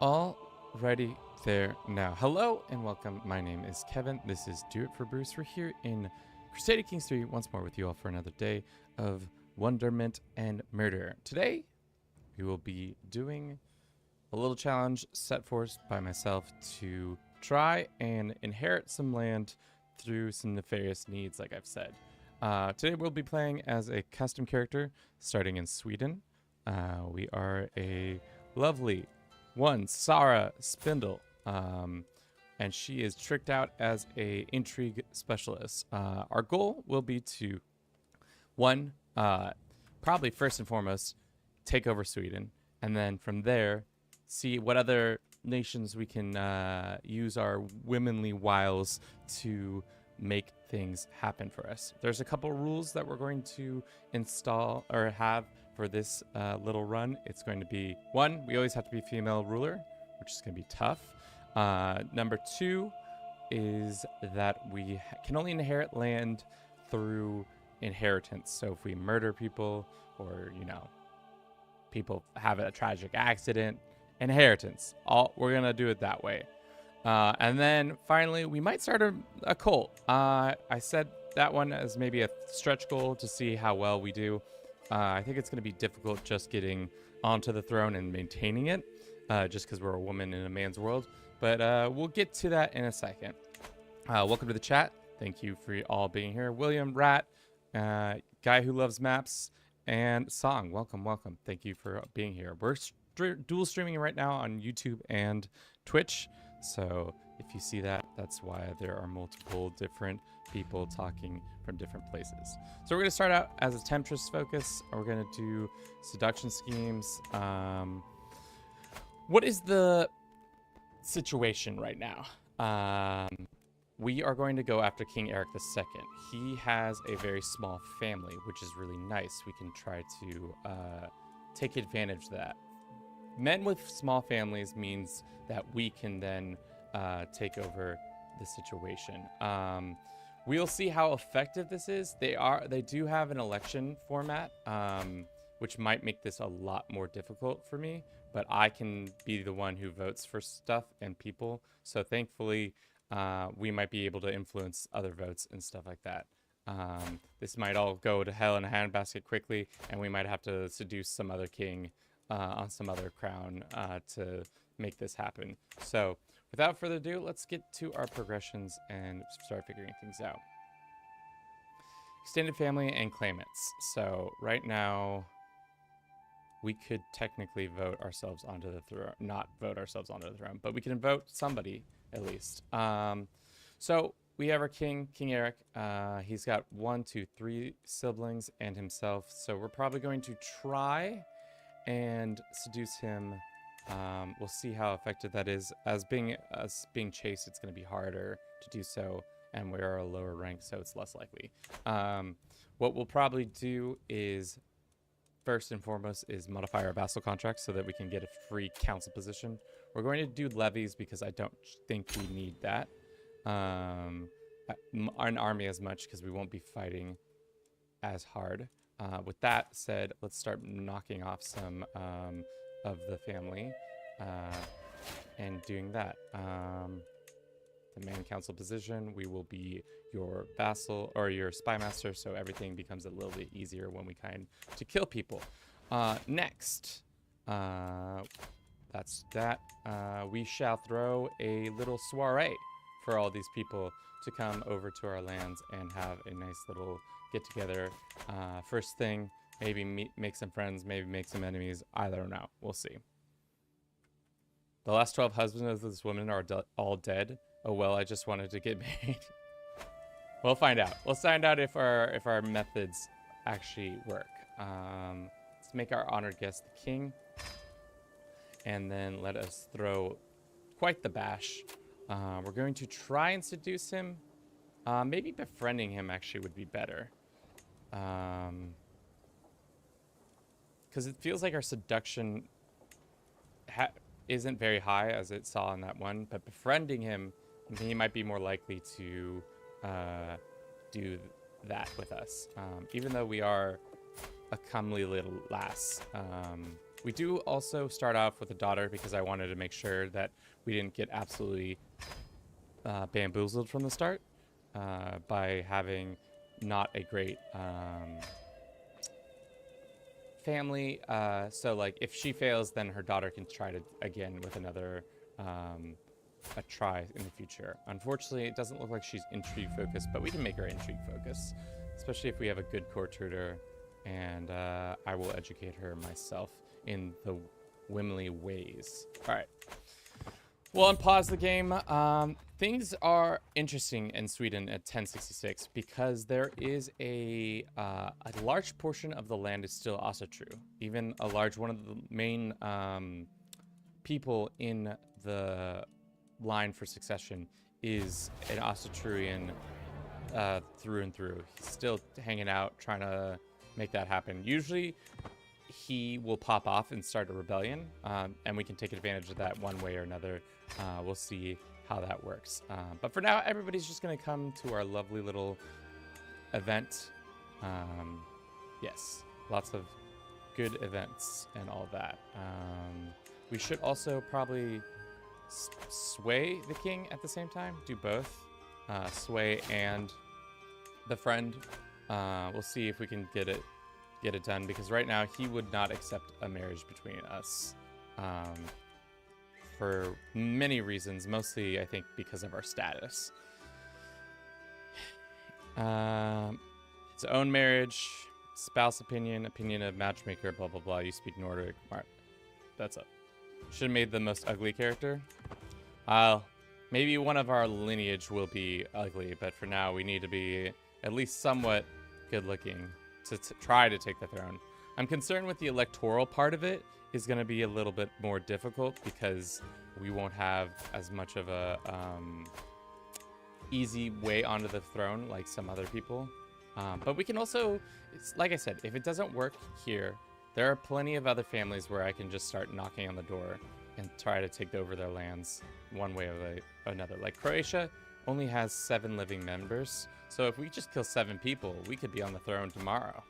Alrighty there now. Hello and welcome. My name is Kevin. This is Do It for Bruce. We're here in Crusader Kings 3 once more with you all for another day of wonderment and murder. Today, we will be doing a little challenge set forth by myself to try and inherit some land through some nefarious needs, like I've said. Today, we'll be playing as a custom character starting in Sweden. We are a lovely one, Sarah Spindle, and she is tricked out as a intrigue specialist. Our goal will be to, one, probably first and foremost, take over Sweden, and then from there, see what other nations we can use our womanly wiles to make things happen for us. There's a couple rules that we're going to install or have for this little run. It's going to be, one, we always have to be female ruler, which is going to be tough. Number two is that we can only inherit land through inheritance. So if we murder people or, people have a tragic accident, inheritance. We're going to do it that way. And then finally, we might start a cult. I said that one as maybe a stretch goal to see how well we do. I think it's going to be difficult just getting onto the throne and maintaining it, just because we're a woman in a man's world. But we'll get to that in a second. Welcome to the chat. Thank you for all being here. William, Rat, Guy Who Loves Maps, and Song. Welcome, welcome. Thank you for being here. We're dual streaming right now on YouTube and Twitch. So if you see that, that's why there are multiple different people talking from different places. So we're going to start out as a temptress focus. We're going to do seduction schemes. What is the situation right now? We are going to go after King Eric II. He has a very small family, which is really nice. We can try to take advantage of that. Men with small families means that we can then take over the situation. We'll see how effective this is. They do have an election format, which might make this a lot more difficult for me, but I can be the one who votes for stuff and people. So thankfully, we might be able to influence other votes and stuff like that. This might all go to hell in a handbasket quickly, and we might have to seduce some other king on some other crown to make this happen. So without further ado, let's get to our progressions and start figuring things out. Extended family and claimants. So right now, we could technically vote ourselves onto the throne, not vote ourselves onto the throne, but we can vote somebody at least. So we have our king, King Eric. He's got 1, 2, 3 siblings and himself. So we're probably going to try and seduce him. We'll see how effective that is. As being chased, it's going to be harder to do so, and we're a lower rank, so it's less likely. What we'll probably do is, first and foremost, is modify our vassal contract so that we can get a free council position. We're going to do levies because I don't think we need that. An army as much because we won't be fighting as hard. With that said, let's start knocking off some of the family and doing that. The man council position, we will be your vassal or your spy master, so everything becomes a little bit easier when we kind to kill people. Next, that's that. We shall throw a little soiree for all these people to come over to our lands and have a nice little get together. First thing, maybe make some friends, maybe make some enemies. I don't know. We'll see. The last 12 husbands of this woman are all dead. Oh well, I just wanted to get married. We'll find out. We'll find out if our methods actually work. Let's make our honored guest the king, and then let us throw quite the bash. We're going to try and seduce him. Maybe befriending him actually would be better. Because it feels like our seduction isn't very high as it saw in that one, but befriending him, he might be more likely to do that with us. Even though we are a comely little lass, We do also start off with a daughter because I wanted to make sure that we didn't get absolutely bamboozled from the start by having not a great family. So like if she fails, then her daughter can try to again with another a try in the future. Unfortunately, it doesn't look like she's intrigue focused, but we can make her intrigue focused, especially if we have a good court tutor, and I will educate her myself in the Wimley ways. All right. We'll unpause the game. Things are interesting in Sweden at 1066 because there is a large portion of the land is still Asatru. Even a large one of the main people in the line for succession is an Asatruian through and through. He's still hanging out, trying to make that happen. Usually he will pop off and start a rebellion, and we can take advantage of that one way or another. We'll see how that works. But for now, everybody's just going to come to our lovely little event. Yes, lots of good events and all that. We should also probably sway the king at the same time. Do both. Sway and the friend. We'll see if we can get it done, because right now he would not accept a marriage between us for many reasons, mostly I think because of our status. His own marriage, spouse opinion of matchmaker, blah blah blah. You speak Nordic. All right, that's it. Should have made the most ugly character. Maybe one of our lineage will be ugly, but for now we need to be at least somewhat good looking to try to take the throne. I'm concerned with the electoral part of it is going to be a little bit more difficult because we won't have as much of a easy way onto the throne like some other people. But we can also, like I said, if it doesn't work here, there are plenty of other families where I can just start knocking on the door and try to take over their lands one way or another. Like Croatia only has 7 living members. So if we just kill 7 people, we could be on the throne tomorrow.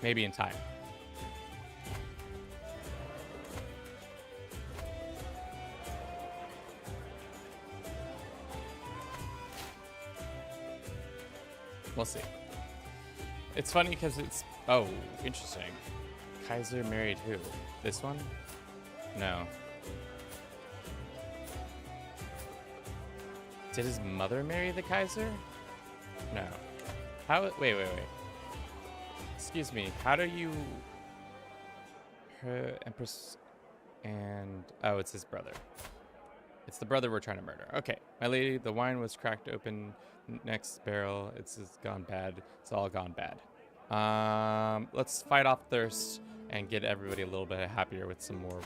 Maybe in time. We'll see. It's funny because it's... Oh, interesting. Kaiser married who? This one? No. Did his mother marry the Kaiser? No. How? Wait. Excuse me. How do you... Her Empress and... Oh, it's his brother. It's the brother we're trying to murder. Okay. My lady, the wine was cracked open. Next barrel. It's gone bad. It's all gone bad. Let's fight off thirst and get everybody a little bit happier with some more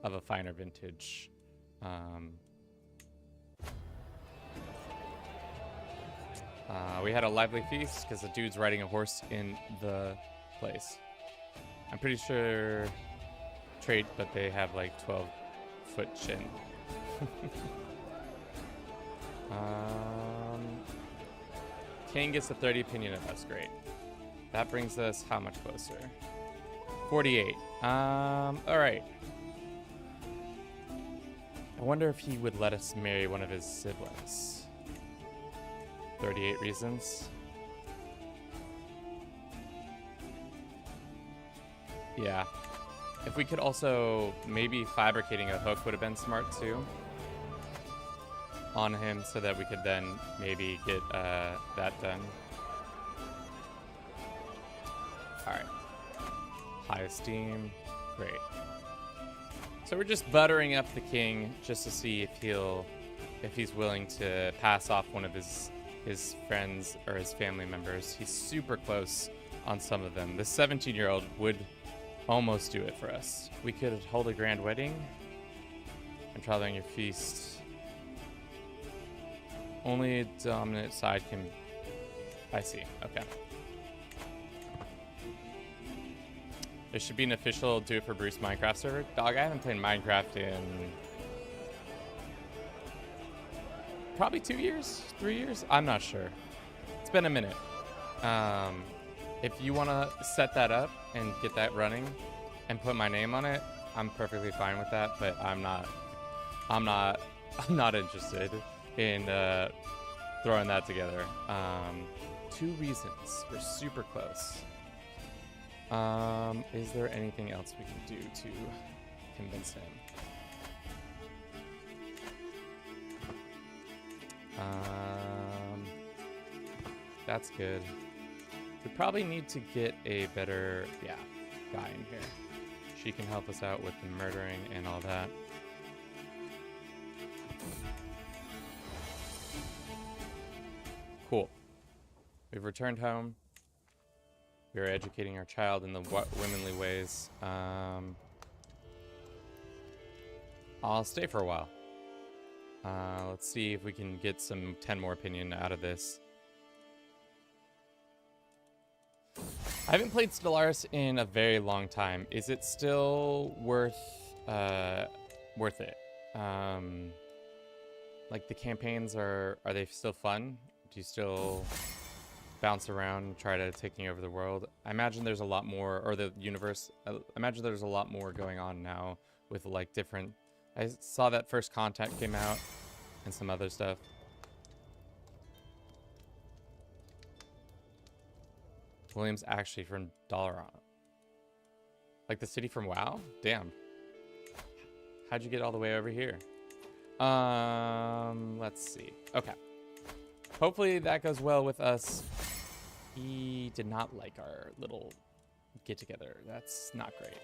of a finer vintage. We had a lively feast because the dude's riding a horse in the place. I'm pretty sure trait, but they have like 12-foot chin. King gets a 30 opinion of us. Great. That brings us how much closer? 48. All right. I wonder if he would let us marry one of his siblings. 38 reasons. Yeah. If we could also, maybe fabricating a hook would have been smart too on him, so that we could then maybe get that done. All right. High esteem. Great. So we're just buttering up the king just to see if he's willing to pass off one of his friends or his family members. He's super close on some of them. The 17-year-old would almost do it for us. We could hold a grand wedding and traveling your feast. Only a dominant side can... I see. Okay. There should be an official Do It For Bruce Minecraft server. Dog, I haven't played Minecraft in... probably 2 years? 3 years? I'm not sure. It's been a minute. If you want to set that up and get that running and put my name on it, I'm perfectly fine with that, but I'm not interested in throwing that together. 2 reasons. We're super close. Is there anything else we can do to convince him? That's good. We probably need to get a better, guy in here. She can help us out with the murdering and all that. Cool. We've returned home. We are educating our child in the womanly ways. I'll stay for a while. Let's see if we can get some 10 more opinion out of this. I haven't played Stellaris in a very long time. Is it still worth it? Like the campaigns are they still fun? Do you still bounce around and try to taking over the world? I imagine there's a lot more, or the universe. I imagine there's a lot more going on now with like different. I saw that First Contact came out and some other stuff. William's actually from Dalaran. Like the city from WoW? Damn. How'd you get all the way over here? Let's see. Okay. Hopefully that goes well with us. He did not like our little get together. That's not great.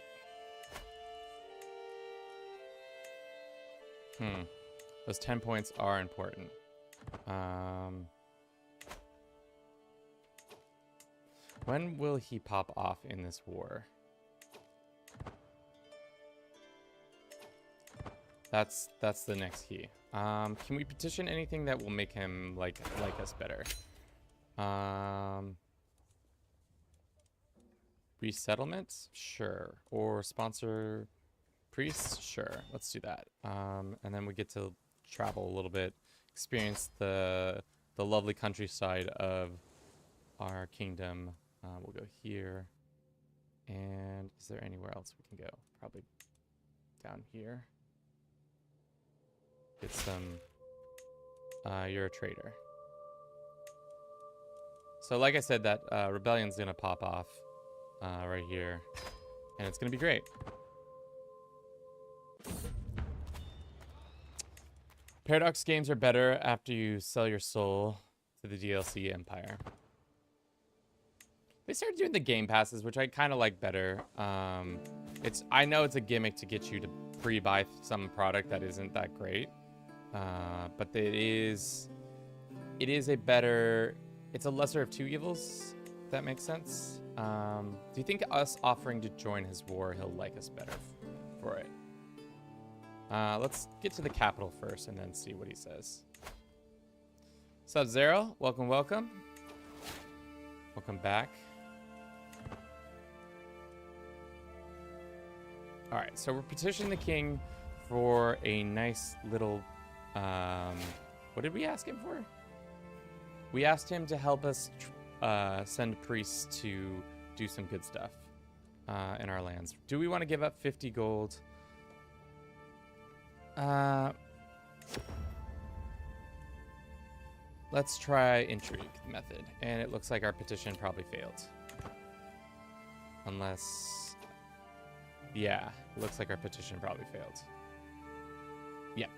Those 10 points are important. When will he pop off in this war? That's the next key. Can we petition anything that will make him like us better? Resettlement? Sure. Or sponsor priests? Sure. Let's do that. And then we get to travel a little bit, experience the lovely countryside of our kingdom. We'll go here. And is there anywhere else we can go? Probably down here. Get some... you're a traitor. So like I said, that rebellion's going to pop off right here. And it's going to be great. Paradox games are better after you sell your soul to the DLC Empire. They started doing the game passes, which I kind of like better. I know it's a gimmick to get you to pre-buy some product that isn't that great. But it is a better, it's a lesser of 2 evils, if that makes sense. Do you think us offering to join his war, he'll like us better for it? Let's get to the capital first and then see what he says. Sub-Zero, welcome, welcome. Welcome back. All right, so we're petitioning the king for a nice little, what did we ask him for? We asked him to help us send priests to do some good stuff in our lands. Do we want to give up 50 gold? Let's try intrigue method. And it looks like our petition probably failed. Unless... Yeah, it looks like our petition probably failed. Yeah,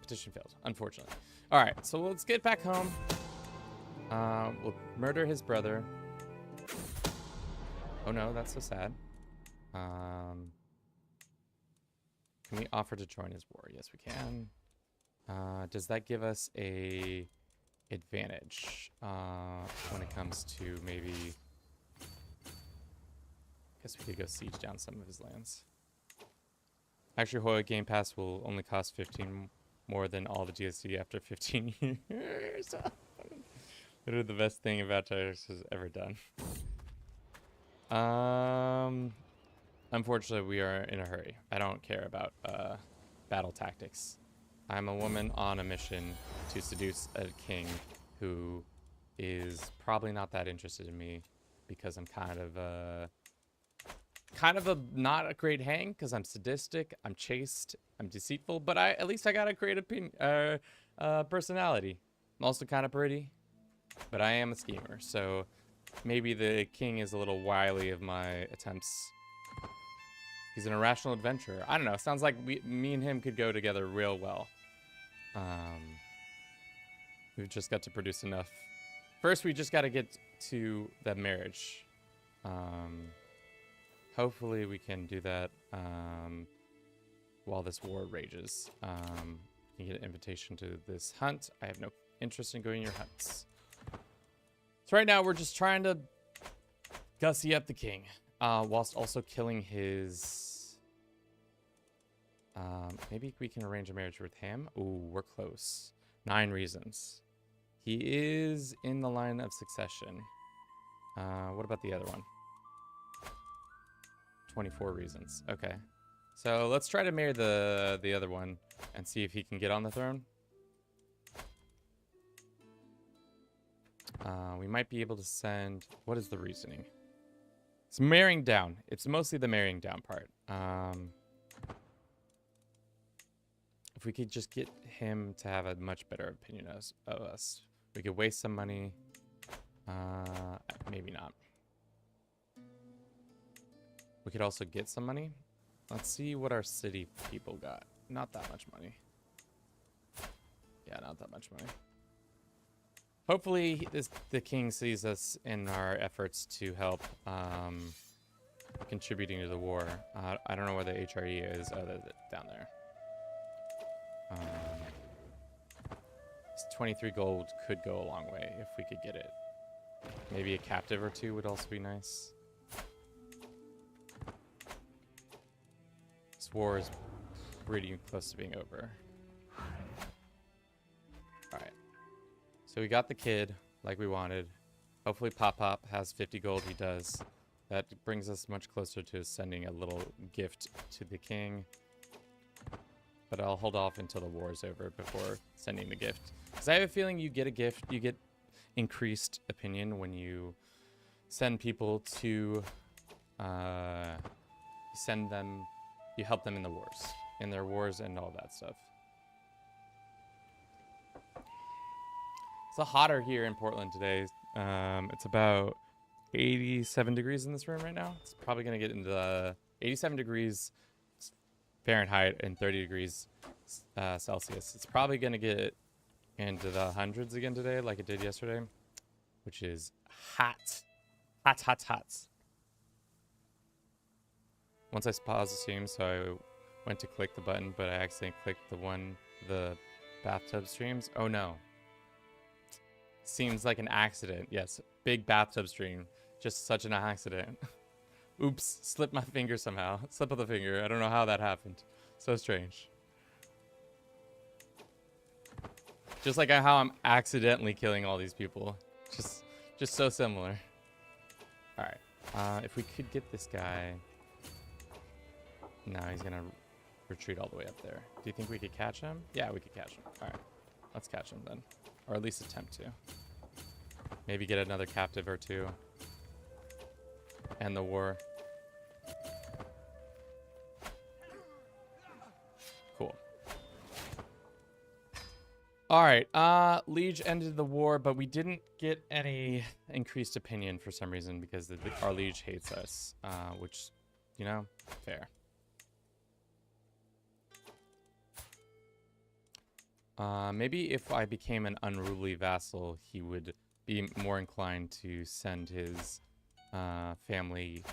petition failed, unfortunately. All right, so let's get back home. We'll murder his brother. Oh no, that's so sad. Can we offer to join his war? Yes, we can. Does that give us a advantage when it comes to maybe... Guess we could go siege down some of his lands. Actually, Hoya Game Pass will only cost 15 more than all the DLC after 15 years. Literally the best thing about Tyrus has ever done. Unfortunately, we are in a hurry. I don't care about battle tactics. I'm a woman on a mission to seduce a king who is probably not that interested in me because I'm kind of a not a great hang because I'm sadistic, I'm chaste, I'm deceitful, but at least I got a great personality. I'm also kind of pretty, but I am a schemer, so maybe the king is a little wily of my attempts. He's an irrational adventurer. I don't know. Sounds like me and him could go together real well. We've just got to produce enough. First, we just got to get to the marriage. Hopefully, we can do that while this war rages. You get an invitation to this hunt. I have no interest in going to your hunts. So right now, we're just trying to gussy up the king, whilst also killing his... maybe we can arrange a marriage with him. Ooh, we're close. 9 reasons. He is in the line of succession. What about the other one? 24 reasons. Okay. So let's try to marry the other one and see if he can get on the throne. We might be able to send... What is the reasoning? It's marrying down. It's mostly the marrying down part. If we could just get him to have a much better opinion of us. We could waste some money. Maybe not. We could also get some money. Let's see what our city people got. Not that much money. Yeah, not that much money. Hopefully the king sees us in our efforts to help contributing to the war. I don't know where the HRE is. Oh, down there. 23 gold could go a long way if we could get it. Maybe a captive or two would also be nice. This war is pretty close to being over. Alright. So we got the kid like we wanted. Hopefully Pop has 50 gold. He does. That brings us much closer to sending a little gift to the king. But I'll hold off until the war is over before sending the gift. Because I have a feeling you get a gift, you get increased opinion when you send people to... you help them in their wars and all that stuff. It's hotter here in Portland today. It's about 87 degrees in this room right now. It's probably going to get into the 87 degrees Fahrenheit and 30 degrees Celsius. It's probably going to get into the hundreds again today like it did yesterday, which is hot. Hot. Once I paused the stream, so I went to click the button, but I accidentally clicked the bathtub streams. Oh no. Seems like an accident. Yes, big bathtub stream. Just such an accident. Oops, slipped my finger somehow. Slip of the finger. I don't know how that happened. So strange. Just like how I'm accidentally killing all these people. Just so similar. Alright. If we could get this guy... No, he's gonna retreat all the way up there. Do you think we could catch him? Yeah, we could catch him. Alright. Let's catch him then. Or at least attempt to. Maybe get another captive or two. End the war. Cool. Alright, Liege ended the war, but we didn't get any increased opinion for some reason because our Liege hates us. Which, you know, fair. Maybe if I became an unruly vassal, he would be more inclined to send his family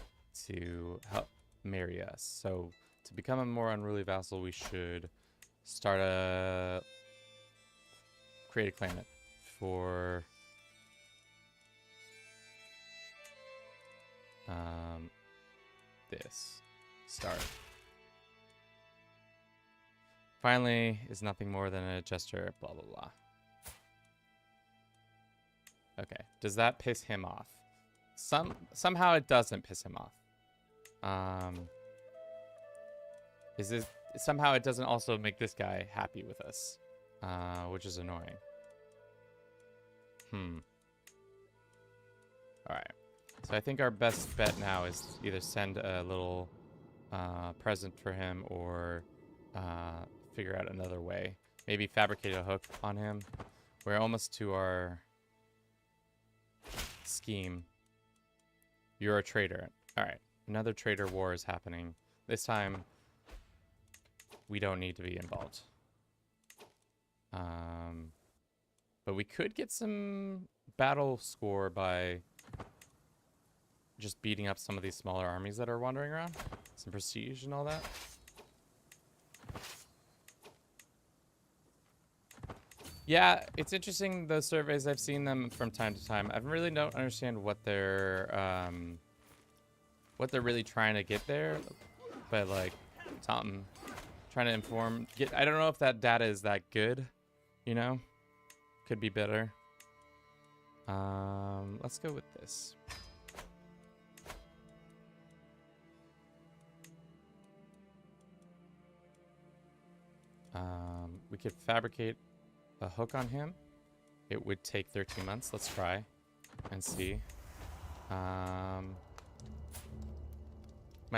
to help marry us. So to become a more unruly vassal, we should create a claimant for this. Start. Finally is nothing more than a gesture, blah, blah, blah. Okay. Does that piss him off? Somehow it doesn't piss him off. Somehow it doesn't also make this guy happy with us, which is annoying. All right. So I think our best bet now is either send a little present for him or figure out another way. Maybe fabricate a hook on him. We're almost to our scheme. You're a traitor. All right. Another traitor war is happening. This time, we don't need to be involved. But we could get some battle score by just beating up some of these smaller armies that are wandering around. Some prestige and all that. Yeah, it's interesting, those surveys. I've seen them from time to time. I really don't understand what they're really trying to get there. But like something trying to inform, I don't know if that data is that good, you know? Could be better. Let's go with this. We could fabricate a hook on him. It would take 13 months. Let's try and see. My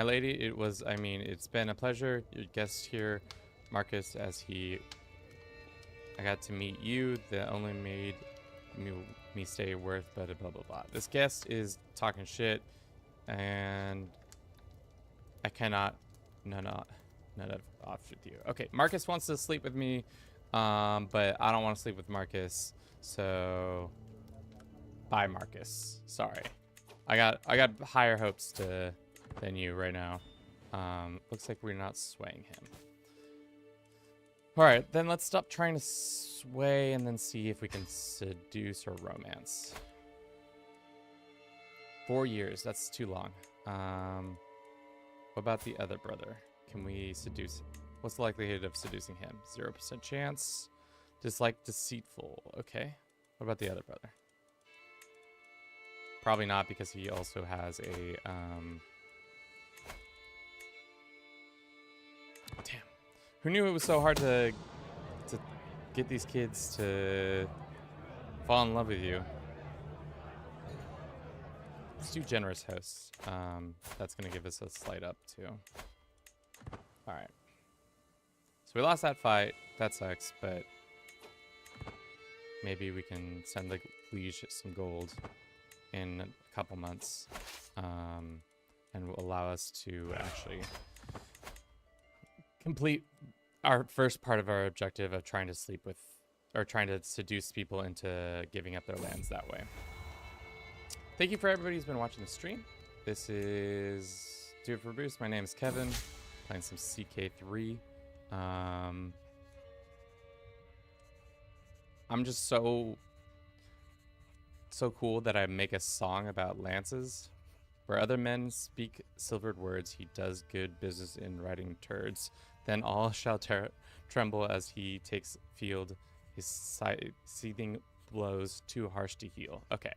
lady, it's been a pleasure. Your guest here, Marcus, I got to meet you. That only made me stay worth, blah, blah, blah, blah. This guest is talking shit, and I cannot none of off with you. Okay, Marcus wants to sleep with me, but I don't want to sleep with Marcus, so bye, Marcus. Sorry. I got higher hopes than you right now. Looks like we're not swaying him. All right, then let's stop trying to sway and then see if we can seduce or romance. 4 years, that's too long. What about the other brother? Can we seduce him? What's the likelihood of seducing him? 0% chance. Dislike deceitful. Okay. What about the other brother? Probably not, because he also has a damn. Who knew it was so hard to get these kids to fall in love with you? Let's do generous hosts. That's gonna give us a slight up too. All right. So we lost that fight. That sucks, but maybe we can send the liege some gold in a couple months, and will allow us to actually complete our first part of our objective of trying to sleep with, or trying to seduce people into giving up their lands that way. Thank you for everybody who's been watching the stream. This is Do It For Bruce. My name is Kevin, playing some CK3. I'm just so cool that I make a song about lances. Where other men speak silvered words, he does good business in writing turds. Then all shall tremble as he takes field. His seething blows too harsh to heal. Okay,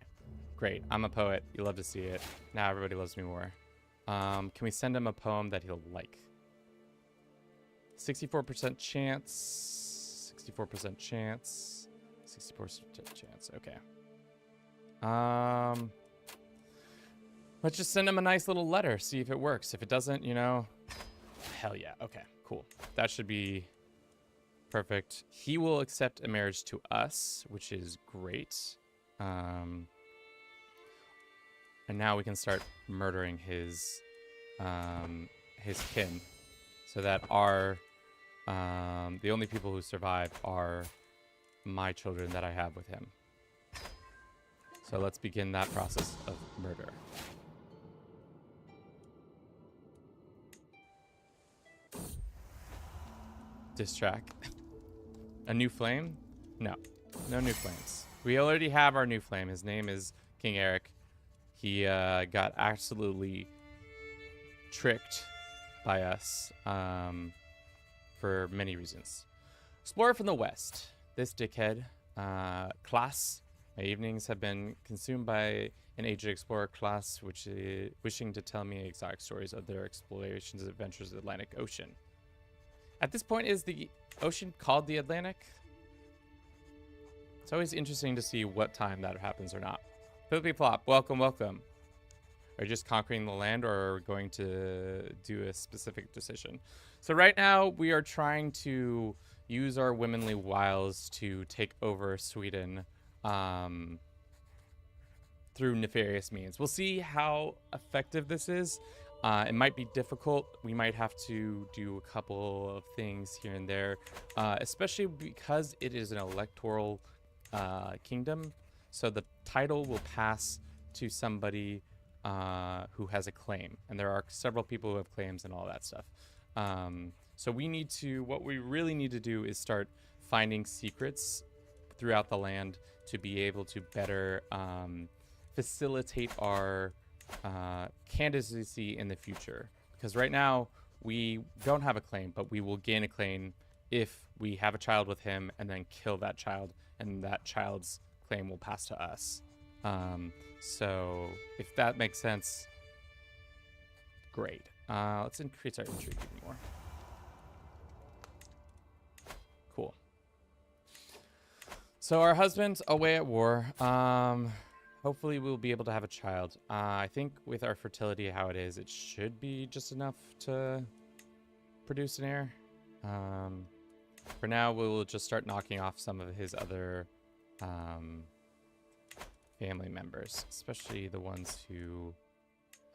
great. I'm a poet. You love to see it. Now everybody loves me more. Can we send him a poem that he'll like? 64% chance. 64% chance. 64% chance. Okay. Let's just send him a nice little letter. See if it works. If it doesn't, you know, hell yeah. Okay, cool. That should be perfect. He will accept a marriage to us, which is great. And now we can start murdering his kin, so that our the only people who survive are my children that I have with him. So let's begin that process of murder. Diss track. A new flame? No. No new flames. We already have our new flame. His name is King Eric. He got absolutely tricked by us for many reasons. Explorer from the West. This dickhead class. My evenings have been consumed by an aged explorer class which is wishing to tell me exotic stories of their explorations and adventures of the Atlantic Ocean. At this point, is the ocean called the Atlantic? It's always interesting to see what time that happens or not. Flippy Flop, welcome, welcome. Are you just conquering the land, or are we going to do a specific decision? So right now we are trying to use our womanly wiles to take over Sweden through nefarious means. We'll see how effective this is. It might be difficult. We might have to do a couple of things here and there, especially because it is an electoral kingdom. So the title will pass to somebody who has a claim. And there are several people who have claims and all that stuff. So what we really need to do is start finding secrets throughout the land to be able to better facilitate our candidacy in the future. Because right now we don't have a claim, but we will gain a claim if we have a child with him and then kill that child, and that child's claim will pass to us. So if that makes sense, great. Let's increase our intrigue even more. Cool. So our husband's away at war. Hopefully we'll be able to have a child. I think with our fertility how it is, it should be just enough to produce an heir. For now, we will just start knocking off some of his other family members, especially the ones who...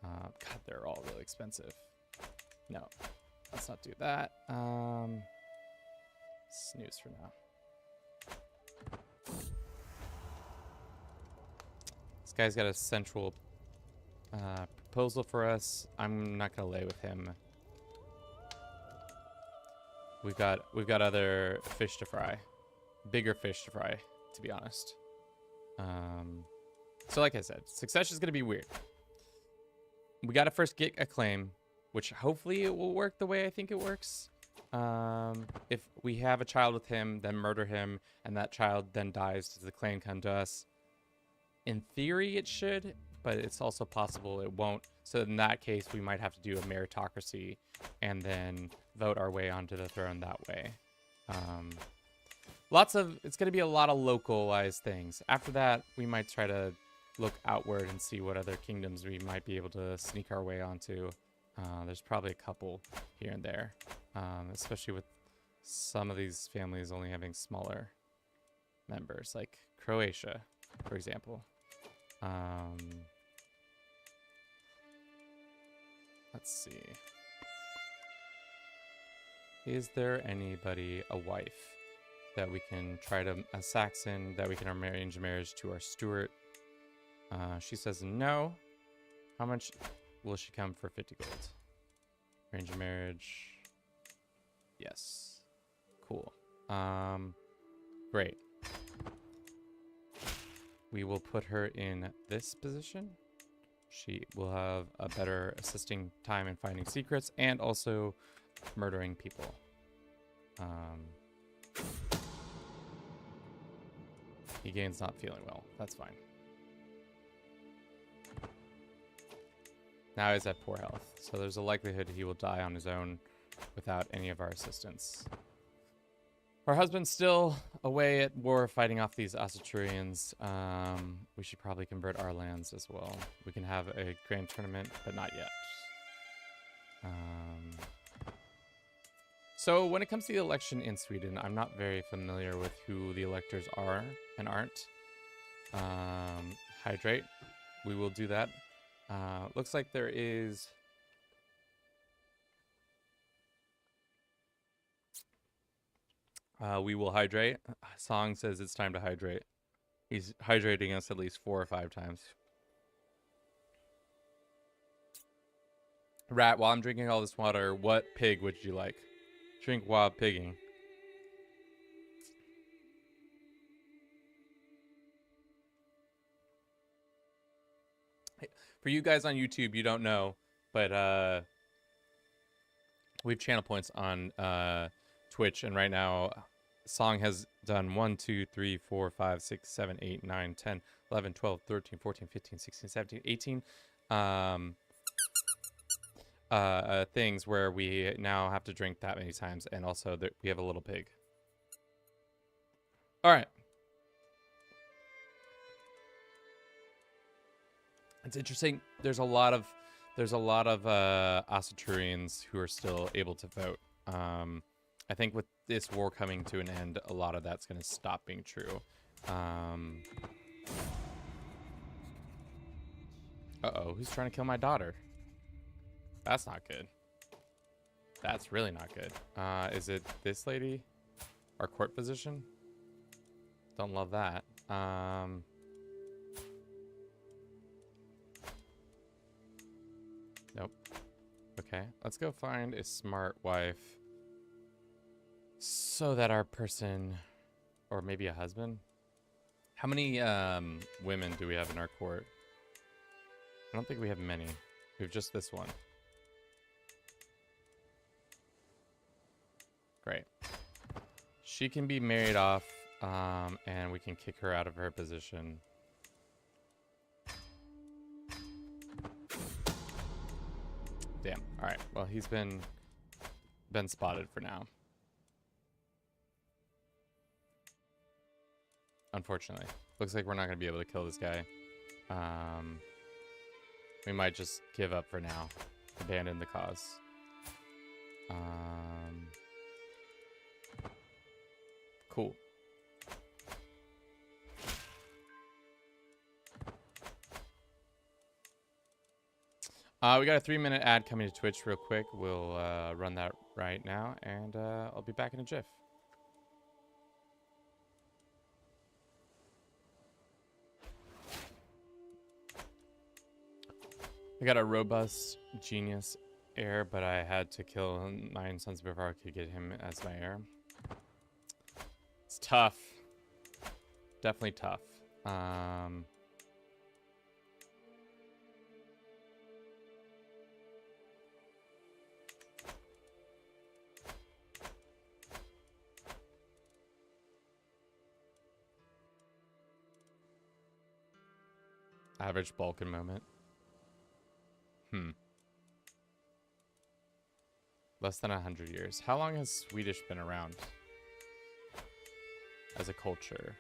God, they're all really expensive. No, let's not do that. Snooze for now. This guy's got a central proposal for us. I'm not gonna lay with him. We've got other fish to fry, bigger fish to fry, to be honest. So like I said, succession is gonna be weird. We gotta first get a claim, which hopefully it will work the way I think it works. If we have a child with him, then murder him, and that child then dies, does the claim come to us? In theory, it should, but it's also possible it won't. So in that case, we might have to do a meritocracy and then vote our way onto the throne that way. It's going to be a lot of localized things. After that, we might try to look outward and see what other kingdoms we might be able to sneak our way onto. There's probably a couple here and there, especially with some of these families only having smaller members, like Croatia, for example. Let's see. Is there anybody, a wife, that we can try to, a Saxon, that we can arrange a marriage to our Stuart? She says no. How much will she come for 50 gold? Arrange a marriage. Yes. Cool. Great. We will put her in this position. She will have a better assisting time in finding secrets and also murdering people. He gains not feeling well. That's fine. Now he's at poor health, so there's a likelihood he will die on his own without any of our assistance. Our husband's still away at war fighting off these Asaturians. We should probably convert our lands as well. We can have a grand tournament, but not yet. So when it comes to the election in Sweden, I'm not very familiar with who the electors are and aren't. Hydrate. We will do that. Looks like there is... we will hydrate. Song says it's time to hydrate. He's hydrating us at least 4 or 5 times. Rat, while I'm drinking all this water, what pig would you like? Drink while pigging. For you guys on YouTube, you don't know, but we have channel points on Twitch, and right now Song has done 1, 2, 3, 4, 5, 6, 7, 8, 9, 10, 11, 12, 13, 14, 15, 16, 17, 18 things where we now have to drink that many times, and also that we have a little pig. All right. It's interesting. There's a lot of Asaturians who are still able to vote. I think with this war coming to an end, a lot of that's going to stop being true. Uh-oh, who's trying to kill my daughter? That's not good. That's really not good. Is it this lady? Our court physician? Don't love that. Nope. Okay, let's go find a smart wife so that our person, or maybe a husband. How many women do we have in our court? I don't think we have many. We have just this one. Great. She can be married off, and we can kick her out of her position. Damn. All right. Well, he's been spotted for now. Unfortunately. Looks like we're not going to be able to kill this guy. We might just give up for now. Abandon the cause. Cool. We got a 3-minute ad coming to Twitch real quick. We'll run that right now, and I'll be back in a jiff. I got a robust genius heir, but I had to kill 9 sons before I could get him as my heir. It's tough. Definitely tough. Average Balkan moment. Less than 100 years. How long has Swedish been around as a culture?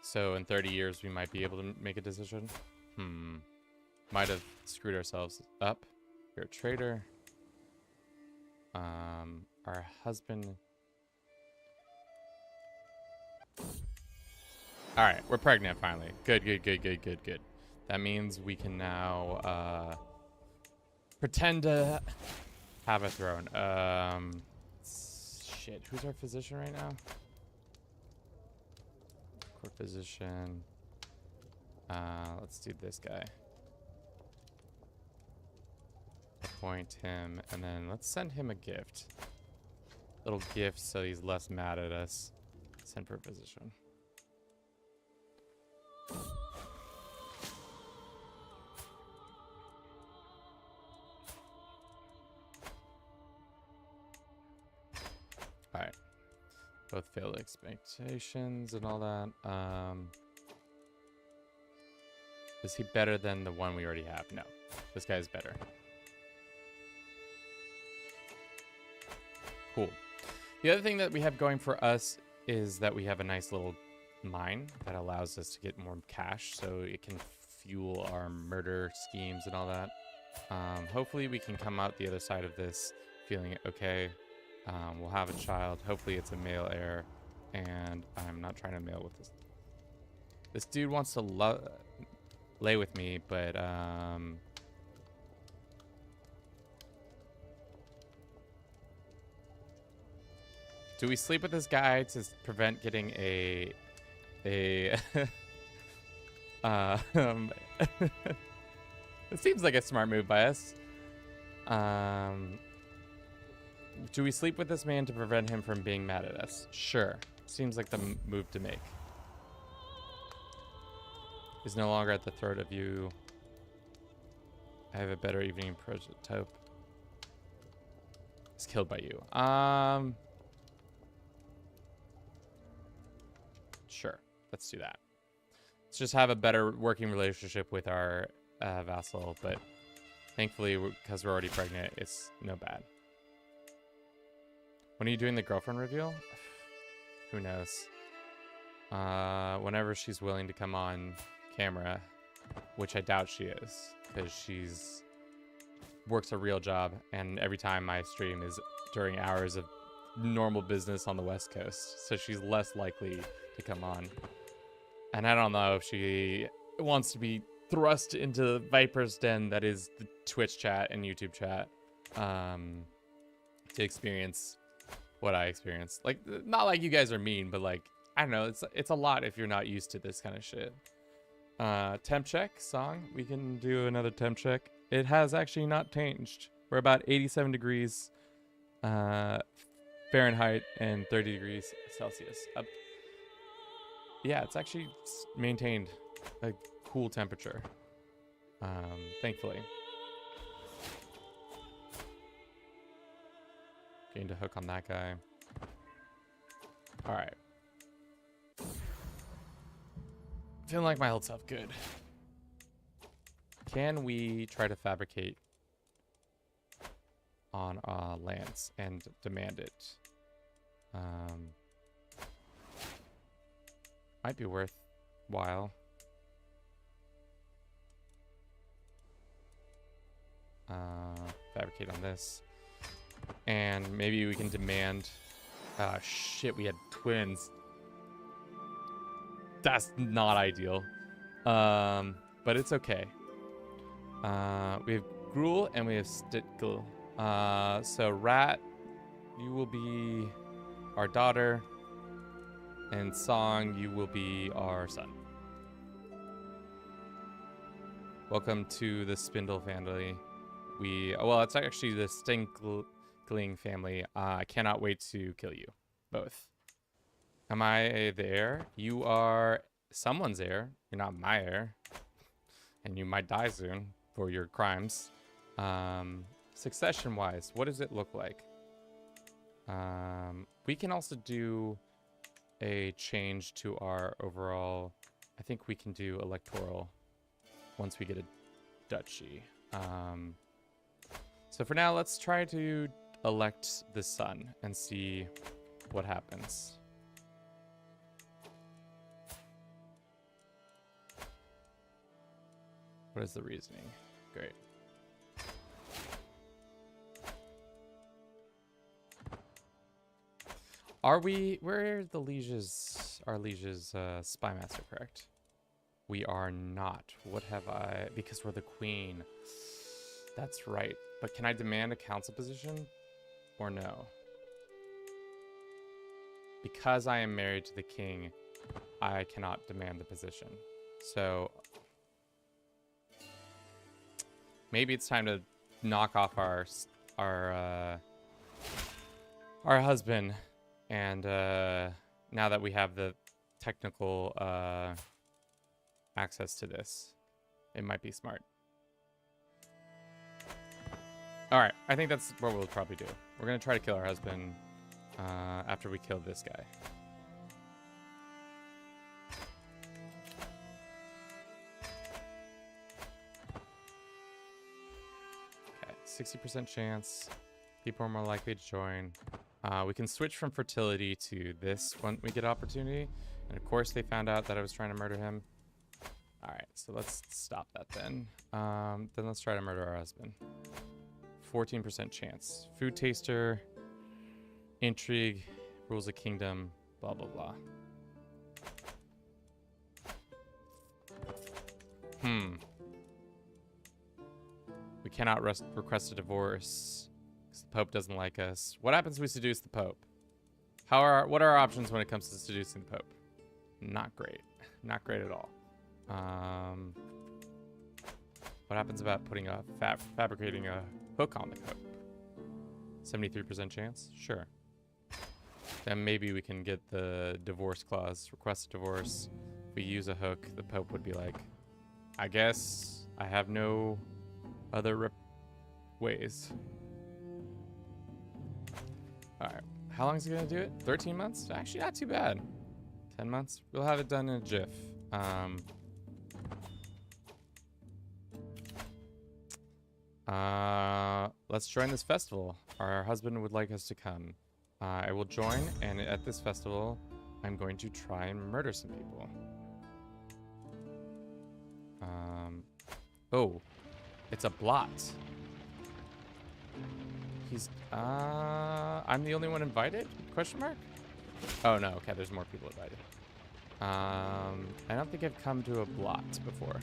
So in 30 years, we might be able to make a decision. Might have screwed ourselves up. You're a traitor. Our husband. All right, we're pregnant finally. Good. That means we can now pretend to have a throne. Shit, who's our physician right now? Court physician. Let's do this guy. Appoint him, and then let's send him a gift. Little gift so he's less mad at us. Send for a physician. Alright. Both failed expectations and all that. Is he better than the one we already have? No. This guy's better. Cool. The other thing that we have going for us is that we have a nice little mine that allows us to get more cash so it can fuel our murder schemes and all that. Hopefully we can come out the other side of this feeling okay. We'll have a child. Hopefully it's a male heir, and I'm not trying to male with this. This dude wants to lay with me, but do we sleep with this guy to prevent getting a it seems like a smart move by us. Do we sleep with this man to prevent him from being mad at us? Sure. Seems like the move to make. He's no longer at the throat of you. I have a better evening prototype. He's killed by you. Sure. Let's do that. Let's just have a better working relationship with our vassal, but thankfully, because we're already pregnant, it's no bad. When are you doing the girlfriend reveal? Who knows? Whenever she's willing to come on camera. which I doubt she is, because she's works a real job, and every time I stream is during hours of normal business on the West Coast, so she's less likely to come on. And I don't know if she wants to be thrust into the Viper's Den that is the Twitch chat and YouTube chat, to experience what I experienced. Like, not like you guys are mean, but like, I don't know, it's a lot if you're not used to this kind of shit. Temp check song. We can do another temp check. It has actually not changed. We're about 87 degrees Fahrenheit and 30 degrees Celsius. Yeah, it's actually maintained a cool temperature, thankfully. Gained a hook on that guy. All right. Feeling like my health's up good. Can we try to fabricate on Lance and demand it? Might be worthwhile. Fabricate on this. And maybe we can demand... shit, we had twins. That's not ideal. But it's okay. We have Gruul and we have Stitgul. So Rat, you will be our daughter. And Song, you will be our son. Welcome to the Spindle family. Well, it's actually the Stinkling family. I cannot wait to kill you both. Am I the heir? You are someone's heir. You're not my heir. And you might die soon for your crimes. Succession-wise, what does it look like? We can also do a change to our overall... I think we can do electoral once we get a duchy. So for now, let's try to elect the son and see what happens. What is the reasoning? Great. We're the lieges, our liege's spy master, correct? We are not. What have I, because we're the queen. That's right. But can I demand a council position or no? Because I am married to the king, I cannot demand the position. So maybe it's time to knock off our husband. And now that we have the technical access to this, it might be smart. All right, I think that's what we'll probably do. We're gonna try to kill our husband after we kill this guy. Okay, 60% chance. People are more likely to join. We can switch from fertility to this when we get opportunity. And of course they found out that I was trying to murder him. All right, so let's stop that then. Then let's try to murder our husband. 14% chance. Food taster, intrigue, rules a kingdom, blah, blah, blah. We cannot request a divorce because the Pope doesn't like us. What happens if we seduce the Pope? What are our options when it comes to seducing the Pope? Not great. Not great at all. What happens about putting a fabricating a hook on the Pope? 73% chance? Sure. Then maybe we can get the divorce clause. Request a divorce. If we use a hook, the Pope would be like, I guess I have no other ways. Alright. How long is it going to do it? 13 months? Actually, not too bad. 10 months? We'll have it done in a jiff. Let's join this festival. Our husband would like us to come. I will join, and at this festival, I'm going to try and murder some people. Oh, it's a blot. He's, I'm the only one invited? Question mark? Oh, no. Okay, there's more people invited. I don't think I've come to a blot before.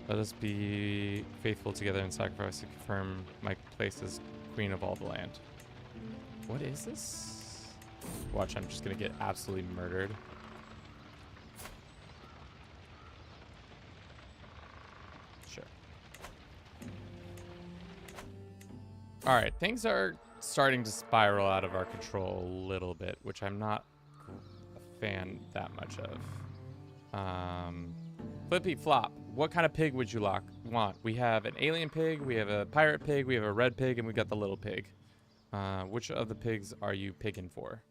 Let us be faithful together and sacrifice to confirm my place as queen of all the land. What is this? Watch, I'm just gonna get absolutely murdered. Sure. All right, things are starting to spiral out of our control a little bit, which I'm not a fan that much of. Flippy flop. What kind of pig would you want? We have an alien pig, we have a pirate pig, we have a red pig, and we got the little pig. Which of the pigs are you pigging for?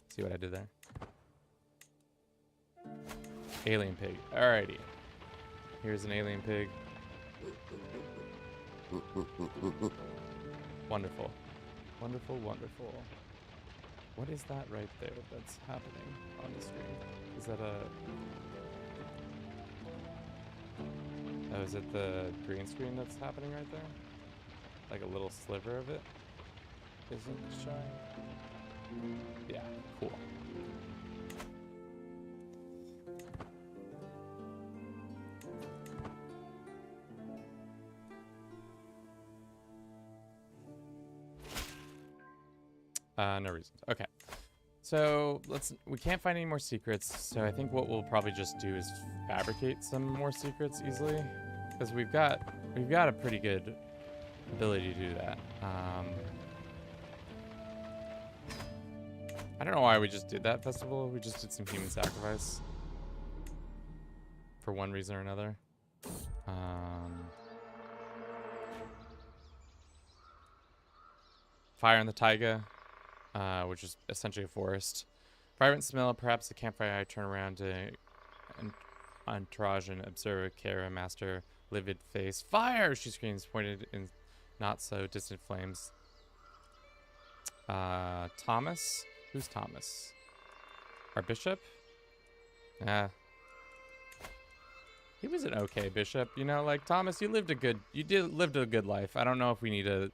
See what I did there? Alien pig. Alrighty. Here's an alien pig. Wonderful. Wonderful, wonderful. What is that right there that's happening on the screen? Is that a... Oh, is it the green screen that's happening right there? Like a little sliver of it? Isn't showing? Yeah, cool. No reasons. Okay. So we can't find any more secrets. So I think what we'll probably just do is fabricate some more secrets easily, because we've got a pretty good ability to do that. I don't know why we just did that festival. We just did some human sacrifice for one reason or another. Fire in the taiga. Which is essentially a forest. Vibrant smell, perhaps a campfire. I turn around to entourage and observe a Kara master livid face. Fire! She screams, pointed in not so distant flames. Thomas? Who's Thomas? Our bishop? He was an okay bishop, you know, like Thomas, you lived a good life. I don't know if we need to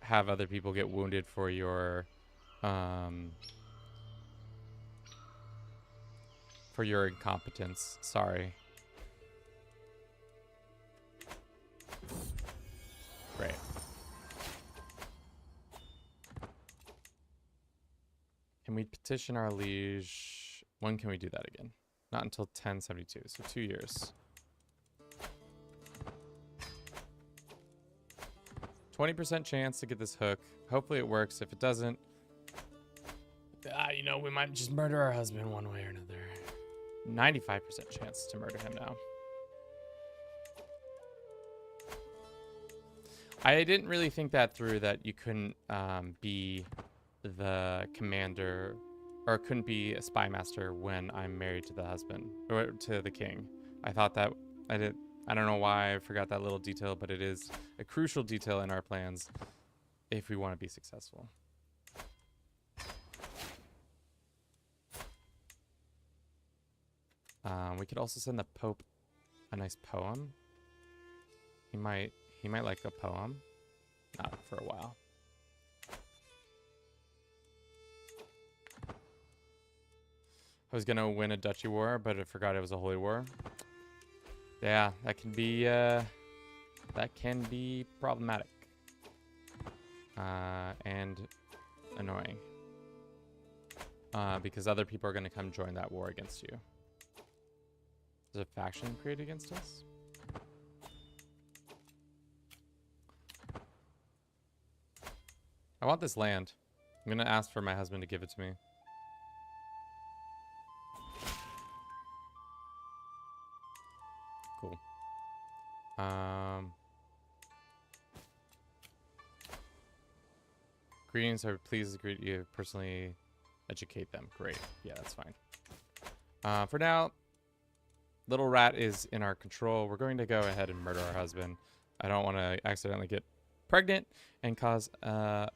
have other people get wounded for your incompetence. Sorry. Great. Can we petition our liege? When can we do that again? Not until 1072, so 2 years. 20% chance to get this hook. Hopefully it works. If it doesn't, you know, we might just murder our husband one way or another. 95% chance to murder him now. I didn't really think that through, that you couldn't be the commander, or couldn't be a spy master when I'm married to the husband, or to the king. I thought that I don't know why I forgot that little detail, but it is a crucial detail in our plans if we want to be successful. We could also send the Pope a nice poem. He might like a poem. Not for a while. I was gonna win a duchy war, but I forgot it was a holy war. Yeah, that can be problematic. And annoying. Because other people are gonna come join that war against you. There's a faction created against us? I want this land. I'm gonna ask for my husband to give it to me. Cool. Greetings, I would please greet you personally, educate them. Great. Yeah, that's fine. For now, Little Rat is in our control. We're going to go ahead and murder our husband. I don't want to accidentally get pregnant and cause an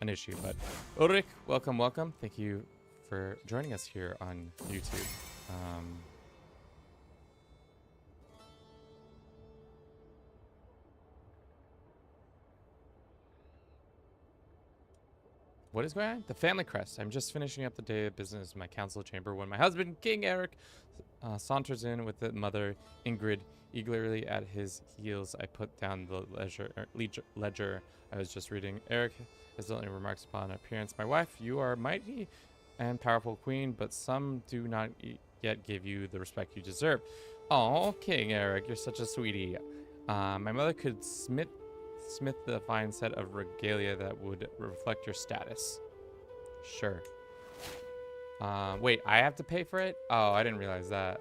issue. But Ulrich, welcome, welcome. Thank you for joining us here on YouTube. What is going on? The family crest. I'm just finishing up the day of business in my council chamber when my husband, King Eric, saunters in with the mother, Ingrid, eagerly at his heels. I put down the ledger I was just reading. Eric hesitantly remarks upon appearance. My wife, you are mighty and powerful queen, but some do not yet give you the respect you deserve. Oh, King Eric, you're such a sweetie. My mother could smith the fine set of regalia that would reflect your status. Sure. Wait, I have to pay for it? Oh, I didn't realize that.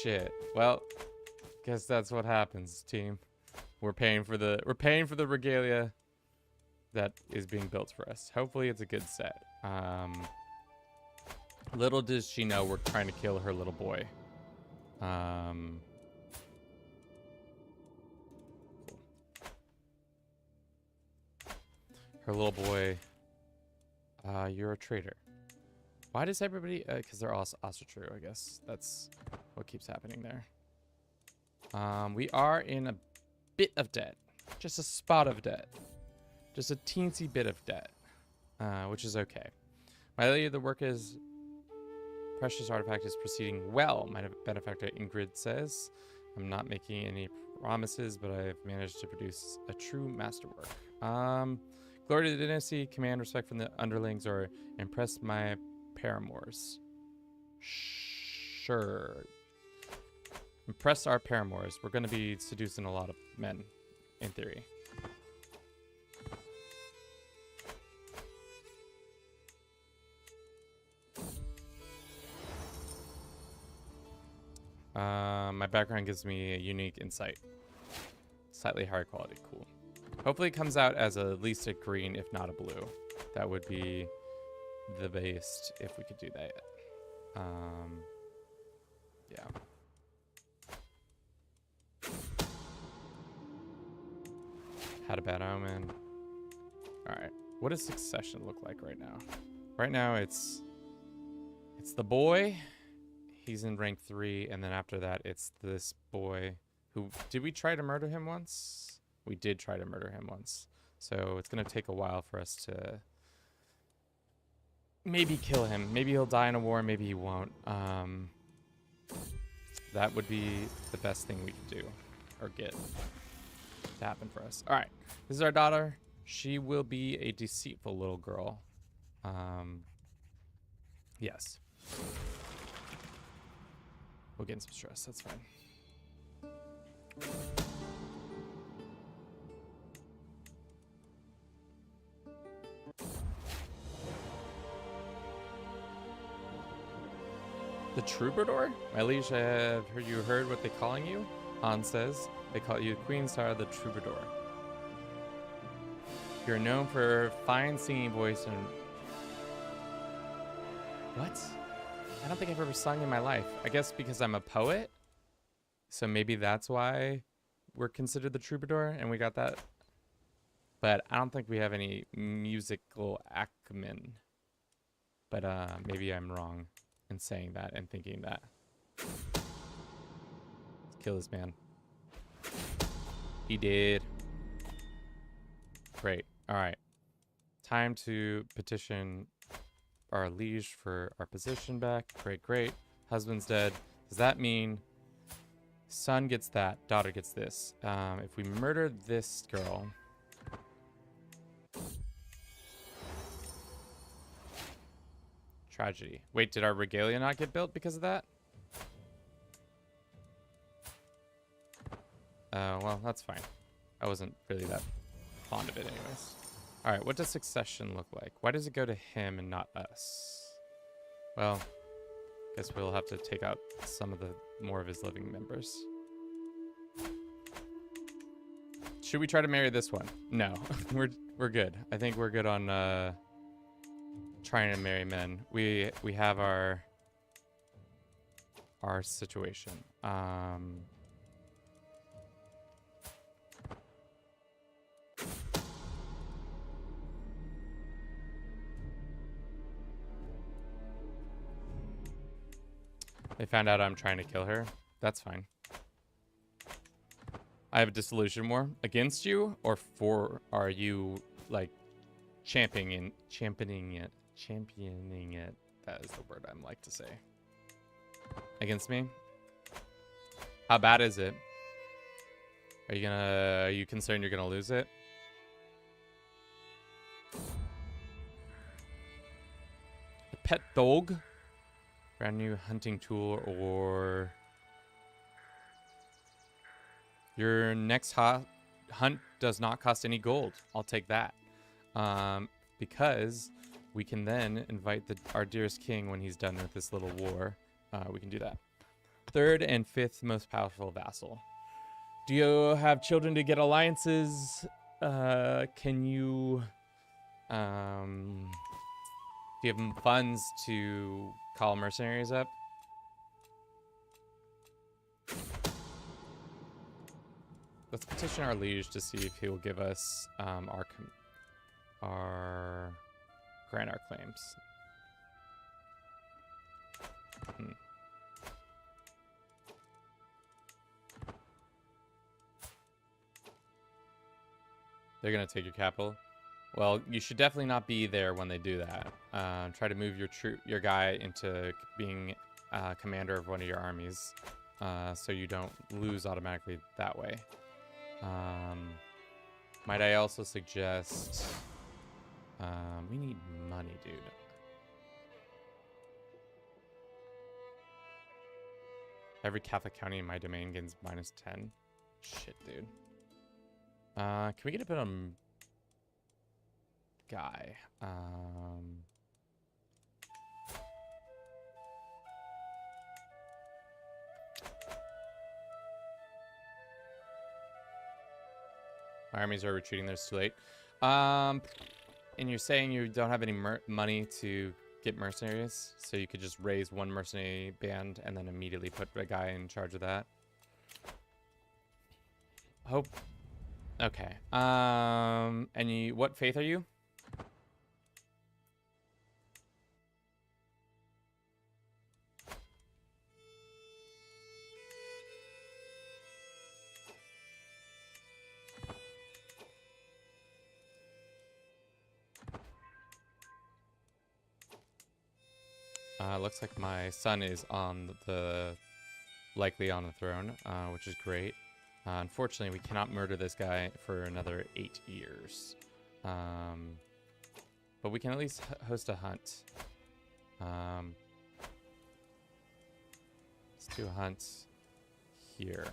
Shit. Well, guess that's what happens, team. We're paying for the regalia that is being built for us. Hopefully it's a good set. Little does she know we're trying to kill her little boy. Her little boy. You're a traitor. Why does everybody... because they're also true, I guess. That's what keeps happening there. We are in a bit of debt. Just a spot of debt. Just a teensy bit of debt. Which is okay. My lady of the work is... Precious artifact is proceeding well, my benefactor Ingrid says. I'm not making any promises, but I've managed to produce a true masterwork. Glory to the dynasty, command respect from the underlings, or impress my paramours. Sure. Impress our paramours. We're going to be seducing a lot of men, in theory. My background gives me a unique insight. Slightly higher quality. Cool. Hopefully it comes out as at least a green, if not a blue. That would be the best if we could do that. Yeah. Had a bad omen. Alright. What does succession look like right now? Right now it's the boy. He's in rank 3, and then after that it's this boy who... Did we try to murder him once? We did try to murder him once. So it's going to take a while for us to maybe kill him. Maybe he'll die in a war, maybe he won't. That would be the best thing we could do, or get to happen for us. All right, this is our daughter. She will be a deceitful little girl. Yes. We'll get in some stress, that's fine. The troubadour? My liege, have you heard what they're calling you? Han says. They call you Queen Star the Troubadour. You're known for fine singing voice and... What? I don't think I've ever sung in my life. I guess because I'm a poet? So maybe that's why we're considered the troubadour and we got that. But I don't think we have any musical acumen. But maybe I'm wrong in saying that and thinking that. Let's kill this man. He did. Great. All right. Time to petition our liege for our position back. Great, great. Husband's dead. Does that mean son gets that, daughter gets this? If we murder this girl... Tragedy. Wait, did our regalia not get built because of that? Well, that's fine. I wasn't really that fond of it anyways. All right, what does succession look like? Why does it go to him and not us? Well, guess we'll have to take out some of the more of his living members. Should we try to marry this one? No, we're good. I think we're good on trying to marry men. We have our situation. They found out I'm trying to kill her. That's fine. I have a dissolution war against you, or for... Are you, like, championing it. That is the word I like to say. Against me? How bad is it? Are you concerned you're gonna lose it? A pet dog? Brand new hunting tool, or your next hunt does not cost any gold. I'll take that. Because we can then invite our dearest king when he's done with this little war. We can do that. Third and fifth most powerful vassal. Do you have children to get alliances? Can you... do you have funds to call mercenaries up? Let's petition our liege to see if he will give us grant our claims. They're gonna take your capital. Well, you should definitely not be there when they do that. Try to move your guy into being commander of one of your armies, so you don't lose automatically that way. Might I also suggest... we need money, dude. Every Catholic county in my domain gains -10. Shit, dude. Can we get a bit of... guy? My armies are retreating. There's too late. And you're saying you don't have any money to get mercenaries, so you could just raise one mercenary band and then immediately put a guy in charge of that. Hope. Okay. And what faith are you? Looks like my son is likely on the throne, which is great. Unfortunately, we cannot murder this guy for another 8 years. But we can at least host a hunt. Let's do a hunt here.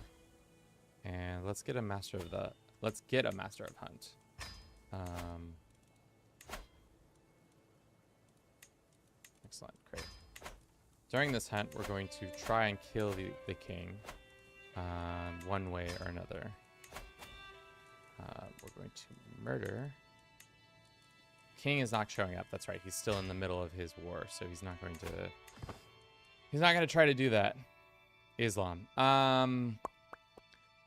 And let's get a master of hunt. Excellent, great. During this hunt, we're going to try and kill the king one way or another. We're going to murder. King is not showing up. That's right. He's still in the middle of his war, so he's not going to try to do that. Islam.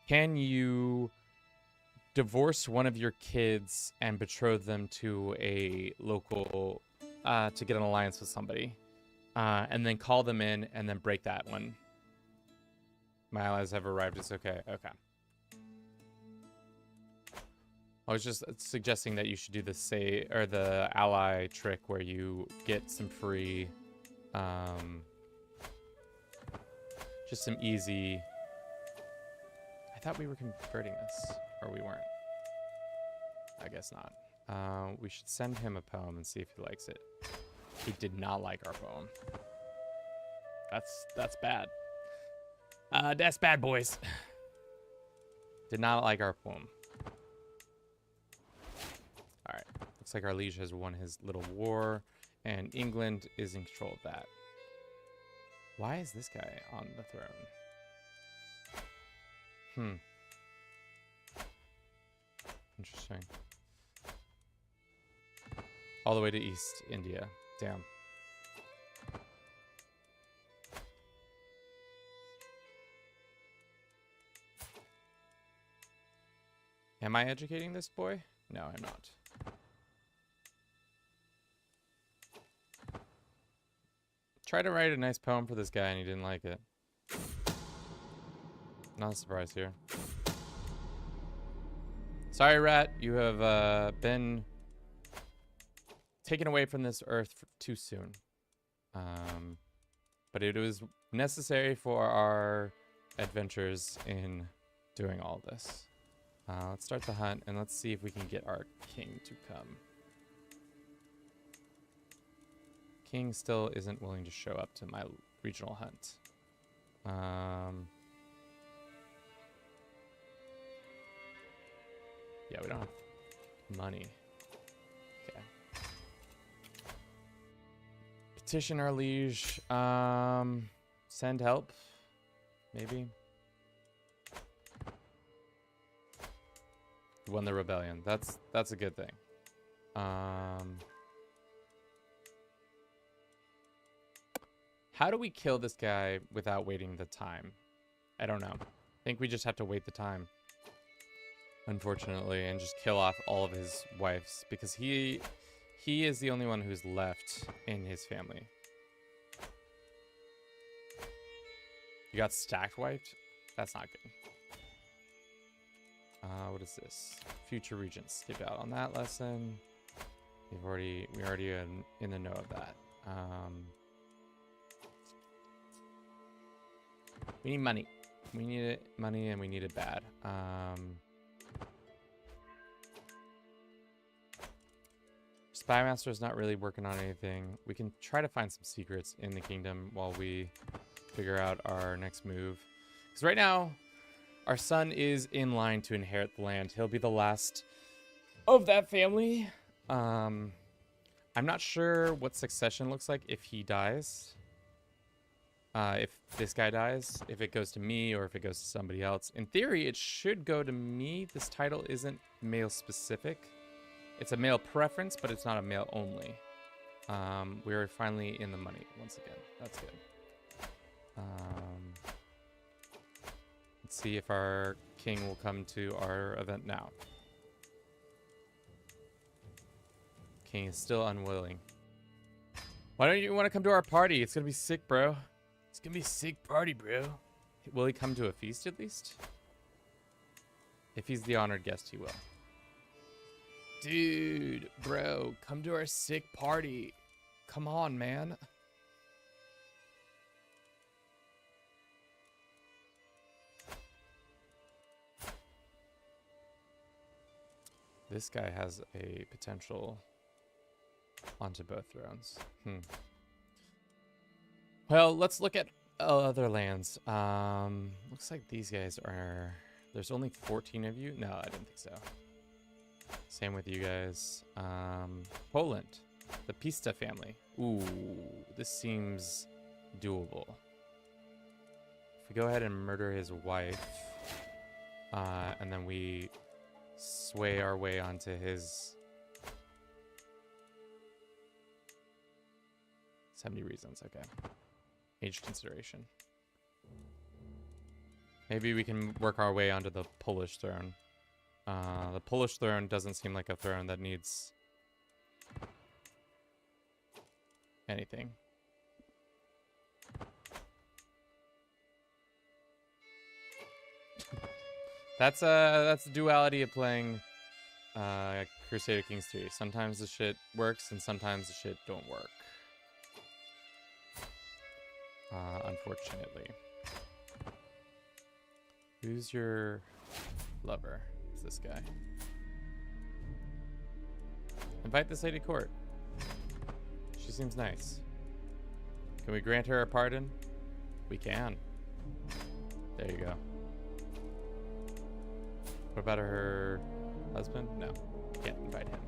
Can you divorce one of your kids and betroth them to a local to get an alliance with somebody, and then call them in and then break that one? My allies have arrived. It's okay. Okay. I was just suggesting that you should do the ally trick where you get some free, just some easy. I thought we were converting this, or we weren't. I guess not. We should send him a poem and see if he likes it. He did not like our poem. That's bad. That's bad, boys. Did not like our poem. Alright. Looks like our liege has won his little war, and England is in control of that. Why is this guy on the throne? Interesting. All the way to East India. Damn. Am I educating this boy? No, I'm not. Tried to write a nice poem for this guy and he didn't like it. Not a surprise here. Sorry, Rat. You have been taken away from this earth too soon. But it was necessary for our adventures in doing all this. Let's start the hunt, and let's see if we can get our king to come. King still isn't willing to show up to my regional hunt. Yeah, we don't have money. Okay. Petition our liege. Send help. Maybe. Won the rebellion. That's a good thing. How do we kill this guy without waiting the time? I don't know. I think we just have to wait the time, unfortunately, and just kill off all of his wives, because he is the only one who's left in his family. You got stacked wiped? That's not good. What is this? Future regents skipped out on that lesson. We already in the know of that. We need money. We need it, money, and we need it bad. Spymaster is not really working on anything. We can try to find some secrets in the kingdom while we figure out our next move. Because right now, our son is in line to inherit the land. He'll be the last of that family. I'm not sure what succession looks like if he dies. If this guy dies, if it goes to me or if it goes to somebody else. In theory, it should go to me. This title isn't male specific. It's a male preference, but it's not a male only. We're finally in the money once again. That's good. Let's see if our king will come to our event now. King is still unwilling. Why don't you want to come to our party? It's gonna be sick, bro. It's gonna be a sick party, bro. Will he come to a feast at least? If he's the honored guest, he will. Dude, bro, come to our sick party. Come on, man. This guy has a potential onto both thrones. Well, let's look at other lands. Looks like these guys are... There's only 14 of you? No, I didn't think so. Same with you guys. Poland. The Pista family. Ooh, this seems doable. If we go ahead and murder his wife, and then we sway our way onto his 70 reasons. Okay. Age consideration. Maybe we can work our way onto the Polish throne. The Polish throne doesn't seem like a throne that needs anything. That's the duality of playing Crusader Kings 3. Sometimes the shit works and sometimes the shit don't work. Unfortunately. Who's your lover? It's this guy. Invite this lady to court. She seems nice. Can we grant her a pardon? We can. There you go. What about her husband? No, can't invite him.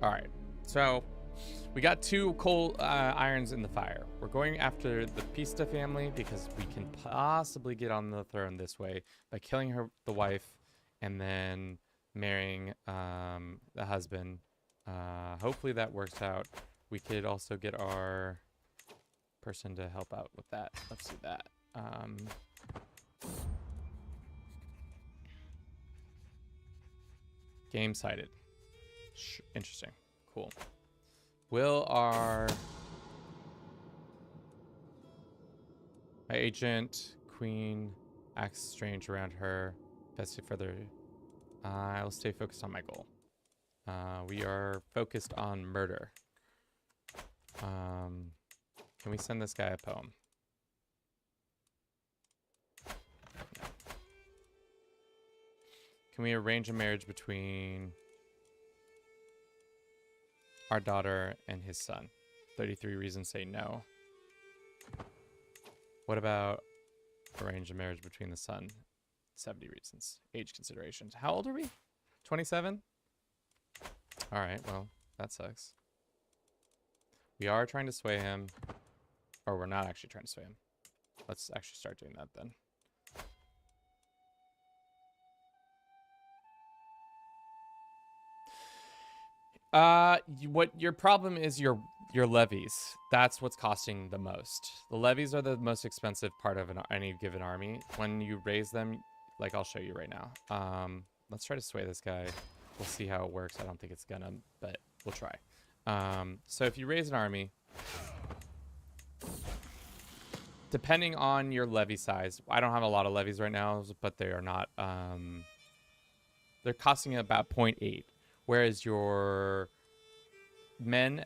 All right, so we got two coal irons in the fire. We're going after the Pista family because we can possibly get on the throne this way by killing the wife, and then marrying the husband. Hopefully that works out. We could also get our person to help out with that. Let's do that. Game cited. Interesting. Cool. Will our agent, queen, acts strange around her? Best to further. I will stay focused on my goal. We are focused on murder. Can we send this guy a poem? No. Can we arrange a marriage between our daughter and his son? 33 reasons say no. What about arrange a marriage between the son? 70 reasons. Age considerations. How old are we? 27? All right, well, that sucks. We are trying to sway him. Or we're not actually trying to sway him. Let's actually start doing that then. What your problem is your levies. That's what's costing the most. The levies are the most expensive part of any given army. When you raise them, like I'll show you right now. Let's try to sway this guy. We'll see how it works. I don't think it's gonna, but we'll try. So if you raise an army, depending on your levy size, I don't have a lot of levies right now, but they are not, they're costing about 0.8. Whereas your men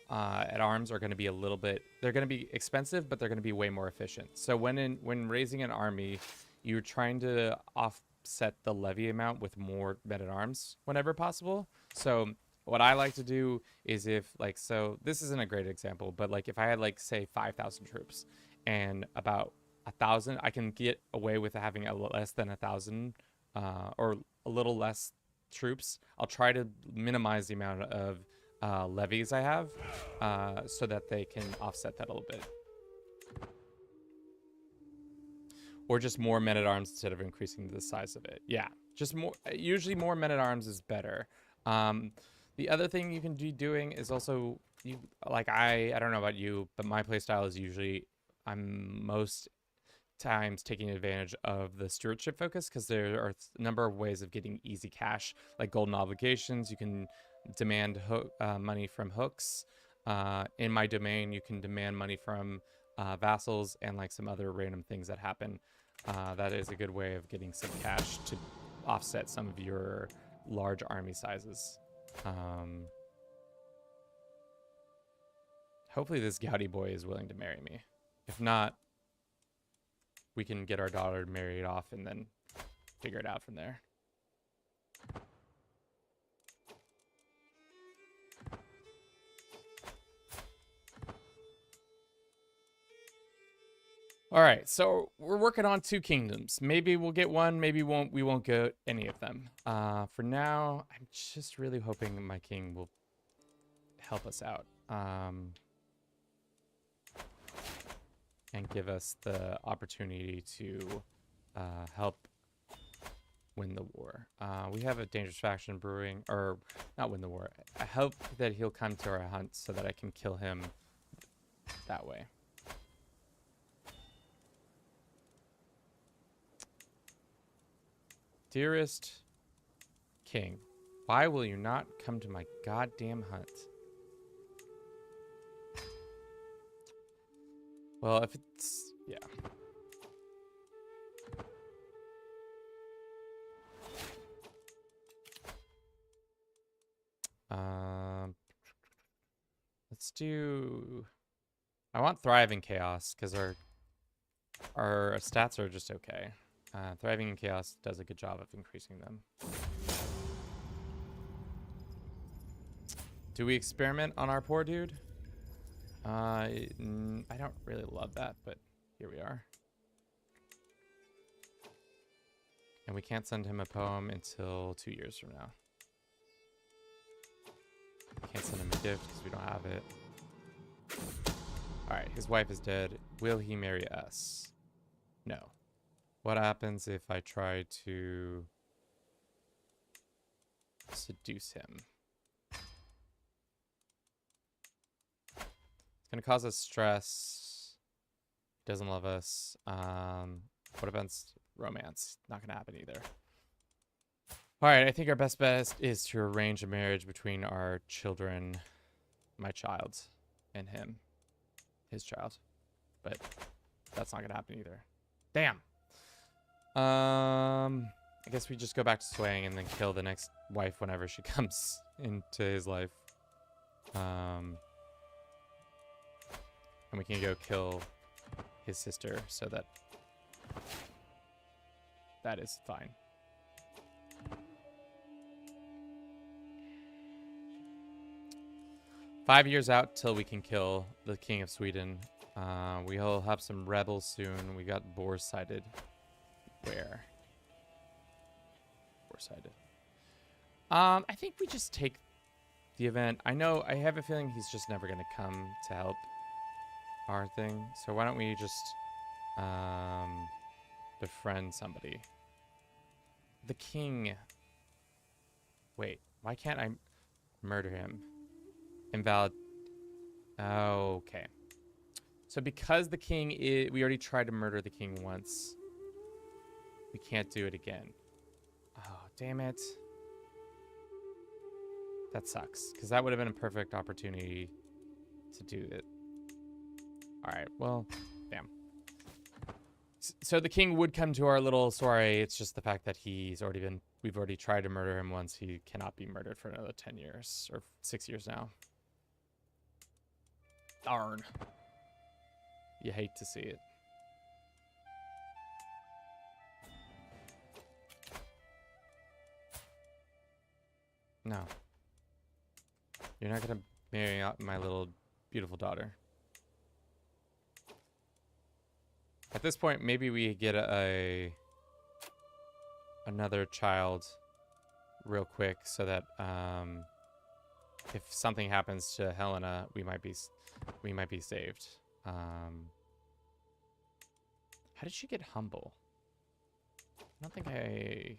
at arms are going to be a little bit, they're going to be expensive, but they're going to be way more efficient. So when raising an army, you're trying to offset the levy amount with more men at arms whenever possible. So what I like to do is so this isn't a great example, but like if I had say 5,000 troops and about 1,000, I can get away with having less than 1,000 or a little less troops. I'll try to minimize the amount of levies I have so that they can offset that a little bit. Or just more men at arms instead of increasing the size of it. Yeah, just more. Usually more men at arms is better. The other thing you can be doing is also I don't know about you, but my playstyle is usually I'm most times taking advantage of the stewardship focus because there are a number of ways of getting easy cash, like golden obligations. You can demand money from hooks. In my domain, you can demand money from vassals and some other random things that happen. That is a good way of getting some cash to offset some of your large army sizes. Hopefully this Gouty boy is willing to marry me. If not, we can get our daughter married off and then figure it out from there. All right, so we're working on 2 kingdoms. Maybe we'll get one, maybe we won't get any of them. For now, I'm just really hoping my king will help us out. And give us the opportunity to help win the war. We have a dangerous faction brewing, or not win the war. I hope that he'll come to our hunt so that I can kill him that way. Dearest king, why will you not come to my goddamn hunt? Well, if it's, yeah. Let's do, I want Thriving Chaos because our stats are just okay. Thriving in Chaos does a good job of increasing them. Do we experiment on our poor dude? I don't really love that, but here we are. And we can't send him a poem until 2 years from now. Can't send him a gift because we don't have it. Alright, his wife is dead. Will he marry us? No. What happens if I try to seduce him? It's going to cause us stress. He doesn't love us. What about romance? Not going to happen either. All right, I think our best bet is to arrange a marriage between our children, my child, and him, his child. But that's not going to happen either. Damn. guess we just go back to swaying and then kill the next wife whenever she comes into his life. And we can go kill his sister so that that is fine. Five years out till we can kill the King of Sweden. We'll have some rebels soon. We got Boar-sided. Where? Boar-sided. I think we just take the event. I have a feeling he's just never going to come to help our thing. So why don't we just befriend somebody? The king. Wait, why can't I murder him? Invalid. Oh, okay. So because the king is... We already tried to murder the king once. We can't do it again. Oh, damn it. That sucks. Because that would have been a perfect opportunity to do it. Alright, well, damn. So the king would come to our little soiree. It's just the fact that he's already been... We've already tried to murder him once. He cannot be murdered for another 10 years. Or 6 years now. Darn. You hate to see it. No. You're not gonna marry out my little beautiful daughter. At this point, maybe we get another child real quick so that if something happens to Helena, we might be saved. How did she get humble? I don't think I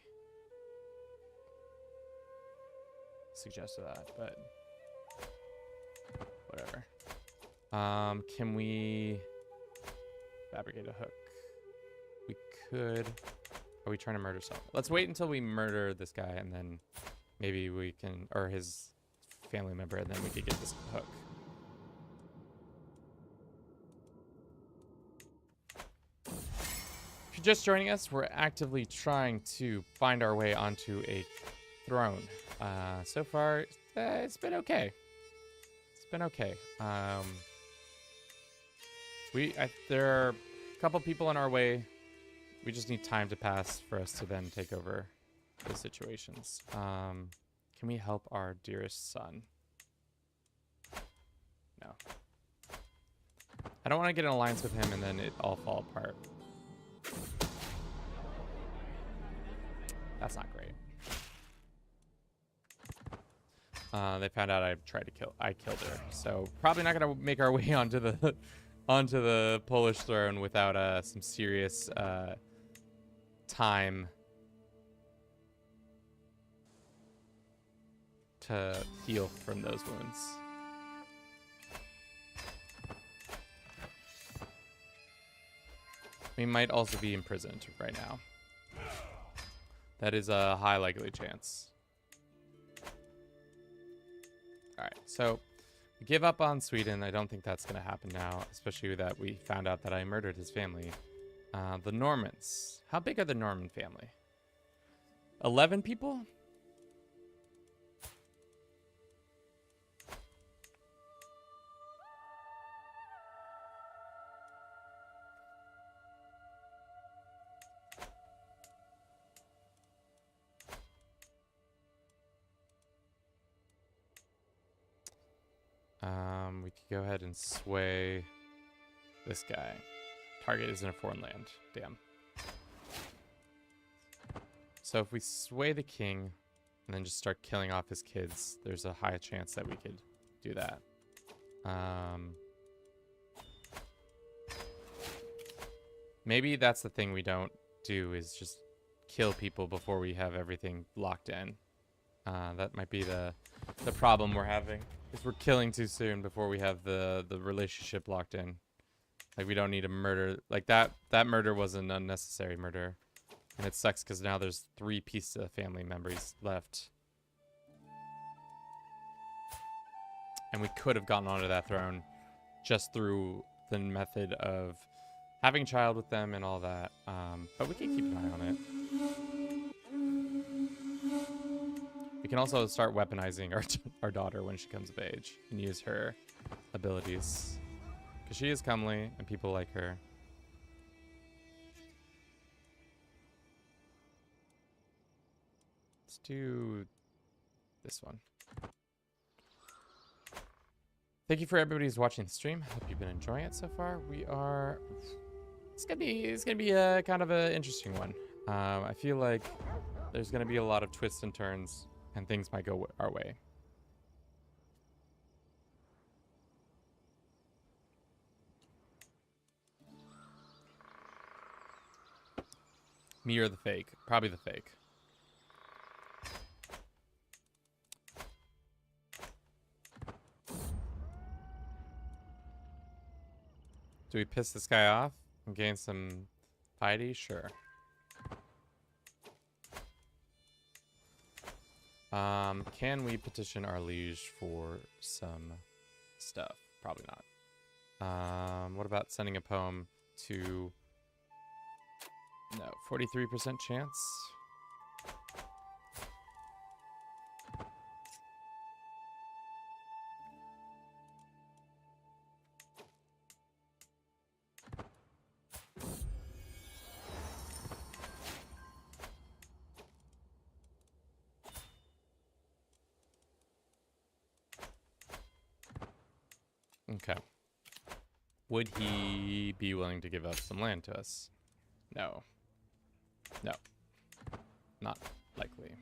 suggested that, but whatever. Can we fabricate a hook? We could. Are we trying to murder someone? Let's wait until we murder this guy, and then maybe we can, or his family member, and then we could get this hook. If you're just joining us, we're actively trying to find our way onto a throne. So far, it's been okay. It's been okay. There are a couple people in our way. We just need time to pass for us to then take over the situations. Can we help our dearest son? No. I don't want to get an alliance with him and then it all fall apart. That's not great. They found out I killed her. So probably not gonna make our way onto the Polish throne without some serious time to heal from those wounds. We might also be imprisoned right now. That is a high likely chance. Alright, so we give up on Sweden. I don't think that's going to happen now, especially that we found out that I murdered his family. The Normans. How big are the Norman family? 11 people? We could go ahead and sway this guy. Target is in a foreign land. Damn. So if we sway the king and then just start killing off his kids, there's a high chance that we could do that. Maybe that's the thing we don't do, is just kill people before we have everything locked in. That might be the problem we're having. Is we're killing too soon before we have the relationship locked in. Like, we don't need a murder. Like, that murder was an unnecessary murder. And it sucks because now there's 3 pieces of family members left. And we could have gotten onto that throne just through the method of having a child with them and all that. But we can keep an eye on it. can also start weaponizing our daughter when she comes of age and use her abilities. Because she is comely and people like her. Let's do this one. Thank you for everybody who's watching the stream. Hope you've been enjoying it so far. It's gonna be a kind of an interesting one. I feel like there's gonna be a lot of twists and turns, and things might go our way. Me or the fake? Probably the fake. Do we piss this guy off and gain some piety? Sure. Can we petition our liege for some stuff? Probably not. What about sending a poem to... No, 43% chance? Okay. Would he be willing to give up some land to us? No. No. Not likely.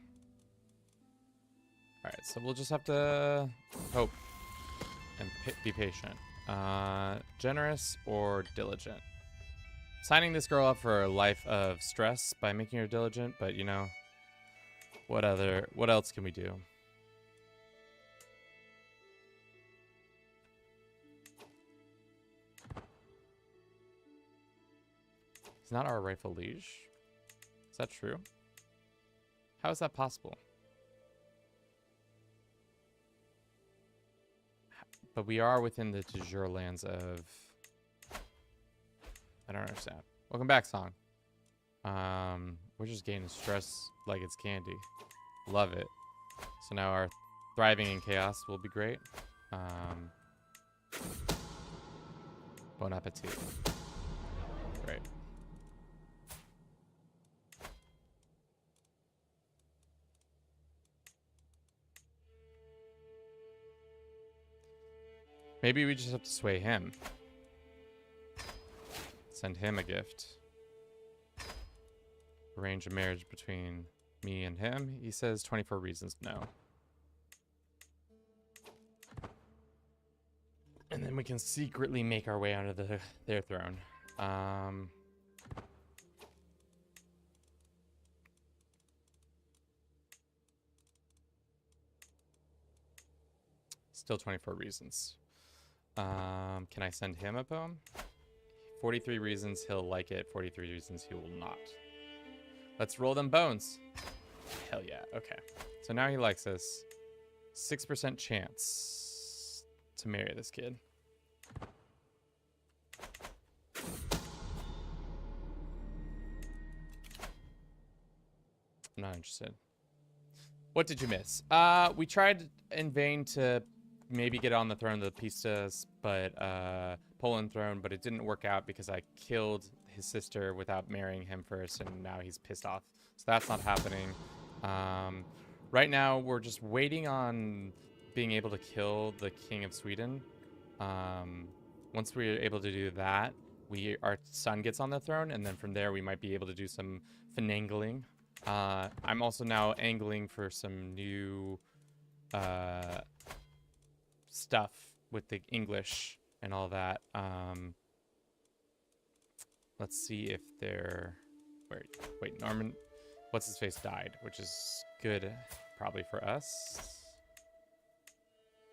Alright, so we'll just have to hope and be patient. Generous or diligent? Signing this girl up for a life of stress by making her diligent, but you know, what else can we do? He's not our rightful liege. Is that true? How is that possible? But we are within the de jure lands of... I don't understand. Welcome back, Song. We're just gaining stress like it's candy. Love it. So now our thriving in chaos will be great. Bon appetit. Great. Maybe we just have to sway him. Send him a gift. Arrange a marriage between me and him. He says 24 reasons no. And then we can secretly make our way onto their throne. Still 24 reasons. Can I send him a poem? 43 reasons he'll like it. 43 reasons he will not. Let's roll them bones. Hell yeah. Okay. So now he likes us. 6% chance to marry this kid. I'm not interested. What did you miss? We tried in vain to maybe get on the throne of the Pistas, but Poland throne, but it didn't work out because I killed his sister without marrying him first, and now he's pissed off. So that's not happening. Right now, we're just waiting on being able to kill the King of Sweden. Once we're able to do that, our son gets on the throne, and then from there we might be able to do some finagling. I'm also now angling for some new stuff with the English and all that. Let's see if they're... Wait, Norman... What's his face died, which is good probably for us.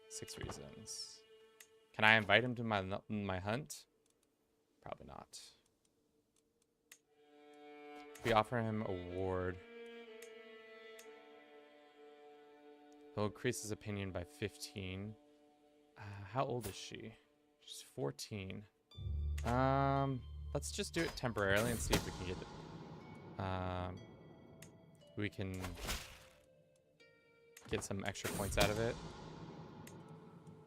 6 reasons. Can I invite him to my hunt? Probably not. We offer him a ward. He'll increase his opinion by 15. How old is she? She's 14. Let's just do it temporarily and see if we can get it. We can get some extra points out of it.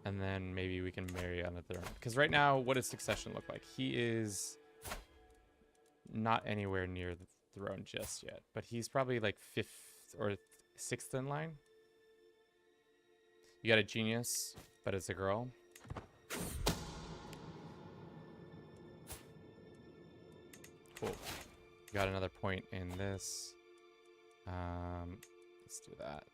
And then maybe we can marry on the throne. Because right now, what does succession look like? He is not anywhere near the throne just yet. But he's probably like 5th or 6th in line. You got a genius, but it's a girl. Cool. Got another point in this. Let's do that.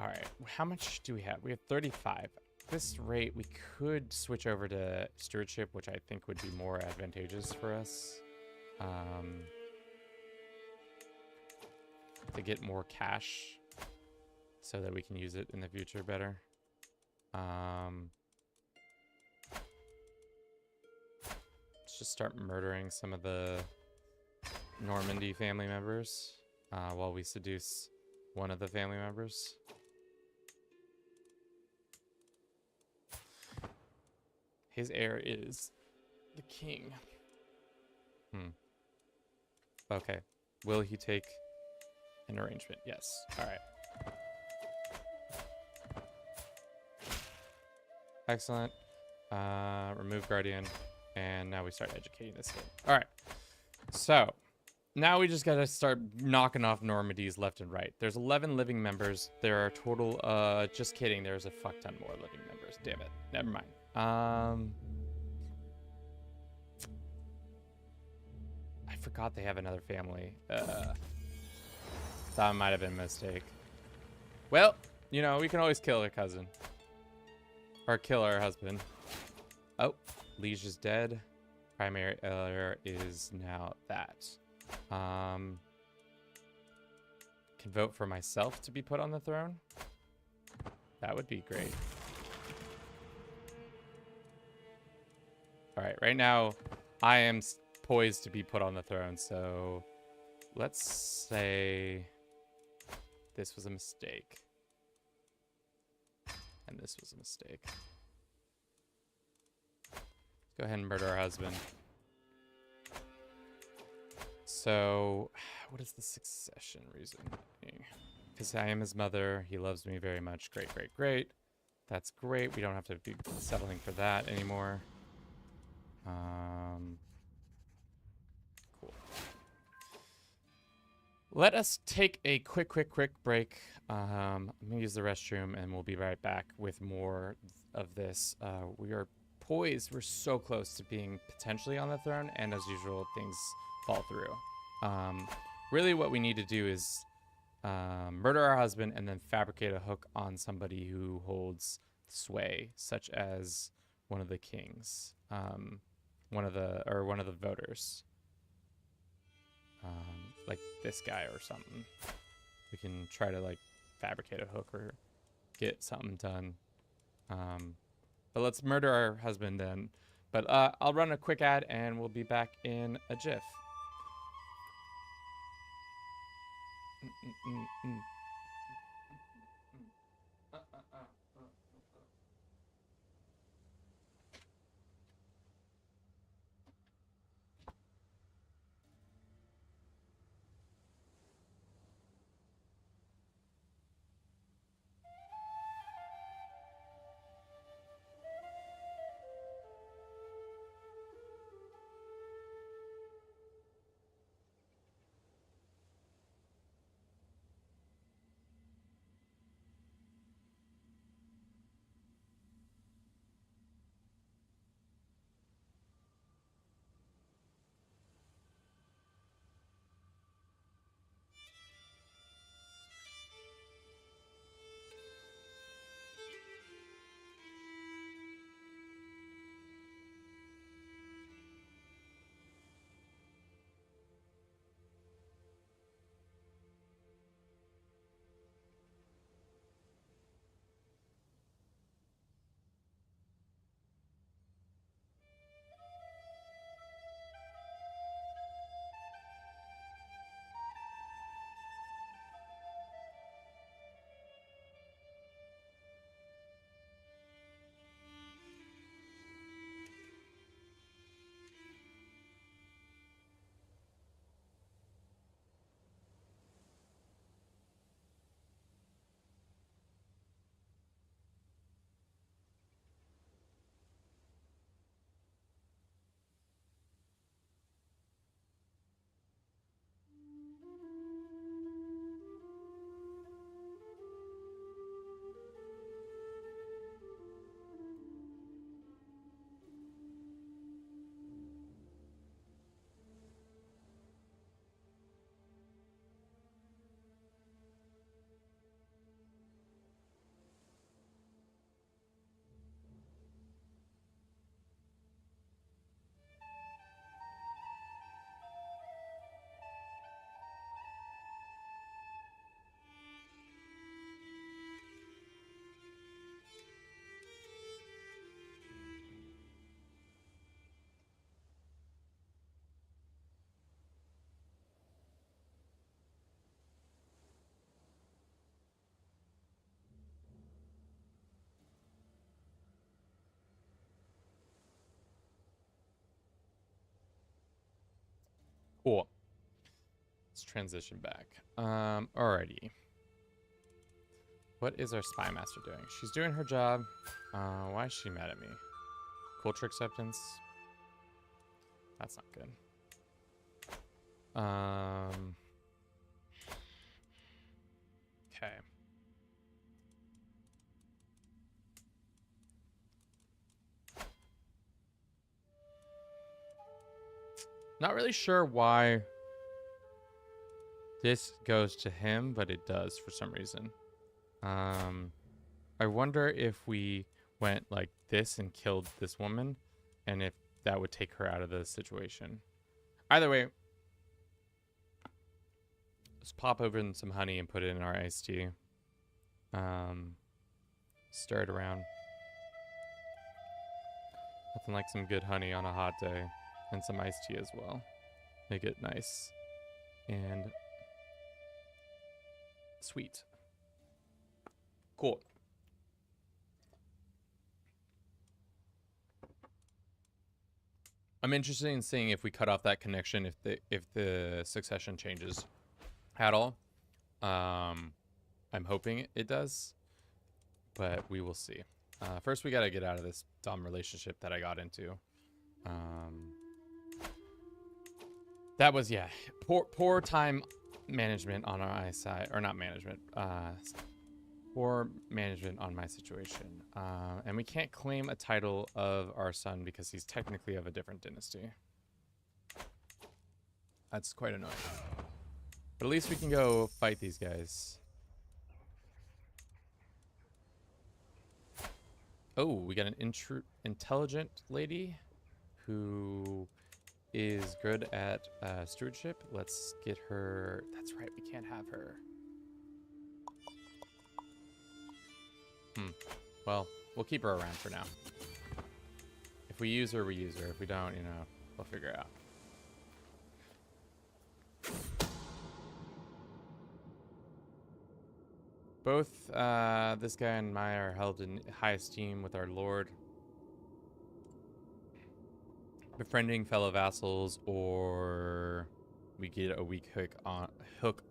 All right, how much do we have? We have 35. At this rate, we could switch over to stewardship, which I think would be more advantageous for us. To get more cash so that we can use it in the future better. Let's just start murdering some of the Normandy family members while we seduce one of the family members. His heir is the king. Okay. Will he take an arrangement? Yes. All right. Excellent. Remove guardian. And now we start educating this kid. All right. So now we just got to start knocking off Normandies left and right. There's 11 living members. There are total, just kidding. There's a fuck ton more living members. Damn it. Never mind. I forgot they have another family. That might have been a mistake. Well, you know, we can always kill our cousin. Or kill our husband. Oh, Liege is dead. Primary heir is now that. Can vote for myself to be put on the throne. That would be great. All right, right now I am poised to be put on the throne, so let's say this was a mistake. And this was a mistake. Let's go ahead and murder our husband. So, what is the succession reason? Because I am his mother. He loves me very much. Great, great, great. That's great. We don't have to be settling for that anymore. Cool. Let us take a quick break. I'm gonna use the restroom and we'll be right back with more of this. We are poised. We're so close to being potentially on the throne, and as usual, things fall through. Really what we need to do is murder our husband and then fabricate a hook on somebody who holds sway, such as one of the kings. One of the voters, like this guy or something. We can try to like fabricate a hook or get something done. But let's murder our husband then. But I'll run a quick ad and we'll be back in a jiff. Cool. Let's transition back. Alrighty. What is our spy master doing? She's doing her job. Why is she mad at me? Culture acceptance. That's not good. Okay. Not really sure why this goes to him, but it does for some reason. I wonder if we went like this and killed this woman, and if that would take her out of the situation. Either way, let's pop open some honey and put it in our iced tea. Stir it around. Nothing like some good honey on a hot day. And some iced tea as well. Make it nice and sweet. Cool. I'm interested in seeing if we cut off that connection, if the succession changes at all. I'm hoping it does, but we will see. First, we gotta get out of this dumb relationship that I got into. That was, yeah, poor time management on our eyesight, or not management, poor management on my situation. And we can't claim a title of our son because he's technically of a different dynasty. That's quite annoying. But at least we can go fight these guys. Oh, we got an intelligent lady who is good at stewardship. Let's get her. That's right, we can't have her. Well, we'll keep her around for now. If we use her, we use her. If we don't, you know, we'll figure it out. Both this guy and I are held in high esteem with our lord. Befriending fellow vassals, or we get a weak hook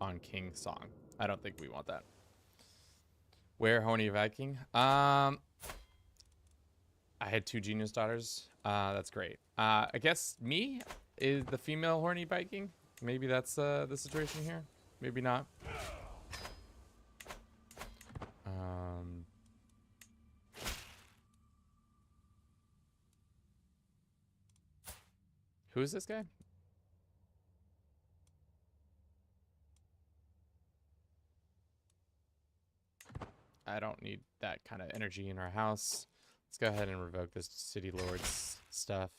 on King Song. I don't think we want that. Where horny Viking? I had 2 genius daughters. That's great. I guess me is the female horny Viking. Maybe that's the situation here. Maybe not. Who is this guy? I don't need that kind of energy in our house. Let's go ahead and revoke this city lord's stuff.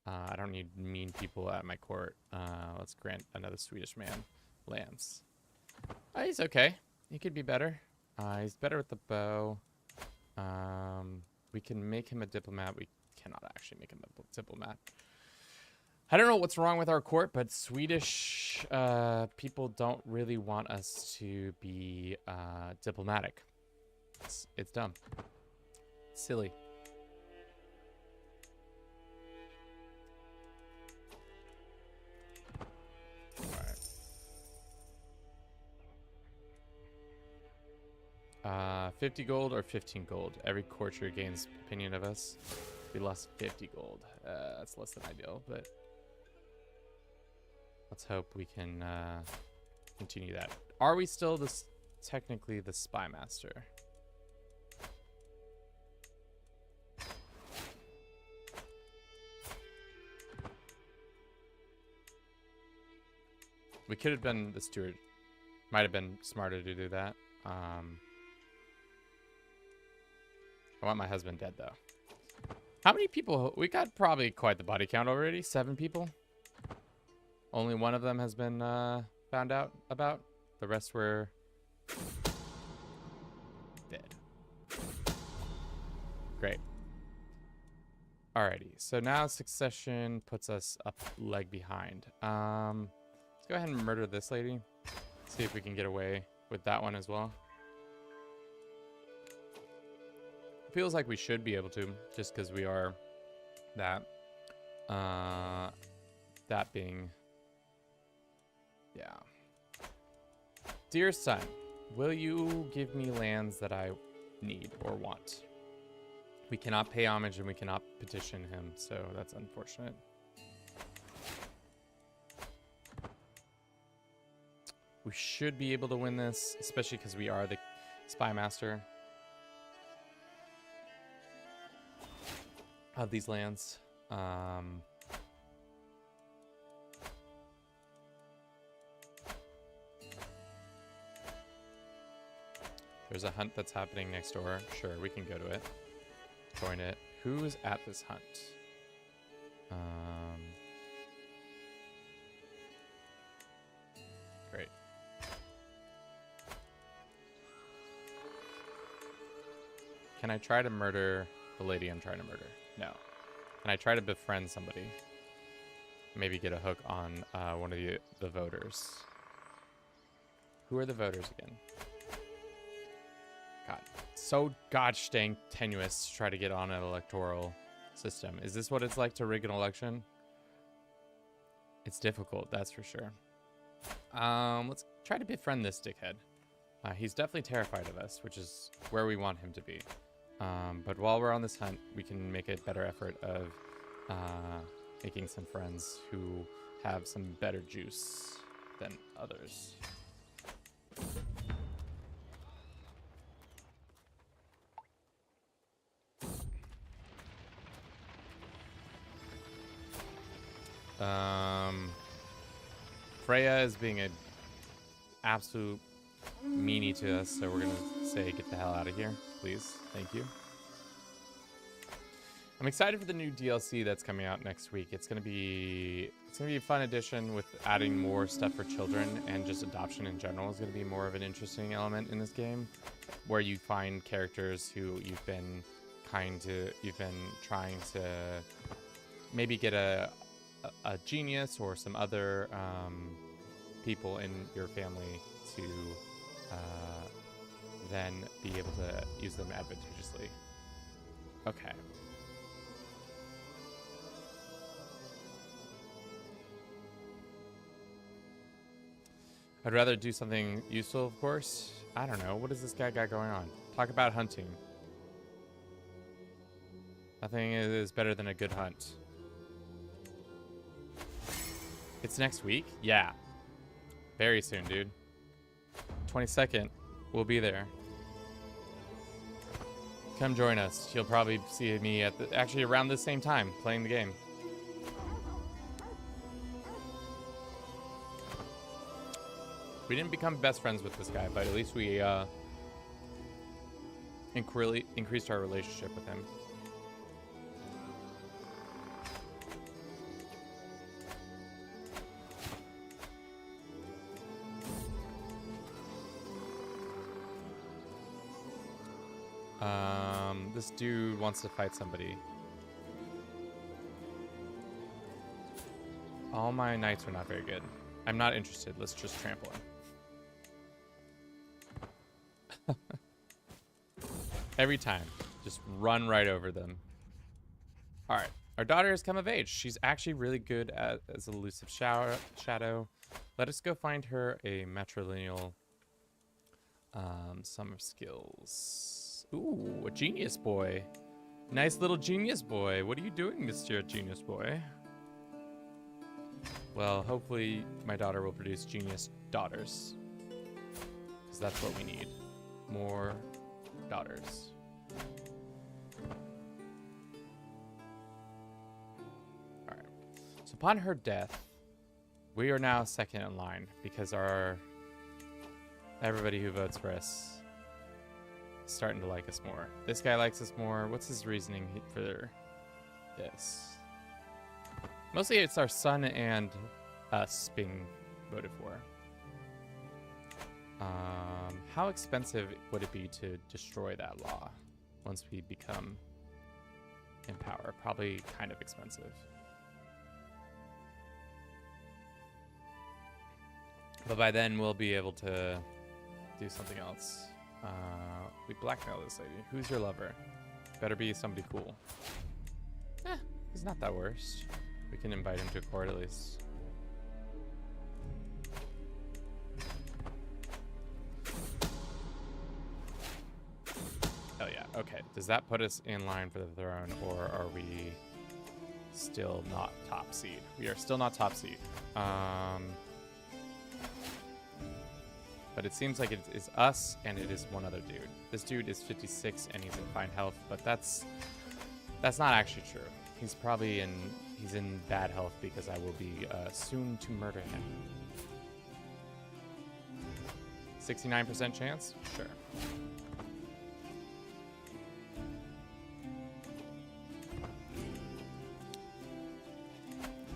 I don't need mean people at my court. Let's grant another Swedish man lands. He's okay. He could be better. He's better with the bow. We can make him a diplomat. We cannot actually make him a diplomat. I don't know what's wrong with our court, but Swedish people don't really want us to be diplomatic. It's dumb. It's silly. Alright. 50 gold or 15 gold. Every courtier gains opinion of us. We lost 50 gold. That's less than ideal, but let's hope we can continue that. Are we still technically the spy master? We could have been the steward. Might have been smarter to do that. I want my husband dead, though. How many people? We got probably quite the body count already. 7 people. Only one of them has been found out about. The rest were dead. Great. Alrighty. So now succession puts us a leg behind. Let's go ahead and murder this lady. See if we can get away with that one as well. Feels like we should be able to, just because we are that. That being Yeah. Dear son, will you give me lands that I need or want? We cannot pay homage and we cannot petition him, so that's unfortunate. We should be able to win this, especially because we are the spy master of these lands. There's a hunt that's happening next door. Sure, we can go to it. Join it. Who's at this hunt? Great. Can I try to murder the lady I'm trying to murder? No. Can I try to befriend somebody? Maybe get a hook on one of the voters. Who are the voters again? God, so gosh dang tenuous to try to get on an electoral system. Is this what it's like to rig an election? It's difficult, that's for sure. Let's try to befriend this dickhead. He's definitely terrified of us, which is where we want him to be. But while we're on this hunt, we can make a better effort of making some friends who have some better juice than others. Freya is being an absolute meanie to us, so we're gonna say get the hell out of here, please. Thank you. I'm excited for the new DLC that's coming out next week. It's gonna be a fun addition with adding more stuff for children, and just adoption in general is gonna be more of an interesting element in this game, where you find characters who you've been trying to maybe get a genius or some other people in your family to then be able to use them advantageously. Okay. I'd rather do something useful, of course. I don't know. What does this guy got going on? Talk about hunting. Nothing is better than a good hunt. It's next week? Yeah. Very soon, dude. 22nd. We'll be there. Come join us. You'll probably see me at actually around the same time playing the game. We didn't become best friends with this guy, but at least we increased our relationship with him. This dude wants to fight somebody. All my knights are not very good. I'm not interested. Let's just trample him. Every time. Just run right over them. All right. Our daughter has come of age. She's actually really good as elusive shadow. Let us go find her a matrilineal sum of skills. Ooh, a genius boy. Nice little genius boy. What are you doing, Mr. Genius Boy? Well, hopefully my daughter will produce genius daughters. Because that's what we need. More daughters. Alright. So upon her death, we are now second in line because everybody who votes for us is starting to like us more. This guy likes us more. What's his reasoning for this? Mostly it's our son and us being voted for. How expensive would it be to destroy that law once we become in power? Probably kind of expensive. But by then we'll be able to do something else. We blackmail this lady. Who's your lover? Better be somebody cool. He's not that worst. We can invite him to court at least. Okay, does that put us in line for the throne, or are we still not top seed? We are still not top seed. But it seems like it is us, and it is one other dude. This dude is 56, and he's in fine health, but that's not actually true. He's probably he's in bad health because I will be soon to murder him. 69% chance? Sure.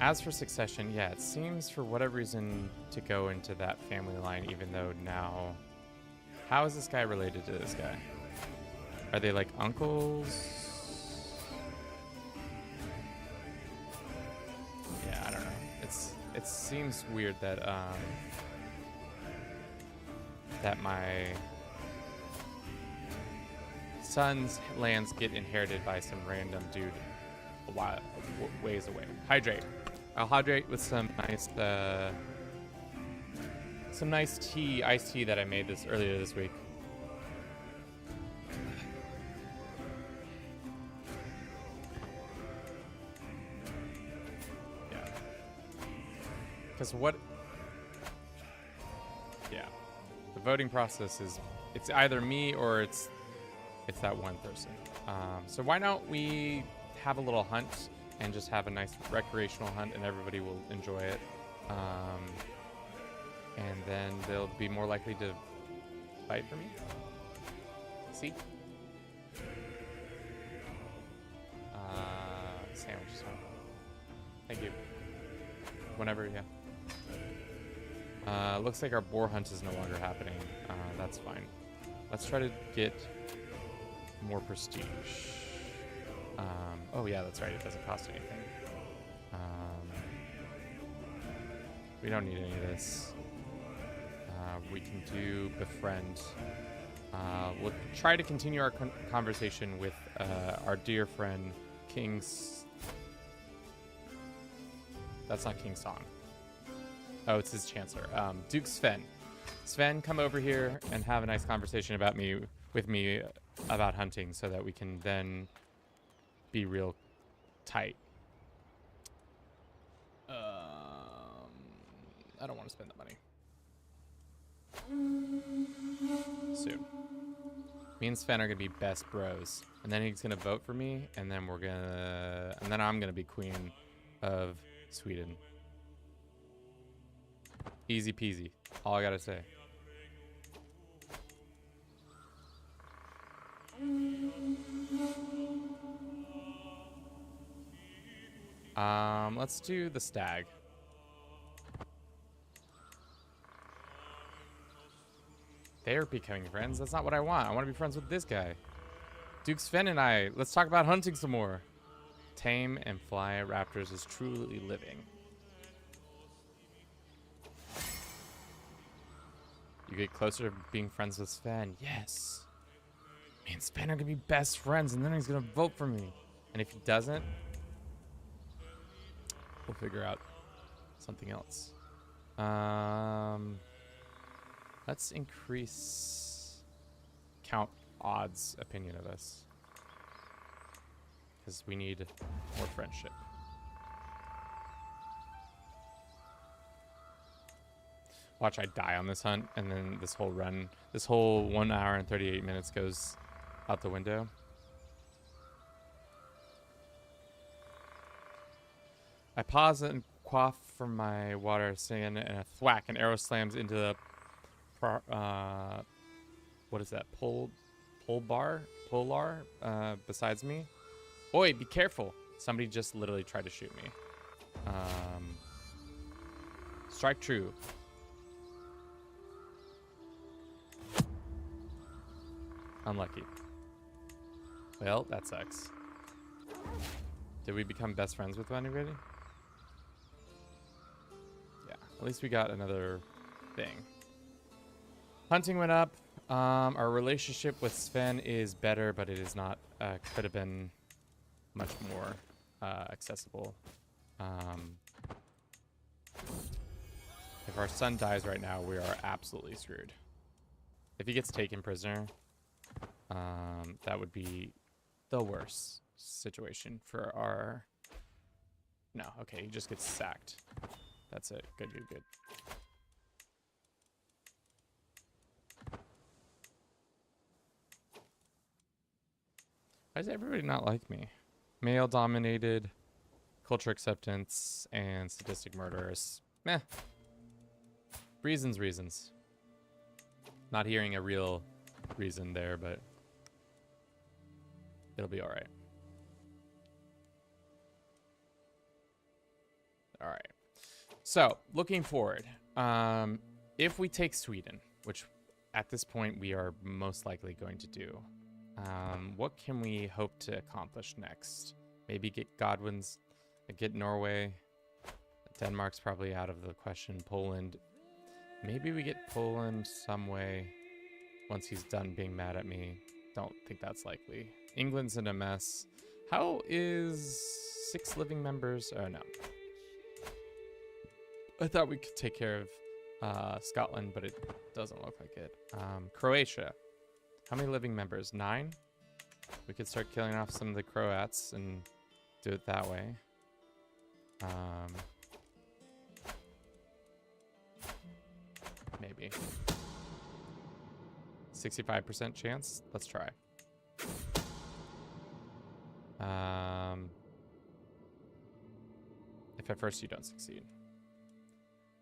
As for succession, yeah, it seems for whatever reason to go into that family line, even though now... How is this guy related to this guy? Are they like uncles? Yeah, I don't know. It seems weird that that my son's lands get inherited by some random dude a while ways away. Hydrate. I'll hydrate with some nice tea, iced tea that I made earlier this week. Yeah. Because yeah. The voting process it's either me or it's that one person. So why don't we have a little hunt and just have a nice recreational hunt, and everybody will enjoy it. And then they'll be more likely to fight for me. See? Sandwiches. Thank you. Whenever, yeah. Looks like our boar hunt is no longer happening. That's fine. Let's try to get more prestige. Oh yeah, that's right. It doesn't cost anything. We don't need any of this. We can do befriend. We'll try to continue our conversation with our dear friend King's. That's not King Song. Oh, it's his Chancellor. Duke Sven. Sven, come over here and have a nice conversation with me about hunting, so that we can then be real tight. I don't want to spend the money. Soon. Me and Sven are gonna be best bros, and then he's gonna vote for me, and then I'm gonna be queen of Sweden. Easy peasy. All I gotta say. Let's do the stag. They're becoming friends. That's not what I want. I want to be friends with this guy. Duke Sven and I. Let's talk about hunting some more. Tame and fly raptors is truly living. You get closer to being friends with Sven. Yes. Me and Sven are going to be best friends, and then he's going to vote for me. And if he doesn't, we'll figure out something else. Let's increase Count Odd's opinion of us, because we need more friendship. Watch I die on this hunt, and then this whole 1 hour and 38 minutes goes out the window. I pause and quaff from my water stand, and a thwack, an arrow slams into the what is that? Polar besides me. Oi, be careful! Somebody just literally tried to shoot me. Strike true. Unlucky. Well, that sucks. Did we become best friends with anybody? Yeah, at least we got another thing. Hunting went up. Our relationship with Sven is better, but it is not, could have been much more accessible. If our son dies right now, we are absolutely screwed. If he gets taken prisoner, That would be the worst situation for our... No, okay, he just gets sacked. That's it. Good, good, good. Why does everybody not like me? Male-dominated, culture acceptance, and sadistic murderers. Meh. Reasons. Not hearing a real reason there, but it'll be alright. Alright. So, looking forward. If we take Sweden, which at this point we are most likely going to do, what can we hope to accomplish next? Maybe get Godwin's, get Norway. Denmark's probably out of the question. Poland. Maybe we get Poland some way once he's done being mad at me. Don't think that's likely. England's in a mess. How is 6 living members? Oh, no. I thought we could take care of Scotland, but it doesn't look like it. Croatia. How many living members? 9? We could start killing off some of the Croats and do it that way. Maybe. 65% chance? Let's try. If at first you don't succeed.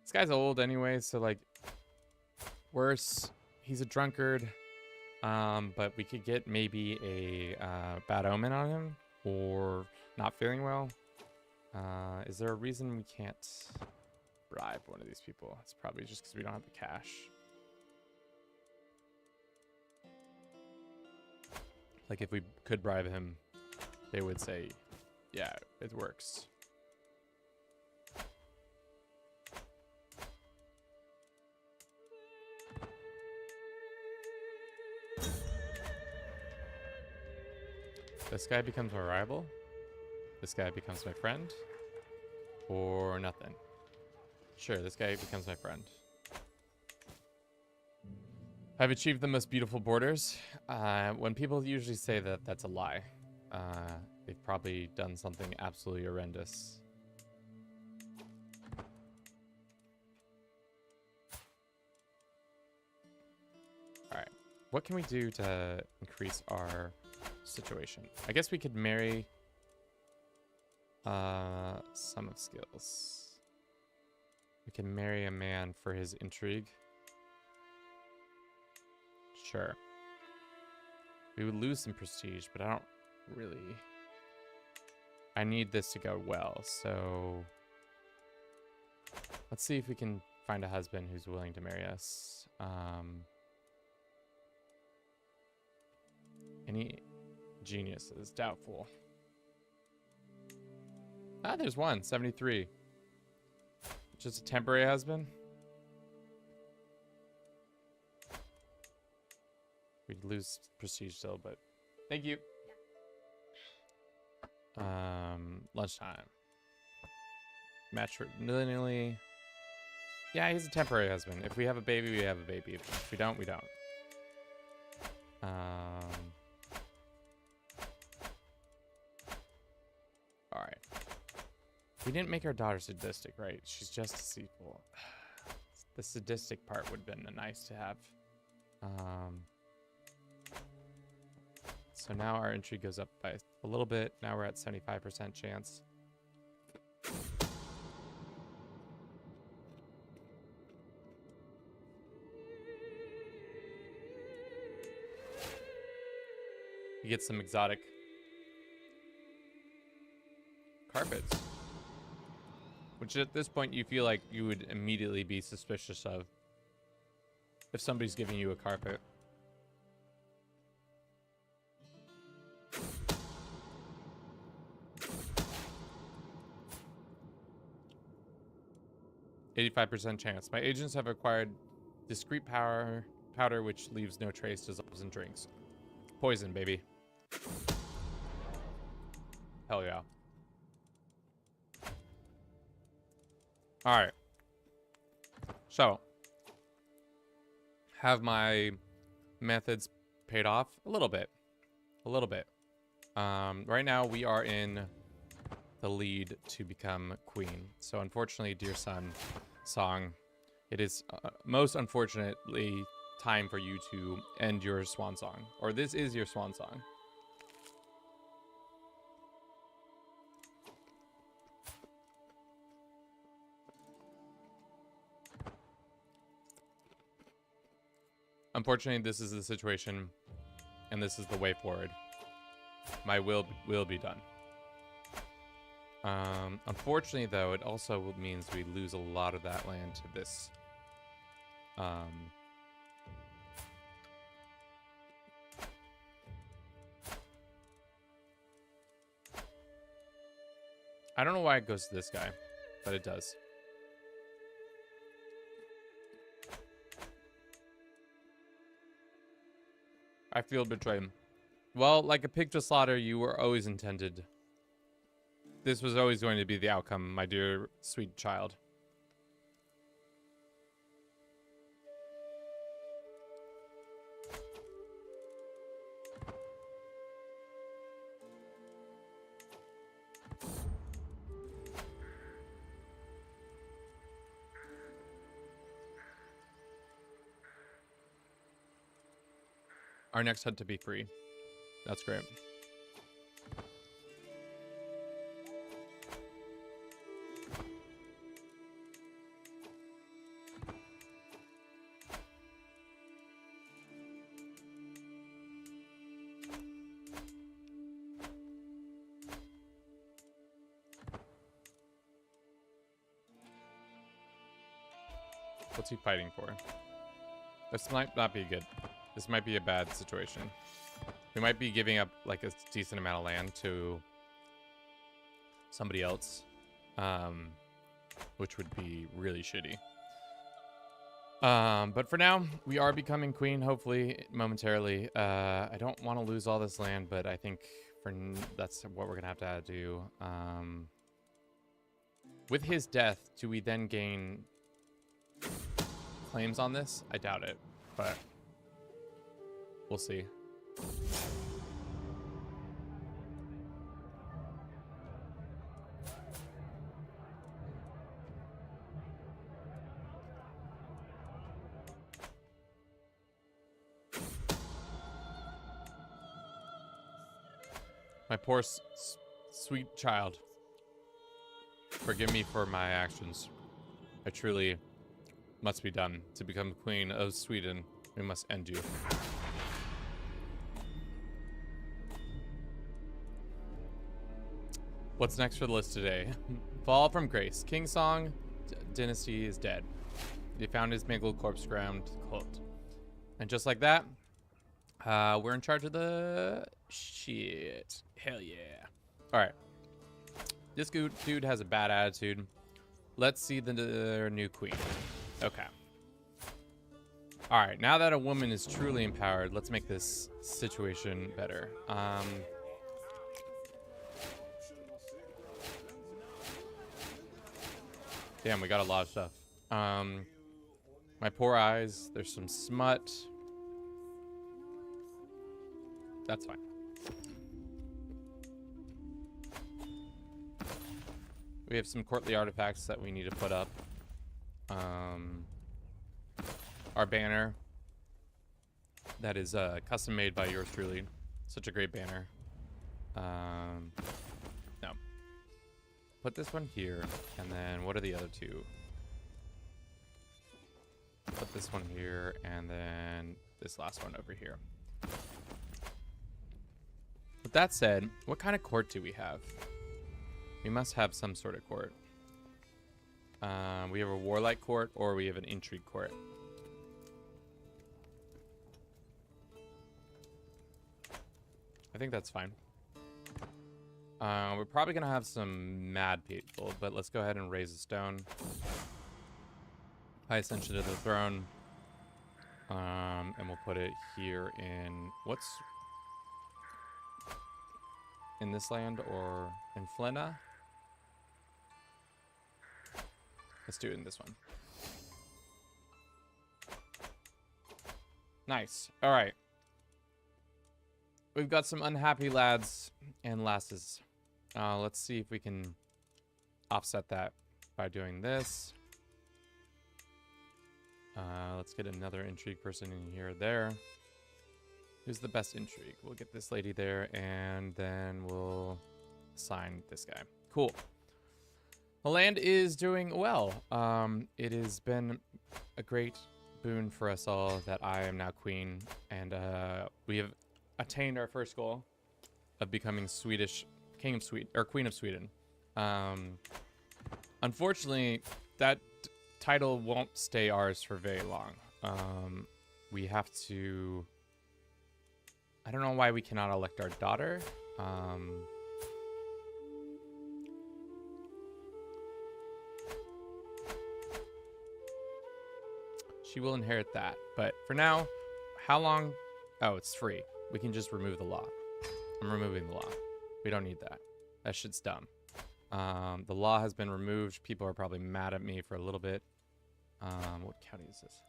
This guy's old anyway, so like, worse. He's a drunkard. But we could get maybe a bad omen on him, or not feeling well. Is there a reason we can't bribe one of these people? It's probably just because we don't have the cash. Like if we could bribe him, they would say, yeah, it works. This guy becomes my rival. This guy becomes my friend. Or nothing. Sure, this guy becomes my friend. I've achieved the most beautiful borders. When people usually say that, that's a lie. They've probably done something absolutely horrendous. Alright. What can we do to increase our situation? I guess we could marry some of skills. We can marry a man for his intrigue. Sure. We would lose some prestige, but I don't really... I need this to go well, so... Let's see if we can find a husband who's willing to marry us. Any geniuses? Doubtful. Ah, there's one. 73. Just a temporary husband? We'd lose prestige still, but... Thank you. Lunchtime. Matrilineally. Yeah, he's a temporary husband. If we have a baby, we have a baby. If we don't, we don't. Alright. We didn't make our daughter sadistic, right? She's just deceitful. The sadistic part would have been nice to have. So now our entry goes up by a little bit. Now we're at 75% chance. You get some exotic carpets, which at this point you feel like you would immediately be suspicious of if somebody's giving you a carpet. %85 chance. My agents have acquired discreet powder which leaves no trace, dissolves in drinks. Poison, baby. Hell yeah. Alright. So, have my methods paid off a little bit. A little bit. Right now, we are in the lead to become queen. So unfortunately, dear son, song, it is most unfortunately time for you to end your swan song. Or this is your swan song. Unfortunately, this is the situation, and this is the way forward. My will be done. Unfortunately, though, it also means we lose a lot of that land to this. I don't know why it goes to this guy, but it does. I feel betrayed. Well, like a pig to slaughter, you were always intended. This was always going to be the outcome, my dear sweet child. Our next hunt to be free. That's great. What's he fighting for? This might not be good. This might be a bad situation. We might be giving up like a decent amount of land to somebody else, which would be really shitty. But for now, we are becoming queen, hopefully, momentarily. I don't want to lose all this land, but I think that's what we're going to have to do. With his death, do we then gain claims on this? I doubt it, but we'll see. My poor sweet child. Forgive me for my actions. I truly must be done. To become queen of Sweden, we must end you. What's next for the list today? Fall from grace. King Song dynasty is dead. They found his mangled corpse ground cult. And just like that, we're in charge of the shit. Hell yeah. All right. This dude has a bad attitude. Let's see their new queen. Okay. All right. Now that a woman is truly empowered, let's make this situation better. Damn, we got a lot of stuff. My poor eyes. There's some smut. That's fine. We have some courtly artifacts that we need to put up. Our banner. That is custom made by yours truly. Such a great banner. No. Put this one here. And then what are the other two? Put this one here. And then this last one over here. With that said, what kind of court do we have? We must have some sort of court. We have a warlike court or we have an intrigue court. I think that's fine. We're probably going to have some mad people, but let's go ahead and raise a stone. High ascension to the throne. And we'll put it here in... What's... in this land or in Flenna? Let's do it in this one. Nice. All right. we've got some unhappy lads and lasses. Let's see if we can offset that by doing this. Let's get another intrigue person in here. There. Who's the best intrigue? We'll get this lady there, and then we'll assign this guy. Cool. The land is doing well. It has been a great boon for us all that I am now queen, and we have attained our first goal of becoming Swedish king of Sweden, or queen of Sweden. Unfortunately, that title won't stay ours for very long. We have to... I don't know why we cannot elect our daughter. She will inherit that. But for now, how long? Oh, it's free. We can just remove the law. I'm removing the law. We don't need that. That shit's dumb. The law has been removed. People are probably mad at me for a little bit. What county is this?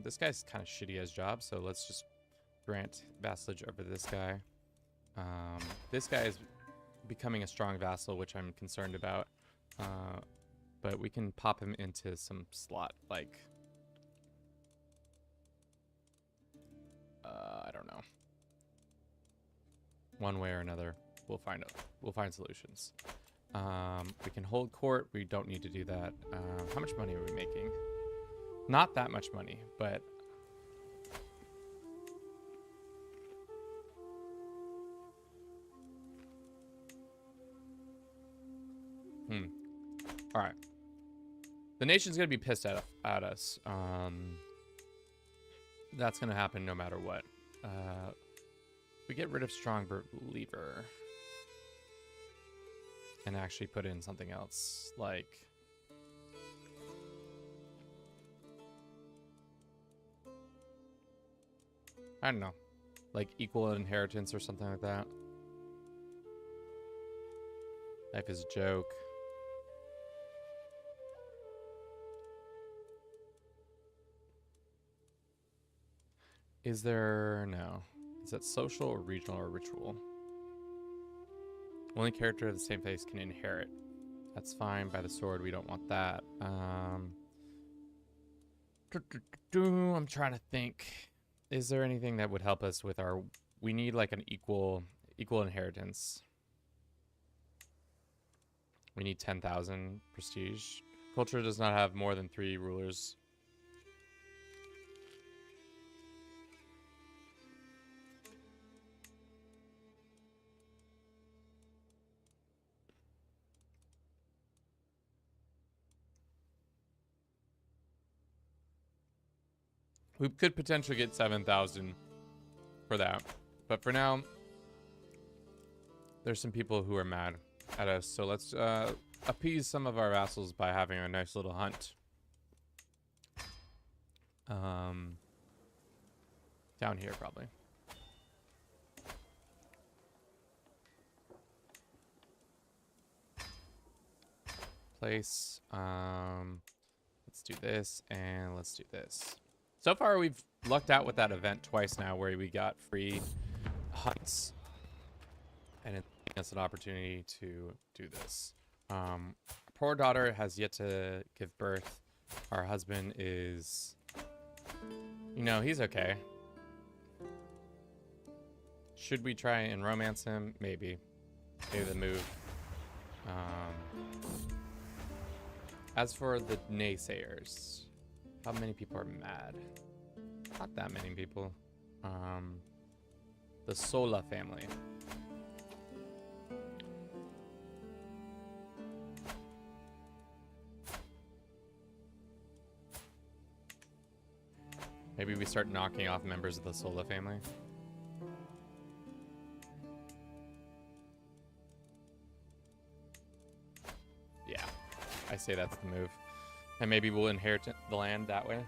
This guy's kind of shitty at his job, so let's just grant vassalage over this guy. This guy is becoming a strong vassal, which I'm concerned about. But we can pop him into some slot, like... I don't know. One way or another, we'll find solutions. We can hold court. We don't need to do that. How much money are we making? Not that much money, but... All right. The nation's going to be pissed at us. That's going to happen no matter what. We get rid of strong believer and actually put in something else, like... I don't know, like equal inheritance or something like that. Life is a joke. Is there... no. Is that social or regional or ritual? Only character of the same face can inherit. That's fine. By the sword, we don't want that. I'm trying to think. Is there anything that would help us with our... we need like an equal inheritance. We need 10,000 prestige. Culture does not have more than 3 rulers. We could potentially get 7,000 for that. But for now, there's some people who are mad at us. So let's appease some of our vassals by having a nice little hunt. Down here, probably. Place. Let's do this, and let's do this. So far, we've lucked out with that event twice now where we got free hunts. And it's giving us an opportunity to do this. Poor daughter has yet to give birth. Our husband is... you know, he's okay. Should we try and romance him? Maybe. Maybe the move. As for the naysayers... how many people are mad? Not that many people. The Sola family. Maybe we start knocking off members of the Sola family. Yeah, I say that's the move. And maybe we'll inherit the land that way.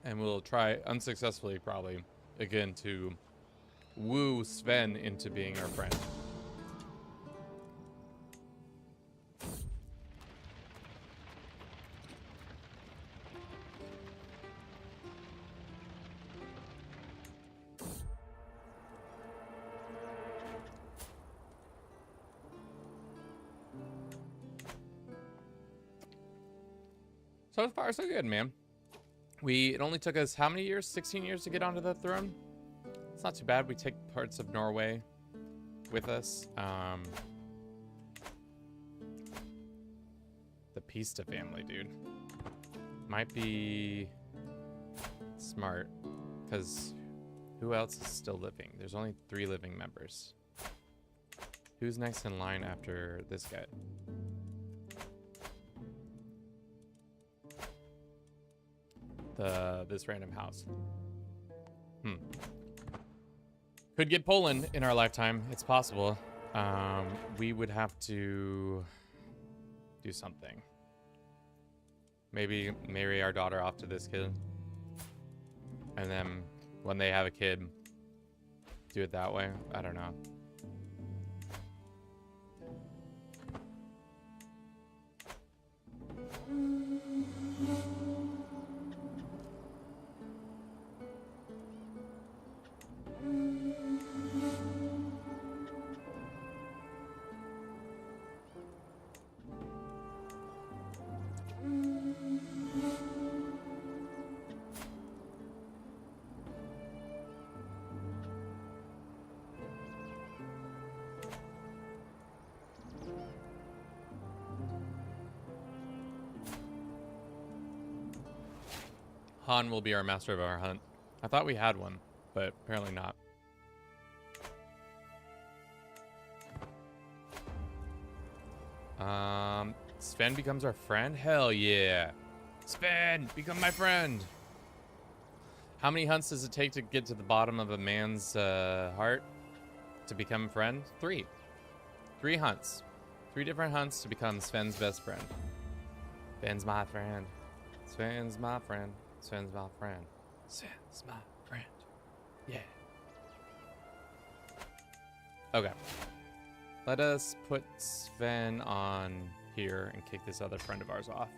And we'll try unsuccessfully, probably, again, to woo Sven into being our friend. So far, so good, man. It only took us how many years? 16 years to get onto the throne? It's not too bad. We take parts of Norway with us. The Pista family, dude. Might be smart, because who else is still living? There's only 3 living members. Who's next in line after this guy? This random house. Could get Poland in our lifetime. It's possible. We would have to do something. Maybe marry our daughter off to this kid. And then when they have a kid, do it that way. I don't know. Han will be our master of our hunt. I thought we had one, but apparently not. Sven becomes our friend? Hell yeah. Sven, become my friend. How many hunts does it take to get to the bottom of a man's heart to become a friend? 3. 3 hunts. 3 different hunts to become Sven's best friend. Sven's my friend. Sven's my friend. Sven's my friend. Sven's my friend. Yeah. Okay. Let us put Sven on here and kick this other friend of ours off.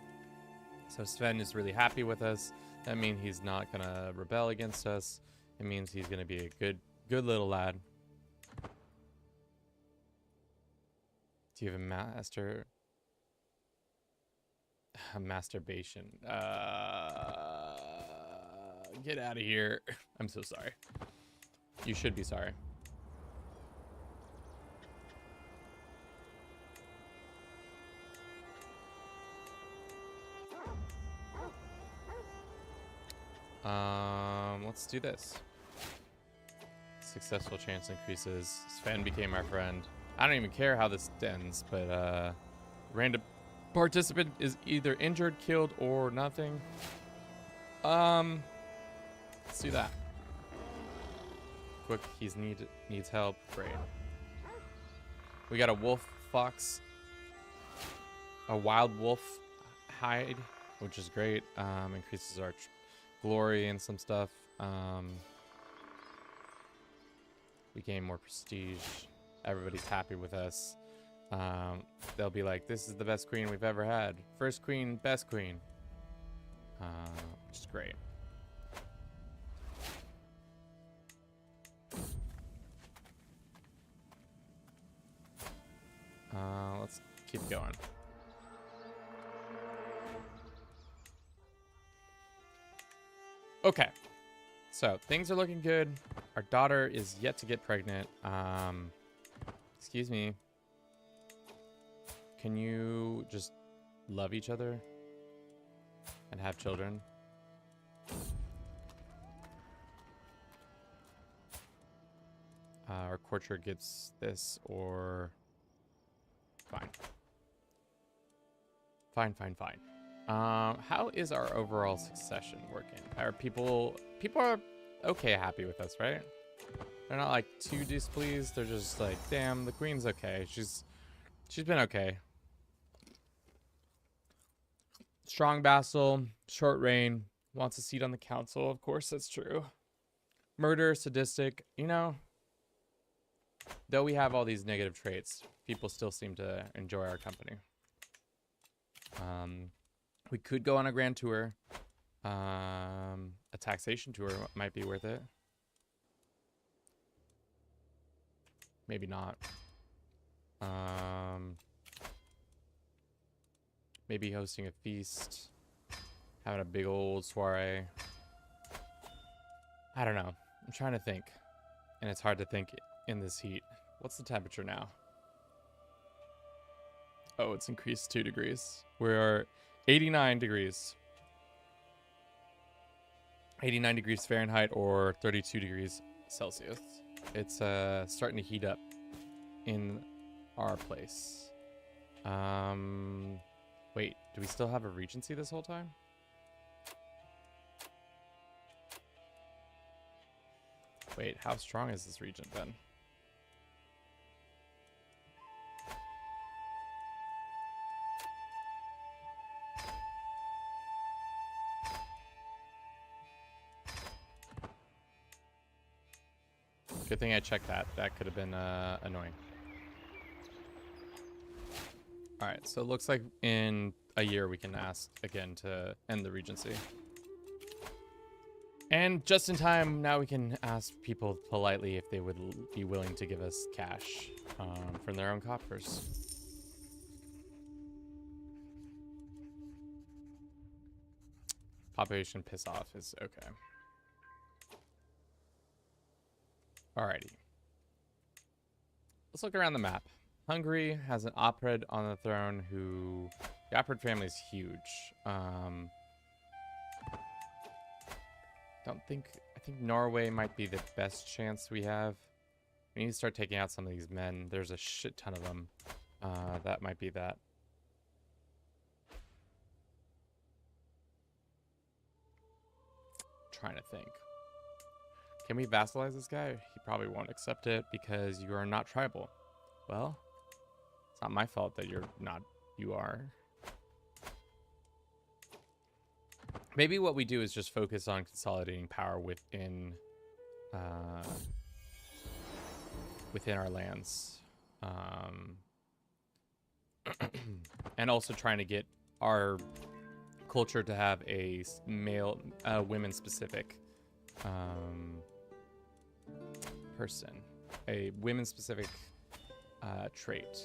So Sven is really happy with us. That means he's not gonna rebel against us. It means he's gonna be a good little lad. Do you have a master? Masturbation. Get out of here. I'm so sorry. You should be sorry. Let's do this. Successful chance increases. Sven became our friend. I don't even care how this ends, but random participant is either injured, killed, or nothing. Let's do that. Quick, needs help. Great. We got a wolf fox, a wild wolf hide, which is great. Increases our glory and some stuff. We gain more prestige. Everybody's happy with us. They'll be like, this is the best queen we've ever had. First queen, best queen. Which is great. Let's keep going. Okay. So, things are looking good. Our daughter is yet to get pregnant. Excuse me. Can you just love each other and have children? Our courtier gets this, or... Fine. Fine. How is our overall succession working? Are people are okay happy with us, right? They're not like too displeased. They're just like, damn, the queen's okay. She's been okay. Strong vassal, short reign, wants a seat on the council. Of course, that's true. Murder, sadistic, you know, though we have all these negative traits, people still seem to enjoy our company. We could go on a grand tour. A taxation tour might be worth it. Maybe not. Maybe hosting a feast. Having a big old soiree. I don't know. I'm trying to think. And it's hard to think in this heat. What's the temperature now? Oh, it's increased 2 degrees. We're 89 degrees. 89 degrees Fahrenheit or 32 degrees Celsius. It's starting to heat up in our place. Wait, do we still have a regency this whole time? Wait, how strong is this regent then? Good thing I checked that. That could have been annoying. Alright, so it looks like in a year we can ask again to end the regency. And just in time, now we can ask people politely if they would be willing to give us cash from their own coffers. Population piss off is okay. Alrighty. Let's look around the map. Hungary has an Opred on the throne who... The Opred family is huge. I think Norway might be the best chance we have. We need to start taking out some of these men. There's a shit ton of them. That might be that. Trying to think. Can we vassalize this guy? He probably won't accept it because you are not tribal. Well, it's not my fault that you're not. You are. Maybe what we do is just focus on consolidating power within within our lands, and also trying to get our culture to have a male, women-specific person, a women-specific trait.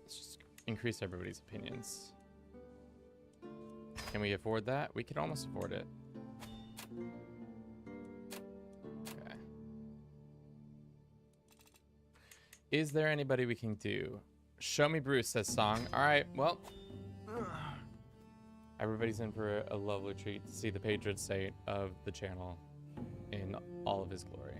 Let's just increase everybody's opinions. Can we afford that? We can almost afford it. Okay. Is there anybody we can do? Show me Bruce, says Song. All right, well. Everybody's in for a lovely treat to see the patron saint of the channel in all of his glory.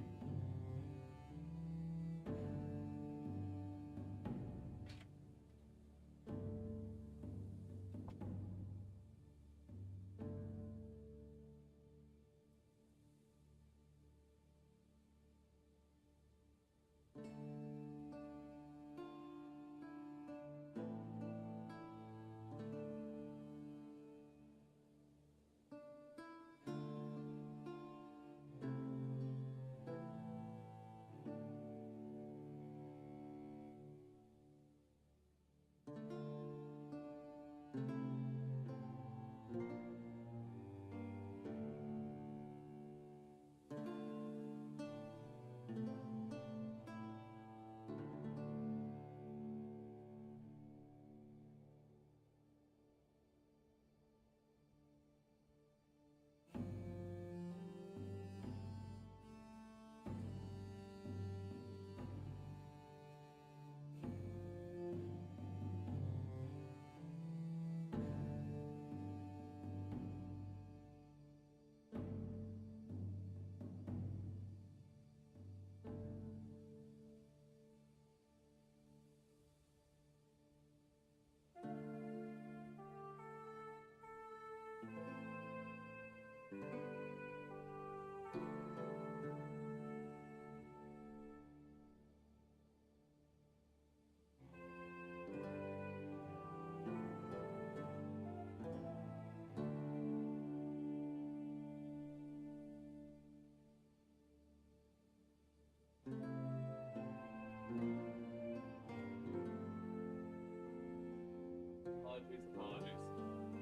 Apologies.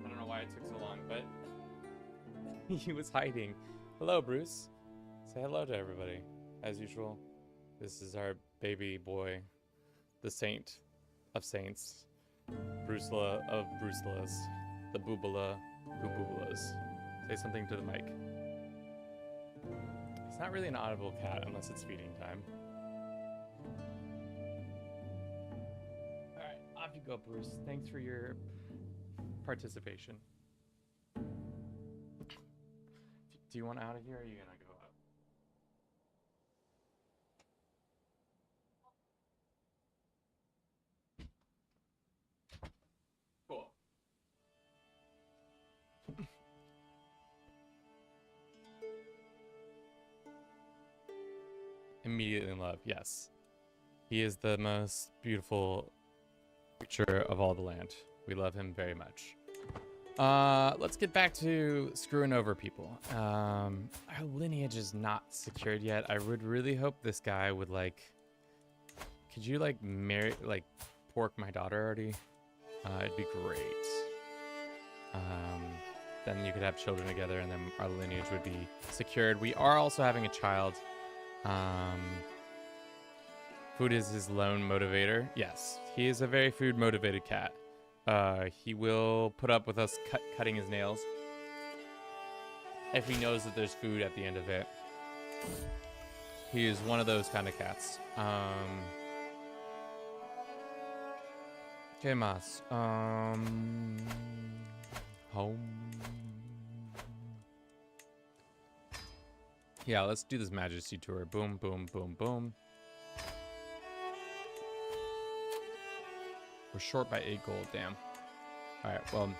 I don't know why it took so long, but he was hiding. Hello, Bruce. Say hello to everybody. As usual, this is our baby boy, the saint of saints, Brucela of Brucelas, the Boobala who Boobalas. Say something to the mic. It's not really an audible cat unless it's feeding time. Alright, off you go, Bruce. Thanks for your participation. Do you want out of here, or are you gonna go up? Cool. Immediately in love, yes. He is the most beautiful creature of all the land. We love him very much. Let's get back to screwing over people. Our lineage is not secured yet. I would really hope this guy would, like... Could you, like, marry, like, pork my daughter already? It'd be great. Then you could have children together, and then our lineage would be secured. We are also having a child. Food is his lone motivator. Yes, he is a very food-motivated cat. He will put up with us cutting his nails if he knows that there's food at the end of it. He is one of those kind of cats. ¿Qué más? Home. Yeah, let's do this Majesty tour. Boom, boom, boom, boom. We're short by 8 gold, damn. Alright, well,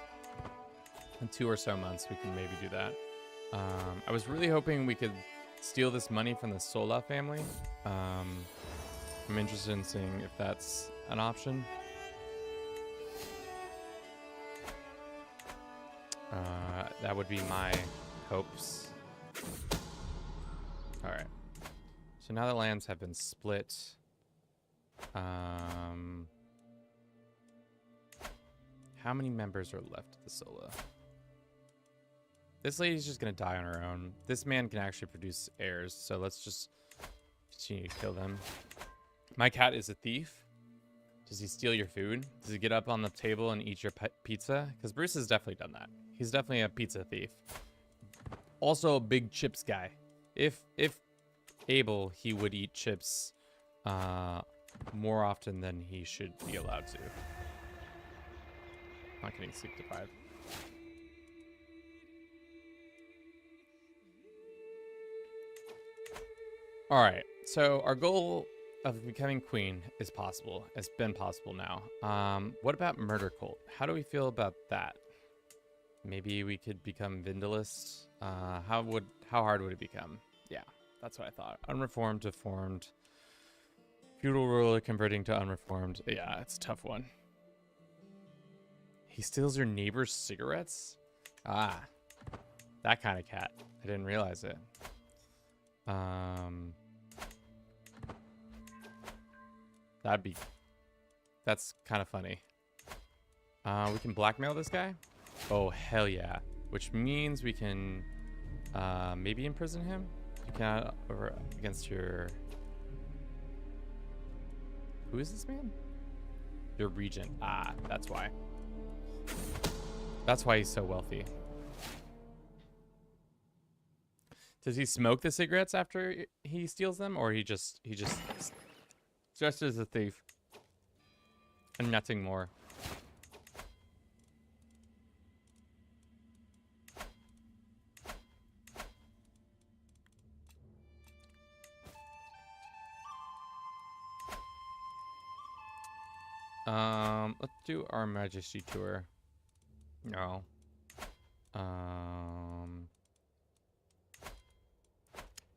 in 2 or so months, we can maybe do that. I was really hoping we could steal this money from the Sola family. I'm interested in seeing if that's an option. That would be my hopes. Alright. So now the lands have been split. How many members are left of the Sola? This lady's just gonna die on her own. This man can actually produce heirs, so let's just continue to kill them. My cat is a thief. Does he steal your food? Does he get up on the table and eat your pizza? Because Bruce has definitely done that. He's definitely a pizza thief. Also a big chips guy. If able, he would eat chips more often than he should be allowed to. Not getting sleep deprived. All right, so our goal of becoming queen is possible. It's been possible now. What about murder cult? How do we feel about that? Maybe we could become Vindalist. How hard would it become? Yeah, that's what I thought. Unreformed to formed. Feudal ruler converting to unreformed. Yeah, it's a tough one. He steals your neighbor's cigarettes? Ah, that kind of cat. I didn't realize it. That's kind of funny. We can blackmail this guy? Oh, hell yeah. Which means we can maybe imprison him? You cannot over against your... Who is this man? Your regent. Ah, that's why. That's why he's so wealthy. Does he smoke the cigarettes after he steals them, or he just as a thief and nothing more? Let's do our Majesty tour. No.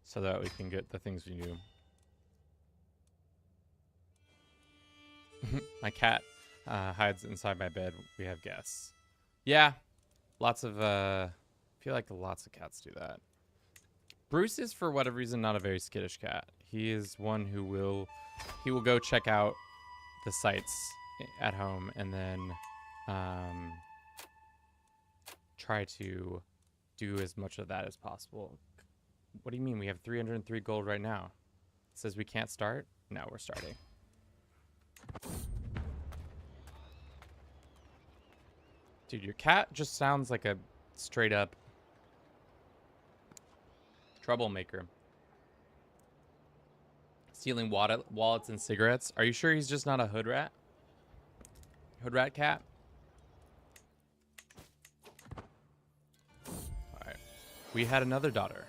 So that we can get the things we do. My cat hides inside my bed. We have guests. Yeah, lots of I feel like lots of cats do that. Bruce is, for whatever reason, not a very skittish cat. He is one who will go check out the sights at home and then try to do as much of that as possible. What do you mean? We have 303 gold right now. It says we can't start? No, we're starting. Dude, your cat just sounds like a straight up troublemaker. Stealing wallets and cigarettes. Are you sure he's just not a hood rat? Hood rat cat? Alright. We had another daughter.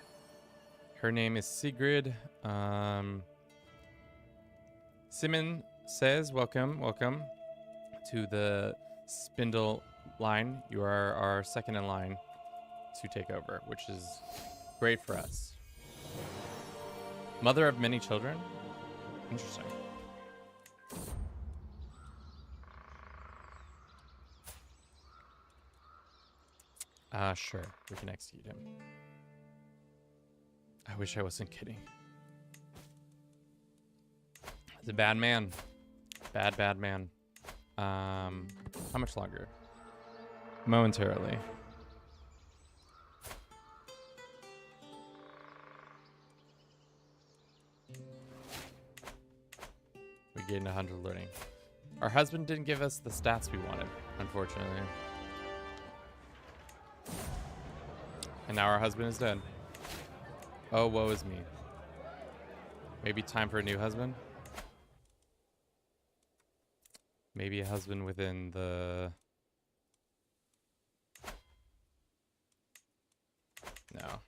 Her name is Sigrid. Simon says, welcome to the Spindle line. You are our second in line to take over, which is great for us. Mother of many children? Interesting. Sure. We can execute him. I wish I wasn't kidding. He's a bad man. Bad man. How much longer? Momentarily. We gained 100 learning. Our husband didn't give us the stats we wanted, unfortunately. And now our husband is dead. Oh, woe is me. Maybe time for a new husband? Maybe a husband within the... No.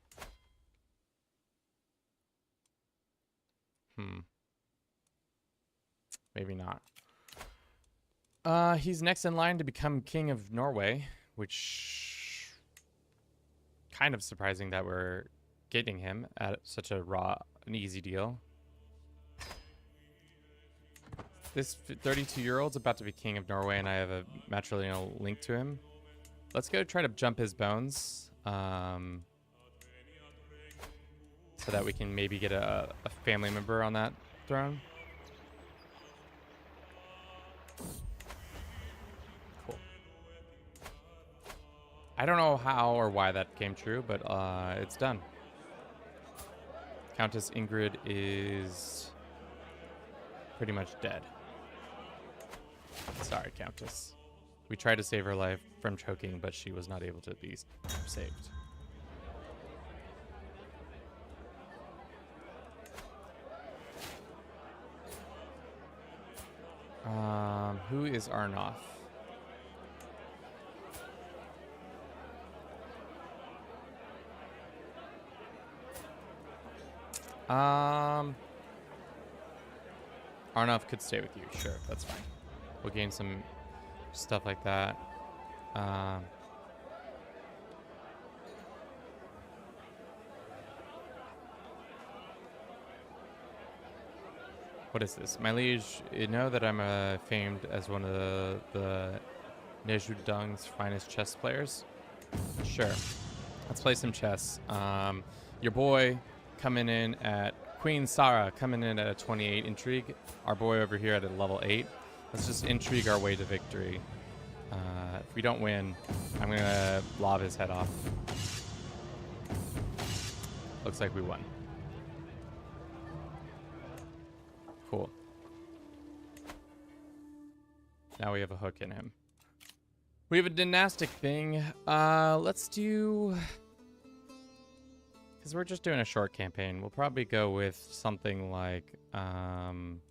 Maybe not. He's next in line to become king of Norway, which... kind of surprising that we're getting him at such an easy deal. This 32-year-old's about to be king of Norway, and I have a matrilineal link to him. Let's go try to jump his bones, so that we can maybe get a family member on that throne. Cool. I don't know how or why that came true, but it's done. Countess Ingrid is pretty much dead. Sorry, Countess. We tried to save her life from choking, but she was not able to be saved. Who is Arnoth? Arnoth could stay with you. Sure, that's fine. We'll gain some stuff like that. What is this? My liege, you know that I'm famed as one of the Nejudung's finest chess players? Sure. Let's play some chess. Your boy coming in at... Queen Sarah coming in at a 28 intrigue. Our boy over here at a level 8. Let's just intrigue our way to victory. If we don't win, I'm going to lob his head off. Looks like we won. Cool. Now we have a hook in him. We have a dynastic thing. Let's do... Because we're just doing a short campaign. We'll probably go with something like... can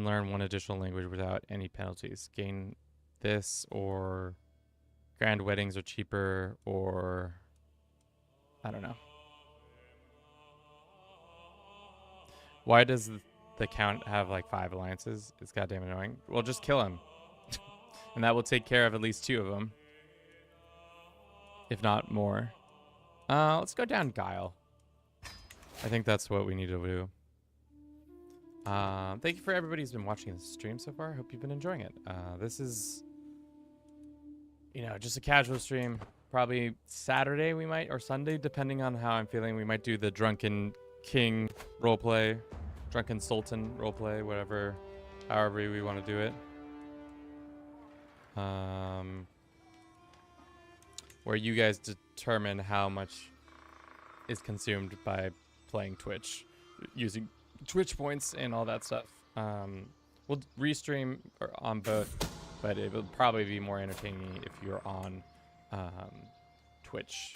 learn one additional language without any penalties. Gain this, or grand weddings are cheaper, or... I don't know. Why does the count have like 5 alliances? It's goddamn annoying. Well, just kill him. And that will take care of at least 2 of them. If not more. Let's go down Guile. I think that's what we need to do. Thank you for everybody who's been watching this stream so far. Hope you've been enjoying it. This is, you know, just a casual stream. Probably Saturday we might, or Sunday, depending on how I'm feeling. We might do the Drunken King roleplay, Drunken Sultan roleplay, whatever however we want to do it. Where you guys determine how much is consumed by playing Twitch, using Twitch points and all that stuff. We'll restream on both, but it will probably be more entertaining if you're on Twitch,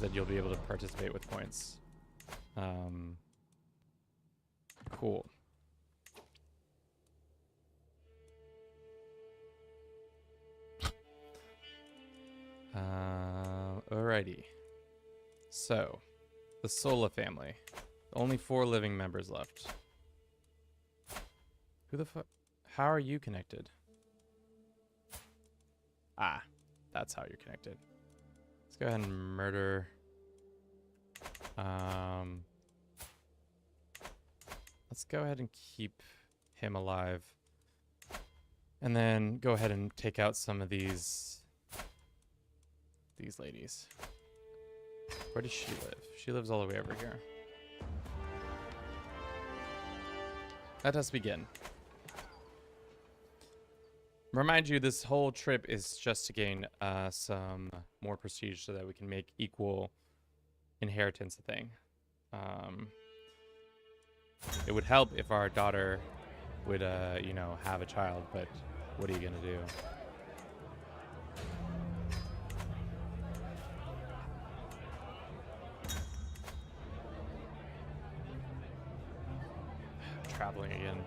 that you'll be able to participate with points. Cool. Alrighty. So, the Sola family. Only 4 living members left. Who the fuck? How are you connected? Ah, that's how you're connected. Let's go ahead and murder. Let's go ahead and keep him alive. And then go ahead and take out some of these ladies. Where does she live? She lives all the way over here. Let us begin. Remind you, this whole trip is just to gain some more prestige so that we can make equal inheritance a thing. It would help if our daughter would, you know, have a child, but what are you gonna do? Traveling again.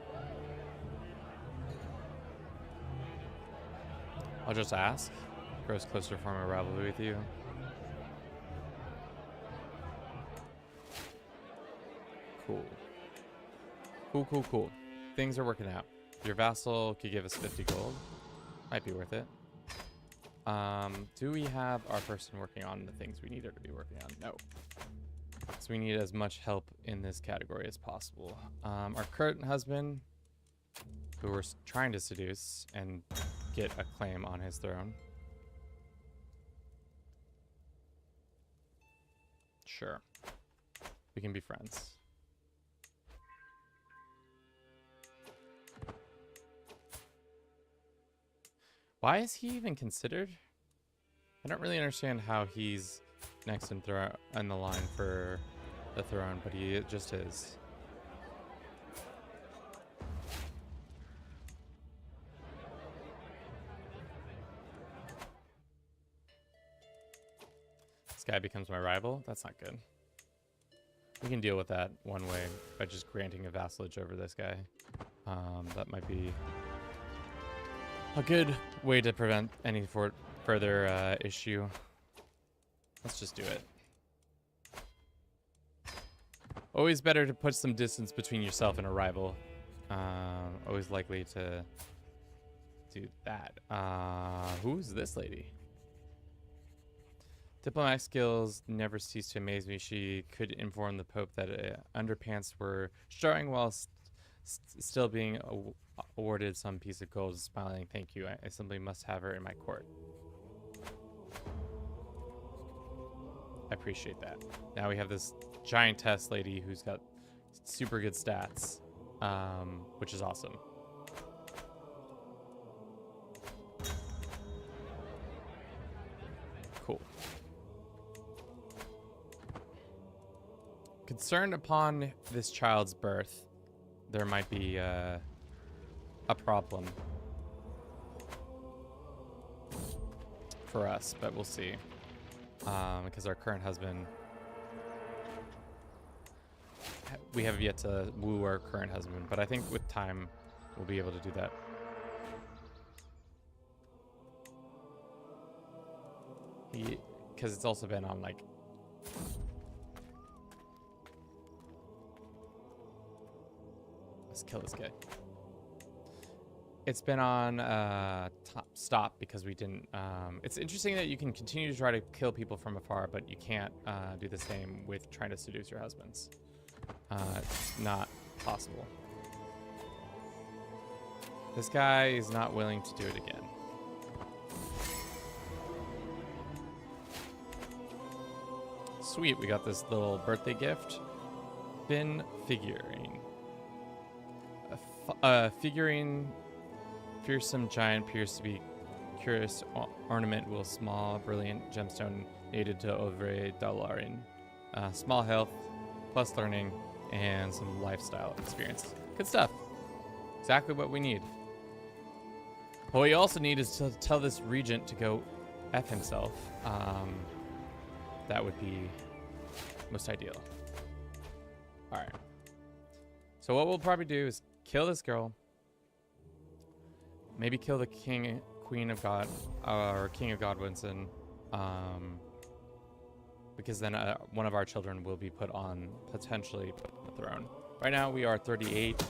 I'll just ask. Grows closer to form a rivalry with you. Cool. Cool. Things are working out. Your vassal could give us 50 gold. Might be worth it. Do we have our person working on the things we need her to be working on? No. So we need as much help in this category as possible. Our current husband, who we're trying to seduce and get a claim on his throne. Sure. We can be friends. Why is he even considered? I don't really understand how he's next in the line for the throne, but he just is. This guy becomes my rival? That's not good. We can deal with that one way by just granting a vassalage over this guy. That might be a good way to prevent any further issue. Let's just do it. Always better to put some distance between yourself and a rival. Always likely to do that. Who's this lady? Diplomatic skills never cease to amaze me. She could inform the Pope that underpants were showing while still being awarded some piece of gold. Smiling, thank you. I simply must have her in my court. I appreciate that. Now we have this giantess lady who's got super good stats, which is awesome. Cool. Concerned upon this child's birth, there might be a problem for us, but we'll see. Because our current husband, we have yet to woo our current husband, but I think with time we'll be able to do that. Because it's also been on, like, let's kill this guy. It's been on stop because we didn't. It's interesting that you can continue to try to kill people from afar, but you can't do the same with trying to seduce your husbands. It's not possible. This guy is not willing to do it again. Sweet, we got this little birthday gift. Bin figurine. A Figurine, fearsome giant appears to be curious ornament with a small, brilliant gemstone needed to over a $1. Small health, plus learning, and some lifestyle experience. Good stuff. Exactly what we need. What we also need is to tell this regent to go F himself. That would be most ideal. All right. So what we'll probably do is kill this girl. Maybe kill the Queen of God, or King of Godwinson. Because then one of our children will be potentially put on the throne. Right now we are 38.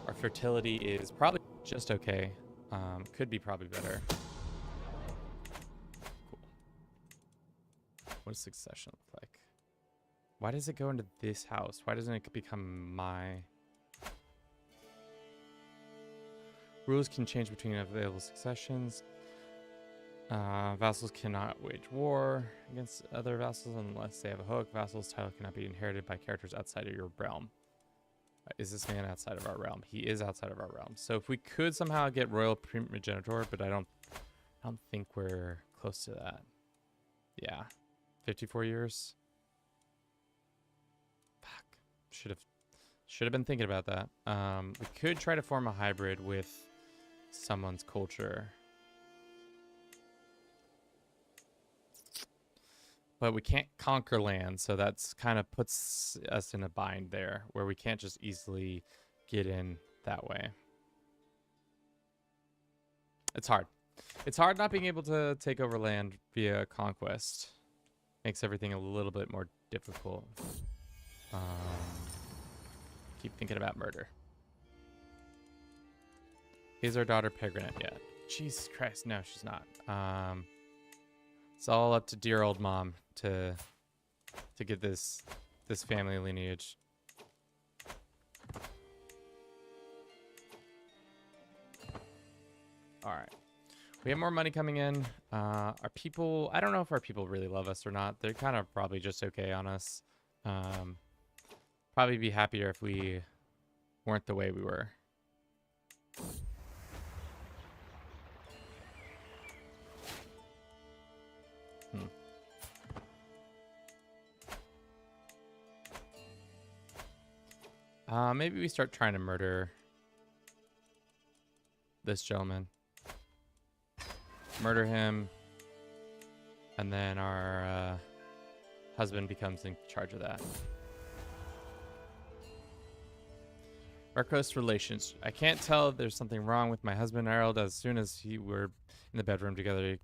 Our fertility is probably just okay. Could be probably better. Cool. What does succession look like? Why does it go into this house? Why doesn't it become my... Rules can change between available successions. Vassals cannot wage war against other vassals unless they have a hook. Vassal's title cannot be inherited by characters outside of your realm. Is this man outside of our realm? He is outside of our realm. So if we could somehow get royal primogenitor, but I don't think we're close to that. Yeah, 54 years. Fuck. Should have been thinking about that. We could try to form a hybrid with someone's culture. But we can't conquer land, so that's kind of puts us in a bind there, where we can't just easily get in that way. It's hard. It's hard not being able to take over land via conquest. Makes everything a little bit more difficult. Keep thinking about murder. Is our daughter pregnant yet? Jesus Christ, no, she's not. It's all up to dear old mom to get this family lineage. All right, we have more money coming in. Our people, I don't know if our people really love us or not. They're kind of probably just okay on us. Probably be happier if we weren't the way we were. Maybe we start trying to murder this gentleman. Murder him. And then our husband becomes in charge of that. Our close relations. I can't tell if there's something wrong with my husband, Harold. As soon as we're in the bedroom together, he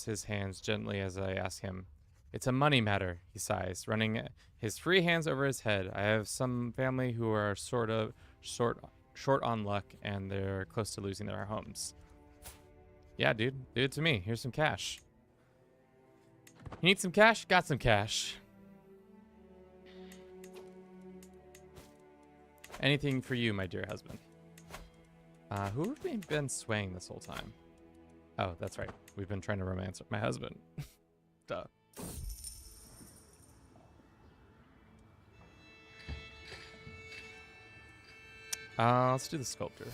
his hands gently as I ask him. It's a money matter, he sighs, running his free hands over his head. I have some family who are sort of short on luck, and they're close to losing their homes. Yeah, dude, do it to me. Here's some cash. You need some cash? Got some cash. Anything for you, my dear husband. Who have we been swaying this whole time? Oh, that's right. We've been trying to romance my husband. Duh. Let's do the sculptor.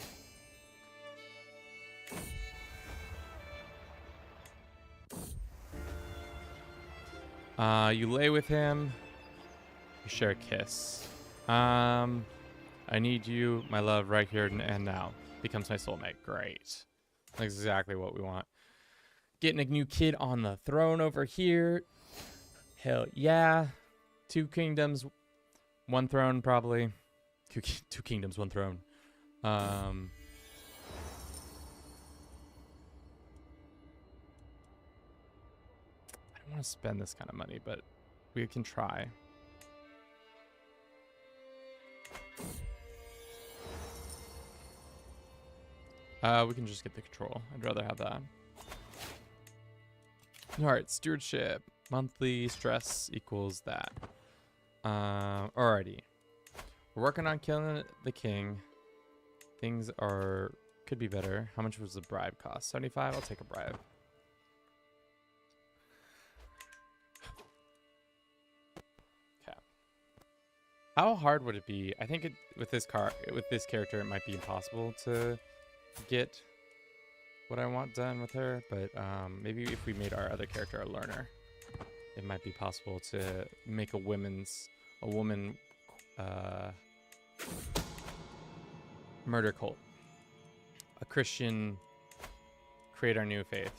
You lay with him. You share a kiss. I need you, my love, right here and now. Becomes my soulmate. Great. That's exactly what we want. Getting a new kid on the throne over here. Hell yeah. 2 kingdoms, 1 throne probably. Two kingdoms, 1 throne. I don't want to spend this kind of money, but we can try. We can just get the control. I'd rather have that. Alright, stewardship. Monthly stress equals that. Alrighty. We're working on killing the king. Things could be better. How much was the bribe cost? 75? I'll take a bribe. Okay. How hard would it be? I think with this character, it might be impossible to get what I want done with her. But maybe if we made our other character a learner, it might be possible to make a woman murder cult, a Christian, create our new faith.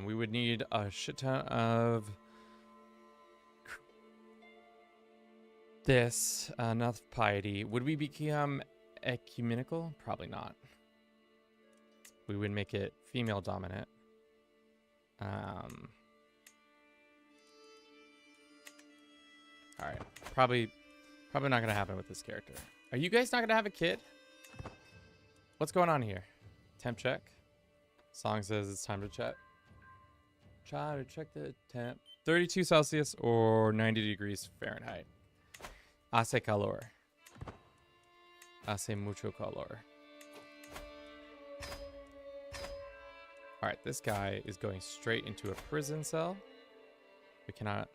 We would need a shit ton of this, enough piety. Would we become ecumenical? Probably not. We would make it female dominant. All right, probably not gonna happen with this character. Are you guys not gonna have a kid? What's going on here? Temp check. Song says it's time to check. Try to check the temp. 32 Celsius or 90 degrees Fahrenheit. Hace calor. Hace mucho calor. All right, this guy is going straight into a prison cell. We cannot.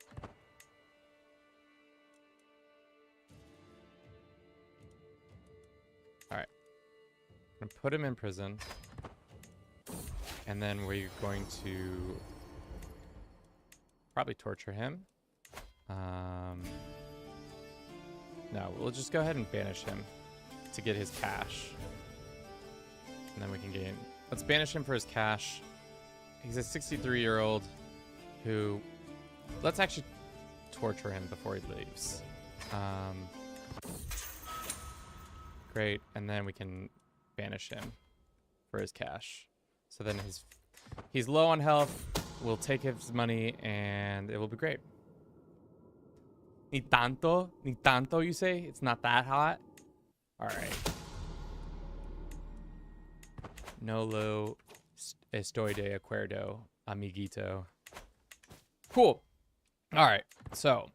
All right. I'm gonna put him in prison. And then we're going to probably torture him. No, we'll just go ahead and banish him to get his cash. And then we can gain. Let's banish him for his cash. He's a 63-year-old who. Let's actually torture him before he leaves. Great. And then we can banish him for his cash. So then he's low on health. We'll take his money and it will be great. Ni tanto, you say? It's not that hot? All right. No estoy de acuerdo, amiguito. Cool. All right. So,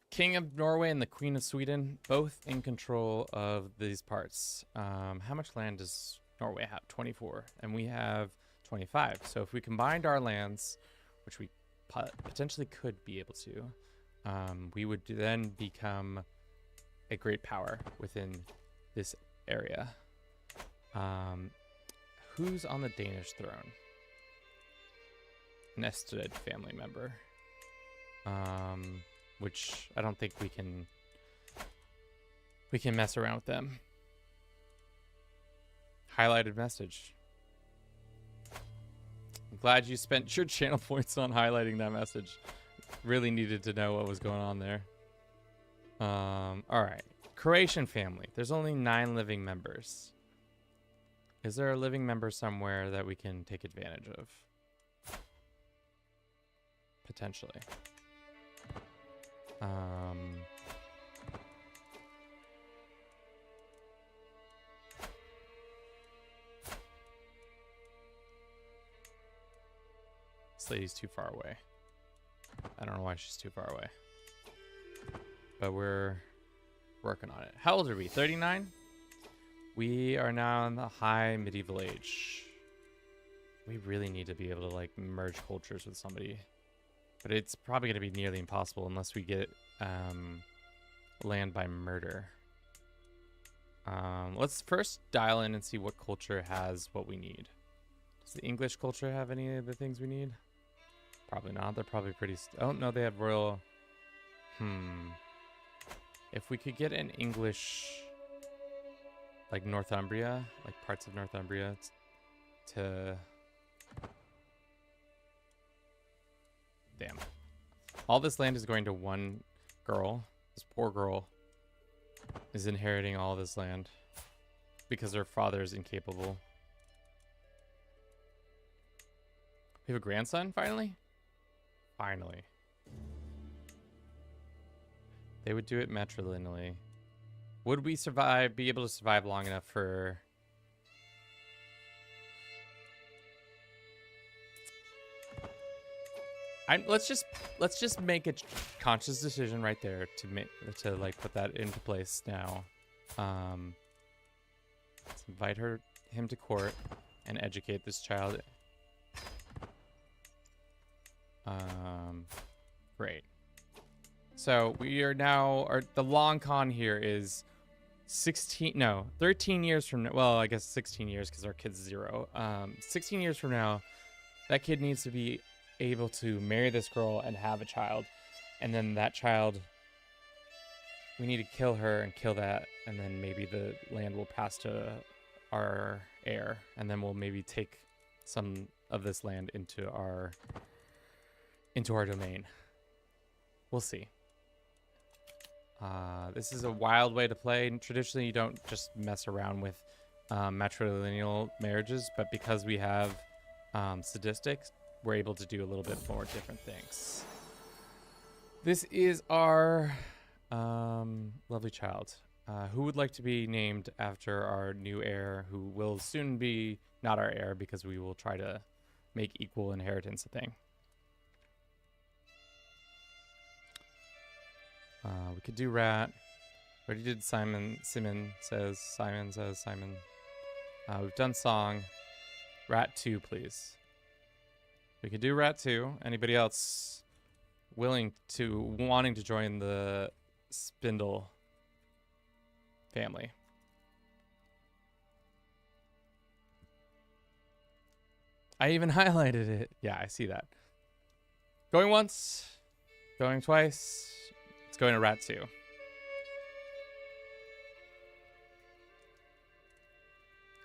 King of Norway and the Queen of Sweden, both in control of these parts. How much land does Norway have? 24. And we have 25. So if we combined our lands, which we potentially could be able to, we would then become a great power within this area. Who's on the Danish throne? An Estrid family member. Which I don't think we can mess around with them. Highlighted message. I'm glad you spent your channel points on highlighting that message. Really needed to know what was going on there. All right. Croatian family. There's only 9 living members. Is there a living member somewhere that we can take advantage of? Potentially. This lady's too far away. I don't know why she's too far away. But we're working on it. How old are we? 39? We are now in the high medieval age. We really need to be able to like merge cultures with somebody. But it's probably going to be nearly impossible unless we get land by murder. Let's first dial in and see what culture has what we need. Does the English culture have any of the things we need? Probably not. They're probably pretty... Oh, no, they have royal... If we could get an English... Like Northumbria, like parts of Northumbria to... Damn. All this land is going to one girl. This poor girl is inheriting all this land because her father is incapable. We have a grandson, finally? Finally. They would do it matrilineally. Would we be able to survive long enough for... Let's just make a conscious decision right there to like put that into place now. Let's invite him to court and educate this child. Great. So we are now, or the long con here is 13 years from now. Well, I guess 16 years because our kid's 0. 16 years from now, that kid needs to be able to marry this girl and have a child. And then that child, we need to kill her and kill that. And then maybe the land will pass to our heir. And then we'll maybe take some of this land into our domain. We'll see. This is a wild way to play. Traditionally, you don't just mess around with matrilineal marriages, but because we have sadistics, we're able to do a little bit more different things. This is our lovely child. Who would like to be named after our new heir, who will soon be not our heir because we will try to make equal inheritance a thing? We could do Rat. Already did Simon. Simon says. We've done Song. Rat 2, please. We could do Rat 2. Anybody else wanting to join the Spindle family? I even highlighted it. Yeah, I see that. Going once. Going twice. It's going to Rat 2.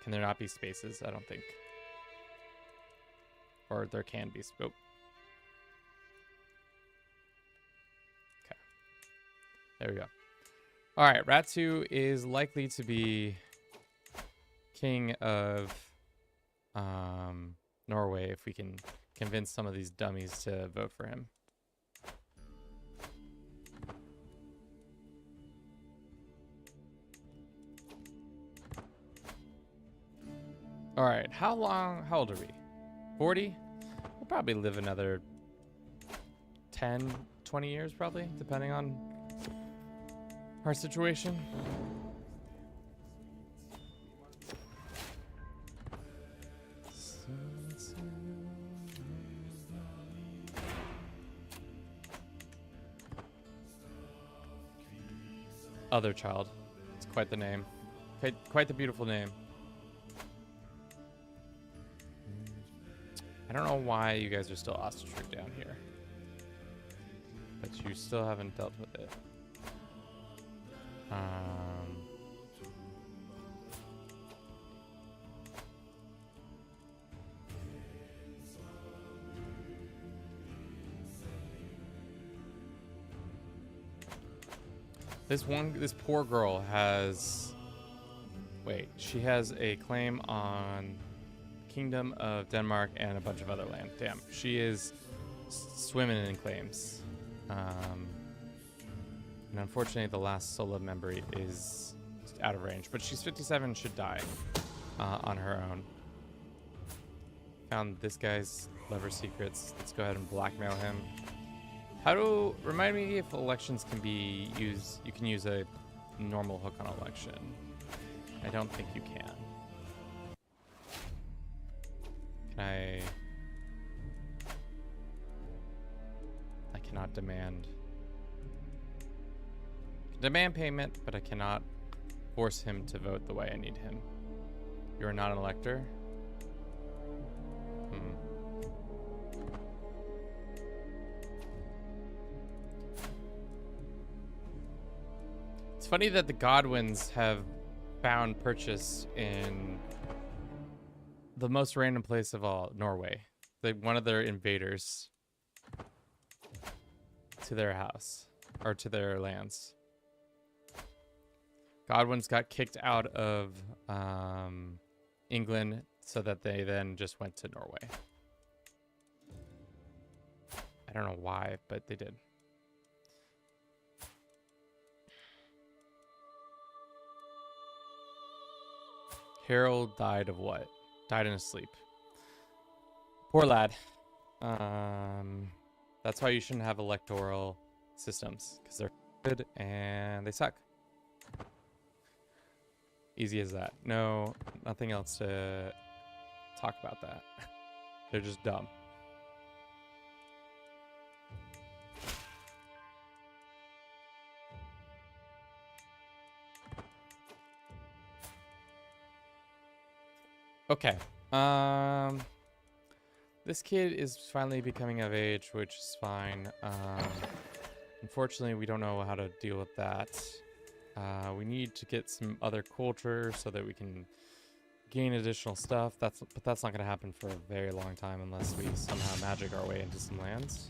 Can there not be spaces? I don't think. Or there can be. Oh. Okay. There we go. All right. Rat 2 is likely to be king of Norway if we can convince some of these dummies to vote for him. All right, how old are we? 40? We'll probably live another 10, 20 years probably, depending on our situation. Other child. It's quite the name. Quite the beautiful name. I don't know why you guys are still ostrich down here. But you still haven't dealt with it. This poor girl has... Wait, she has a claim on Kingdom of Denmark and a bunch of other land. Damn, she is swimming in claims. And unfortunately, the last solo member is out of range. But she's 57, should die on her own. Found this guy's lever secrets. Let's go ahead and blackmail him. Remind me if elections can be used. You can use a normal hook on election. I don't think you can. I cannot demand payment, but I cannot force him to vote the way I need him. You're not an elector? It's funny that the Godwins have found purchase in the most random place of all, Norway. One of their invaders to their house, or to their lands. Godwins got kicked out of England so that they then just went to Norway. I don't know why, but they did. Harold died of what? Died in his sleep. Poor lad. That's why you shouldn't have electoral systems, because they're good and they suck. Easy as that. No, nothing else to talk about that. They're just dumb. Okay. This kid is finally becoming of age, which is fine. Unfortunately, we don't know how to deal with that. We need to get some other culture so that we can gain additional stuff. But that's not going to happen for a very long time unless we somehow magic our way into some lands.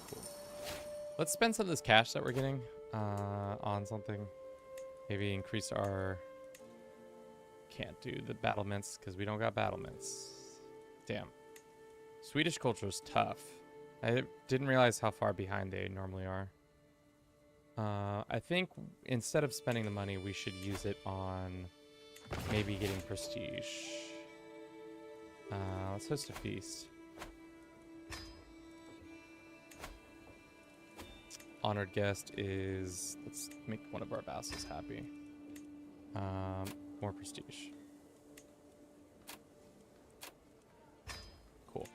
Cool. Let's spend some of this cash that we're getting on something. Maybe increase our... Can't do the battlements because we don't got battlements. Damn. Swedish culture is tough. I didn't realize how far behind they normally are. I think instead of spending the money, we should use it on maybe getting prestige. Let's host a feast. Honored guest is... Let's make one of our vassals happy. More prestige. Cool.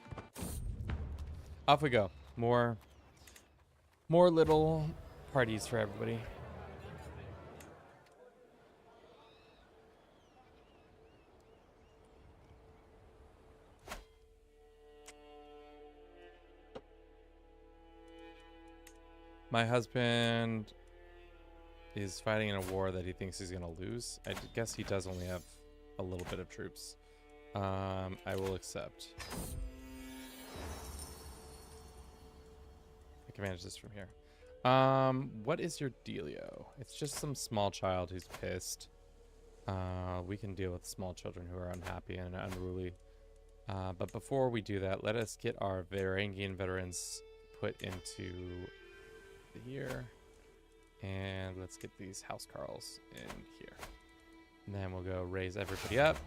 Off we go. More little parties for everybody. My husband is fighting in a war that he thinks he's gonna lose. I guess he does only have a little bit of troops. I will accept. I can manage this from here. What is your dealio? It's just some small child who's pissed. We can deal with small children who are unhappy and unruly. But before we do that, let us get our Varangian veterans put into here. And let's get these house carls in here. And then we'll go raise everybody up.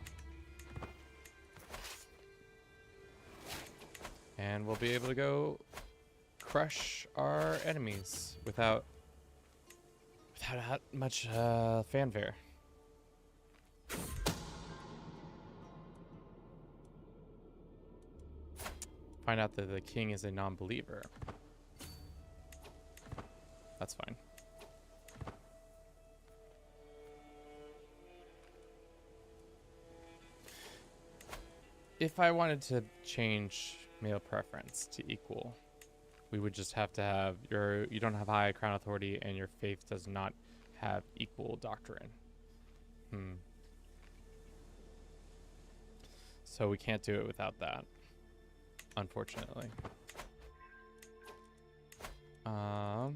And we'll be able to go crush our enemies without much fanfare. Find out that the king is a non-believer. That's fine. If I wanted to change male preference to equal, we would just have to have you don't have high crown authority and your faith does not have equal doctrine. So we can't do it without that, unfortunately. I'll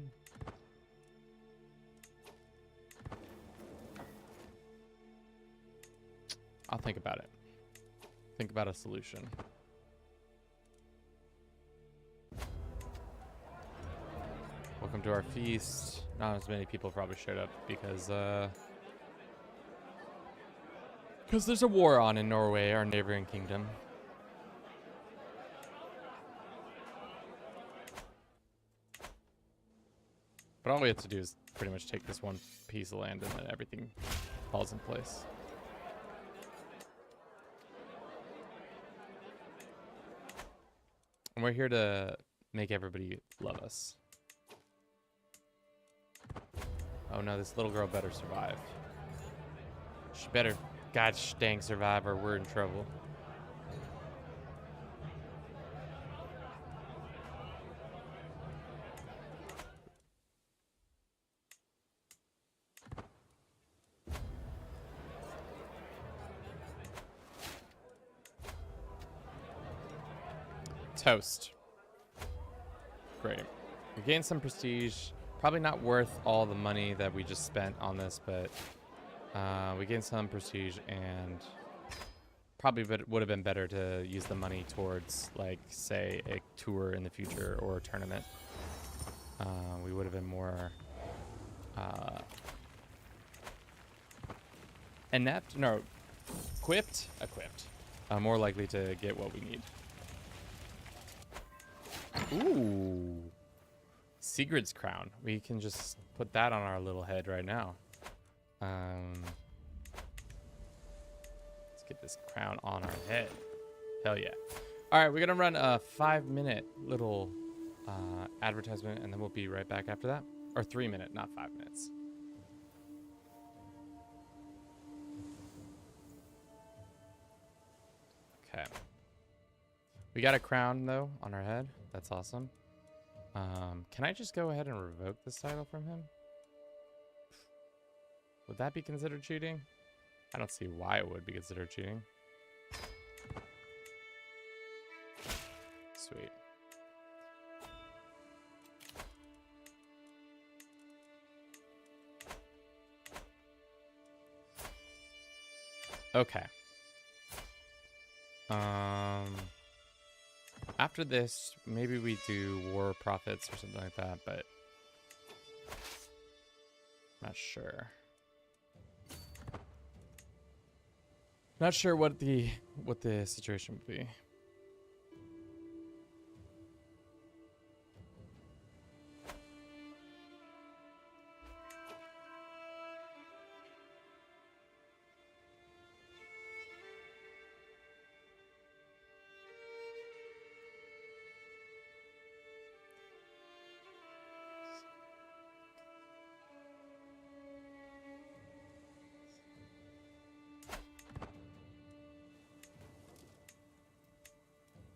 think about it. Think about a solution. Welcome to our feast. Not as many people probably showed up because there's a war on in Norway, our neighboring kingdom. But all we have to do is pretty much take this one piece of land and then everything falls in place. And we're here to make everybody love us. Oh no, this little girl better survive. She better, god dang, survive or we're in trouble. Toast. Great. We gained some prestige. Probably not worth all the money that we just spent on this, but we gained some prestige and probably would have been better to use the money towards, like, say, a tour in the future or a tournament. We would have been more inept? No, equipped? Equipped. More likely to get what we need. Ooh. Sigurd's crown. We can just put that on our little head right now. Let's get this crown on our head. Hell yeah. All right, we're going to run a 5-minute little advertisement, and then we'll be right back after that. Or 3 minute, not 5 minutes. Okay. We got a crown, though, on our head. That's awesome. Can I just go ahead and revoke this title from him? Would that be considered cheating? I don't see why it would be considered cheating. Sweet. Okay. After this, maybe we do war profits or something like that, but not sure. Not sure what the situation would be.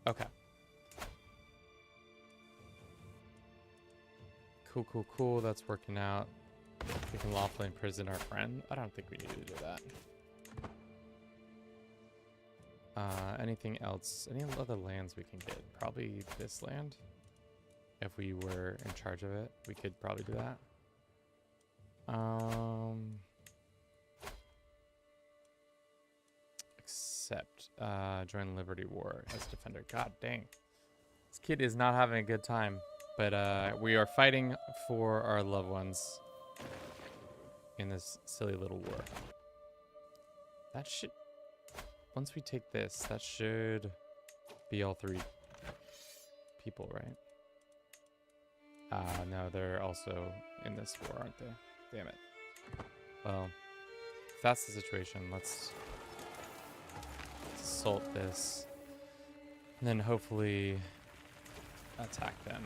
Okay. Cool. That's working out. We can lawfully imprison our friend. I don't think we need to do that. Anything else? Any other lands we can get? Probably this land. If we were in charge of it, we could probably do that. Except join Liberty War as defender. God dang. This kid is not having a good time. But we are fighting for our loved ones in this silly little war. That should... Once we take this, that should be all three people, right? No, they're also in this war, aren't they? Damn it. Well, if that's the situation, let's assault this. And then hopefully attack them.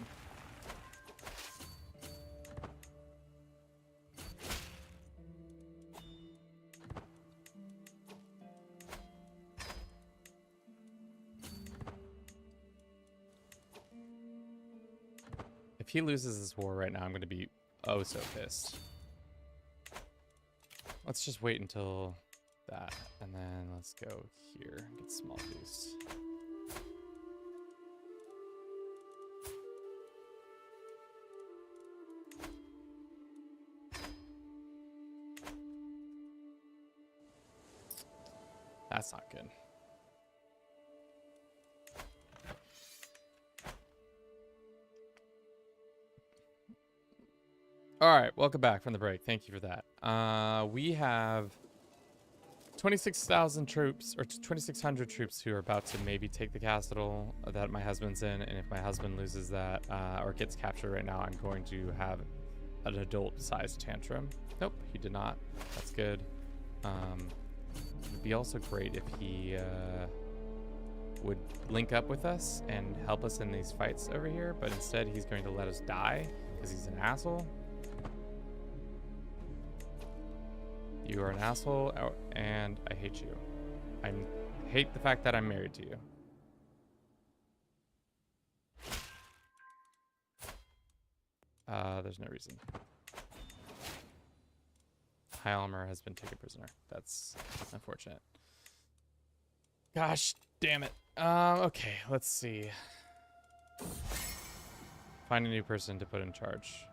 If he loses this war right now, I'm going to be oh so pissed. Let's just wait until that, and then let's go here and get small boost. That's not good. All right, welcome back from the break. Thank you for that. We have 26,000 troops, or 2,600 troops who are about to maybe take the castle that my husband's in. And if my husband loses that or gets captured right now, I'm going to have an adult-sized tantrum. Nope, he did not. That's good. It'd be also great if he would link up with us and help us in these fights over here. But instead, he's going to let us die because he's an asshole. You are an asshole, and I hate you. I hate the fact that I'm married to you. There's no reason. High Armor has been taken prisoner. That's unfortunate. Gosh damn it. Okay, let's see. Find a new person to put in charge.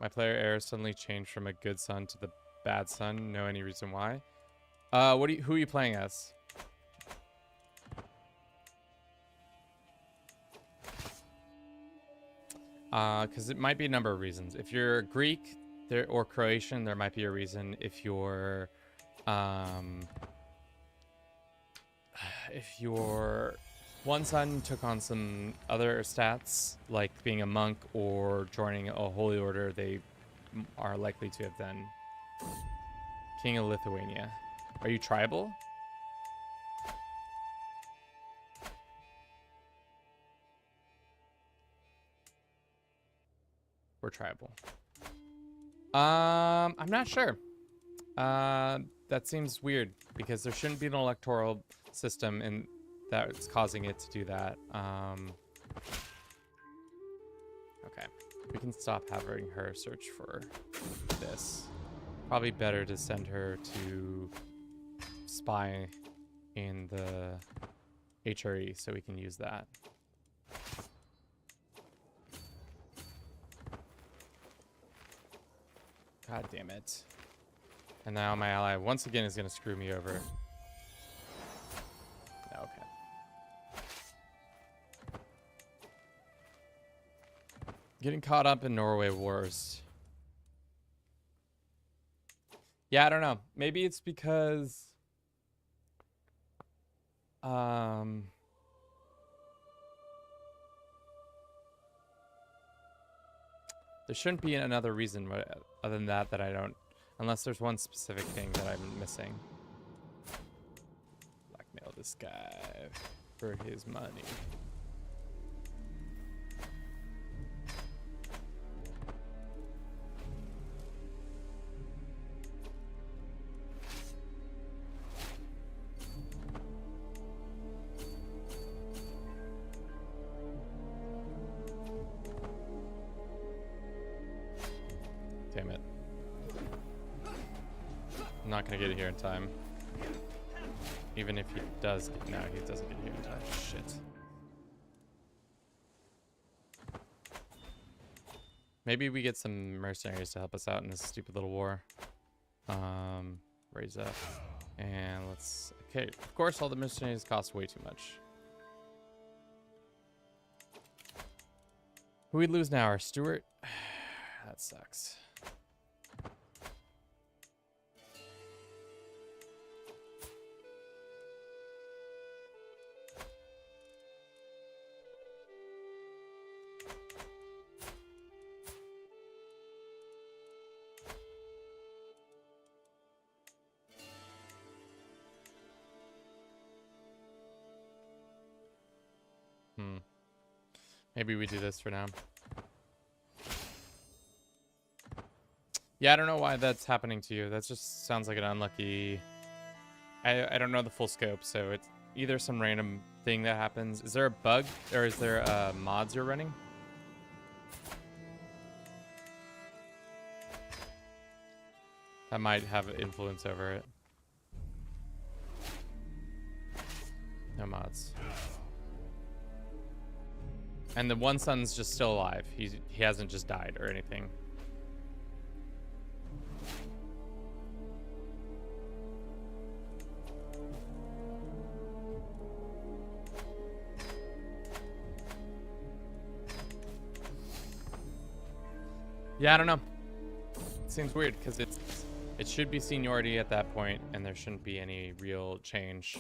My player heir suddenly changed from a good son to the bad son. Know any reason why? Who are you playing as? Because it might be a number of reasons. If you're Greek or Croatian, there might be a reason. If you're one son took on some other stats, like being a monk or joining a holy order, they are likely to have done. King of Lithuania. Are you tribal? We're tribal. I'm not sure. That seems weird because there shouldn't be an electoral system and that's causing it to do that. Okay. We can stop having her search for this. Probably better to send her to spy in the HRE so we can use that. God damn it. And now my ally once again is going to screw me over. Okay. Getting caught up in Norway wars. Yeah, I don't know. Maybe it's because there shouldn't be another reason other than that I don't, unless there's one specific thing that I'm missing. Blackmail this guy for his money. Damn it. I'm not gonna get here in time. Even if he does, no, he doesn't get here in time. Shit. Maybe we get some mercenaries to help us out in this stupid little war. Raise up. And let's... Okay, of course all the mercenaries cost way too much. Who we lose now? Our Stewart? That sucks. Maybe we do this for now. Yeah, I don't know why that's happening to you. That just sounds like an unlucky... I don't know the full scope, so it's either some random thing that happens. Is there a bug, or is there mods you're running? That might have influence over it. No mods. And the one son's just still alive. He hasn't just died or anything. Yeah, I don't know. It seems weird because it should be seniority at that point, and there shouldn't be any real change.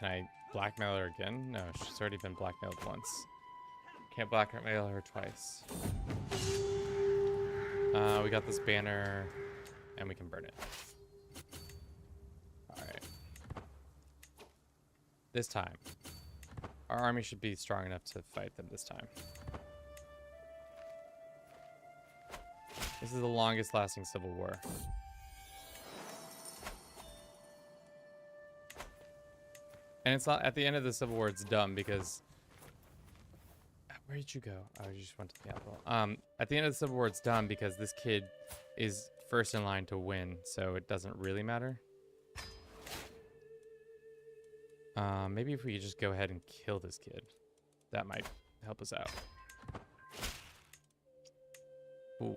Can I blackmail her again? No, she's already been blackmailed once. Can't blackmail her twice. We got this banner, and we can burn it. Alright. This time. Our army should be strong enough to fight them this time. This is the longest lasting civil war. And it's not, at the end of the Civil War, it's dumb because... Where did you go? Oh, you just went to the capital. At the end of the Civil War, it's dumb because this kid is first in line to win, so it doesn't really matter. Maybe if we could just go ahead and kill this kid, that might help us out. Ooh.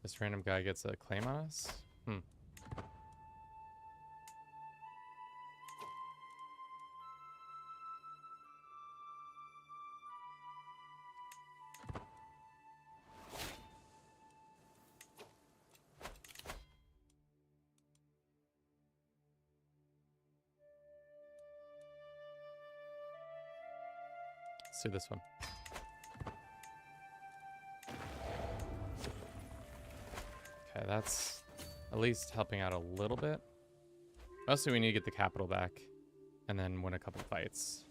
This random guy gets a claim on us? Let's do this one. Okay, that's at least helping out a little bit. Mostly we need to get the capital back and then win a couple fights.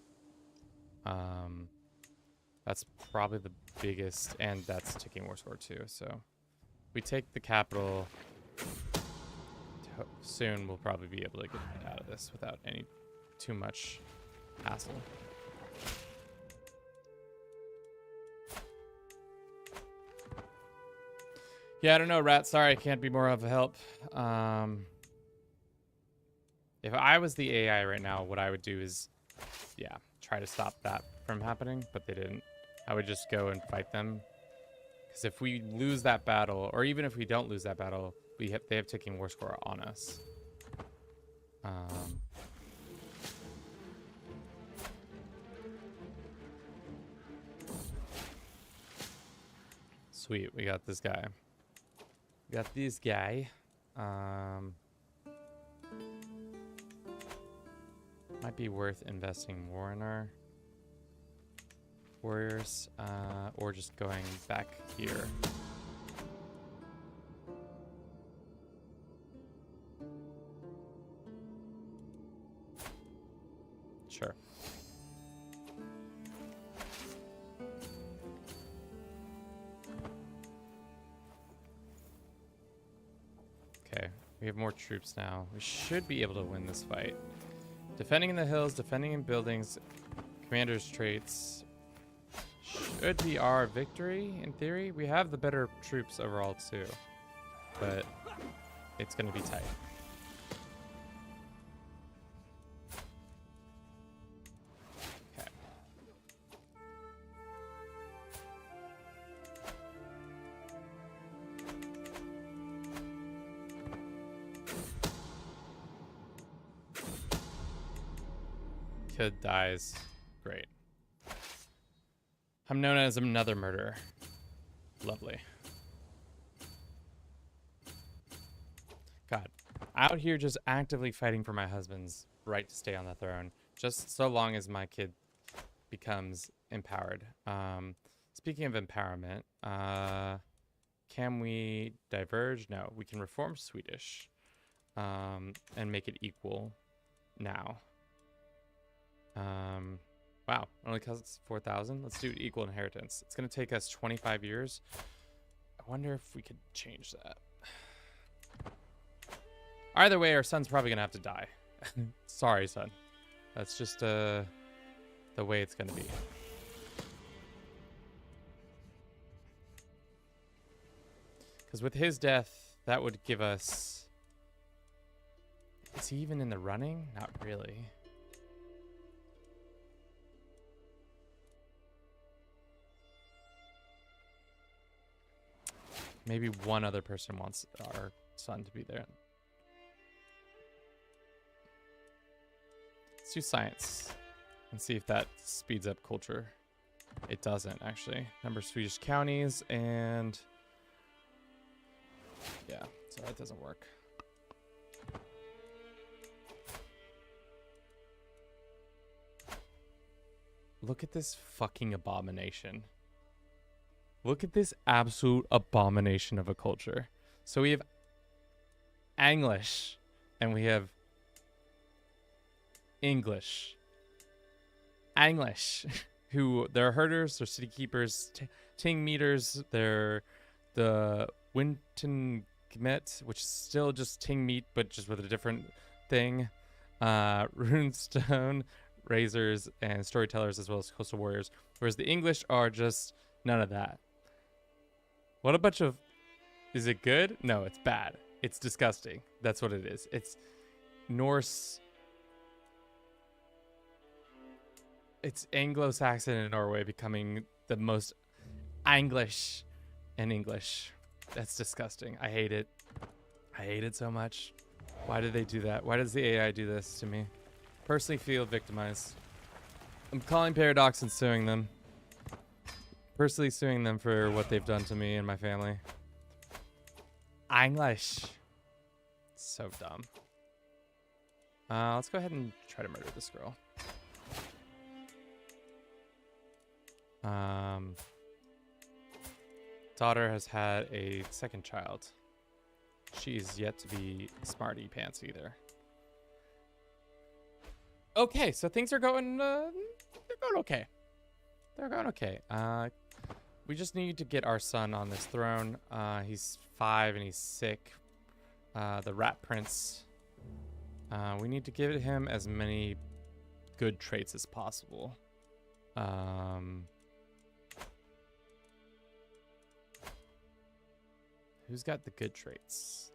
That's probably the biggest, and that's ticking war score too. So we take the capital. Soon we'll probably be able to get out of this without any too much hassle. Yeah, I don't know, Rat. Sorry, I can't be more of a help. If I was the AI right now, what I would do is, yeah, try to stop that from happening, but they didn't. I would just go and fight them. Because if we lose that battle, or even if we don't lose that battle, they have ticking war score on us. Sweet, we got this guy. Got this guy. Might be worth investing more in our warriors, or just going back here. Sure. Okay, we have more troops now. We should be able to win this fight. Defending in the hills, defending in buildings, commander's traits should be our victory in theory. We have the better troops overall too, but it's going to be tight. Okay. Kid dies. Great. I'm known as another murderer. Lovely. God, out here just actively fighting for my husband's right to stay on the throne, just so long as my kid becomes empowered. Speaking of empowerment, can we diverge? No, we can reform Swedish and make it equal now. Wow, only costs 4,000. Let's do equal inheritance. It's going to take us 25 years. I wonder if we could change that. Either way, our son's probably going to have to die. Sorry, son. That's just the way it's going to be. Because with his death, that would give us... Is he even in the running? Not really. Maybe one other person wants our son to be there. Let's do science and see if that speeds up culture. It doesn't, actually. Number of Swedish counties, and yeah, so that doesn't work. Look at this fucking abomination. Look at this absolute abomination of a culture. So we have English and we have English. English, who they're herders, they're city keepers, ting meters, they're the Winton Gmet, which is still just ting meat, but just with a different thing. Runestone, razors, and storytellers, as well as coastal warriors. Whereas the English are just none of that. What a bunch of... Is it good? No, it's bad. It's disgusting. That's what it is. It's Norse... It's Anglo-Saxon in Norway becoming the most English in English. That's disgusting. I hate it. I hate it so much. Why did they do that? Why does the AI do this to me? Personally feel victimized. I'm calling Paradox and suing them. Personally suing them for what they've done to me and my family. English. So dumb. Let's go ahead and try to murder this girl. Daughter has had a second child. She's yet to be smarty pants either. Okay, so things are going, they're going okay. They're going okay. We just need to get our son on this throne. He's 5 and he's sick. The Rat Prince. We need to give him as many good traits as possible. Who's got the good traits?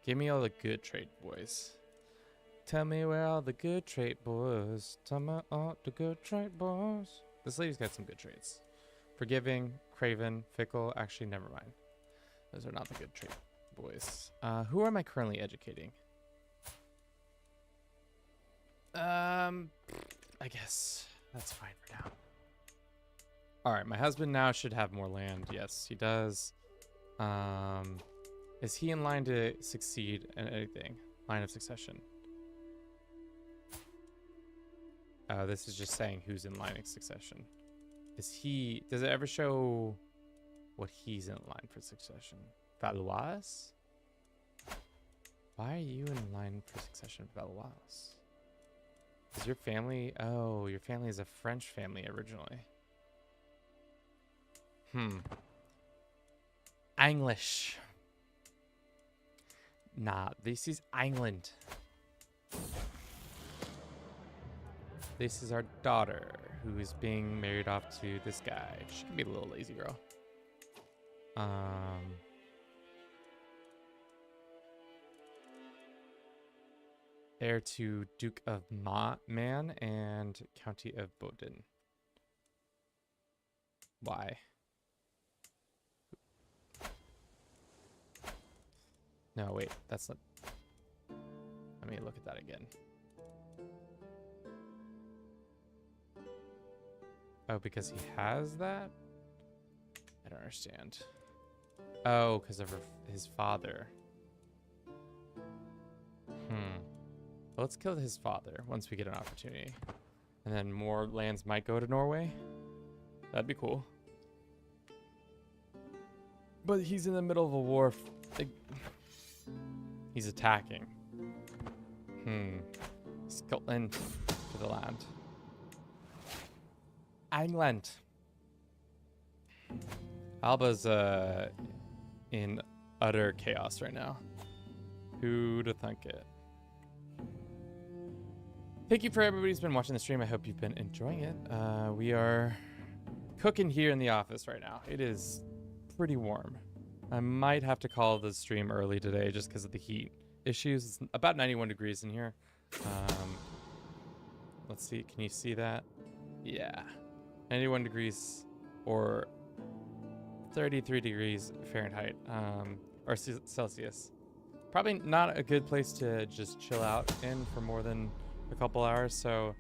Give me all the good trait boys. Tell me where all the good trait boys. Tell me all the good trait boys. This lady's got some good traits. Forgiving, craven, fickle. Actually, never mind. Those are not the good trait boys. Who am I currently educating? I guess that's fine for now. All right, my husband now should have more land. Yes, he does. Is he in line to succeed in anything? Line of succession. This is just saying who's in line of succession. Is he? Does it ever show what he's in line for succession? Valois? Why are you in line for succession, Valois? Is your family? Oh, your family is a French family originally. English. Nah, this is England. This is our daughter, who is being married off to this guy. She can be a little lazy girl. Heir to Duke of Man and County of Bowden. Why? No, wait, that's not. Let me look at that again. Oh, because he has that? I don't understand. Oh, because of his father. Let's kill his father once we get an opportunity. And then more lands might go to Norway. That'd be cool. But he's in the middle of a war. He's attacking. Scotland to the land. England. Alba's in utter chaos right now. Who'd have thunk it? Thank you for everybody who's been watching the stream. I hope you've been enjoying it. We are cooking here in the office right now. It is pretty warm. I might have to call the stream early today just because of the heat issues. It's about 91 degrees in here. Let's see. Can you see that? Yeah. 91 degrees or 33 degrees Fahrenheit or Celsius. Probably not a good place to just chill out in for more than a couple hours, so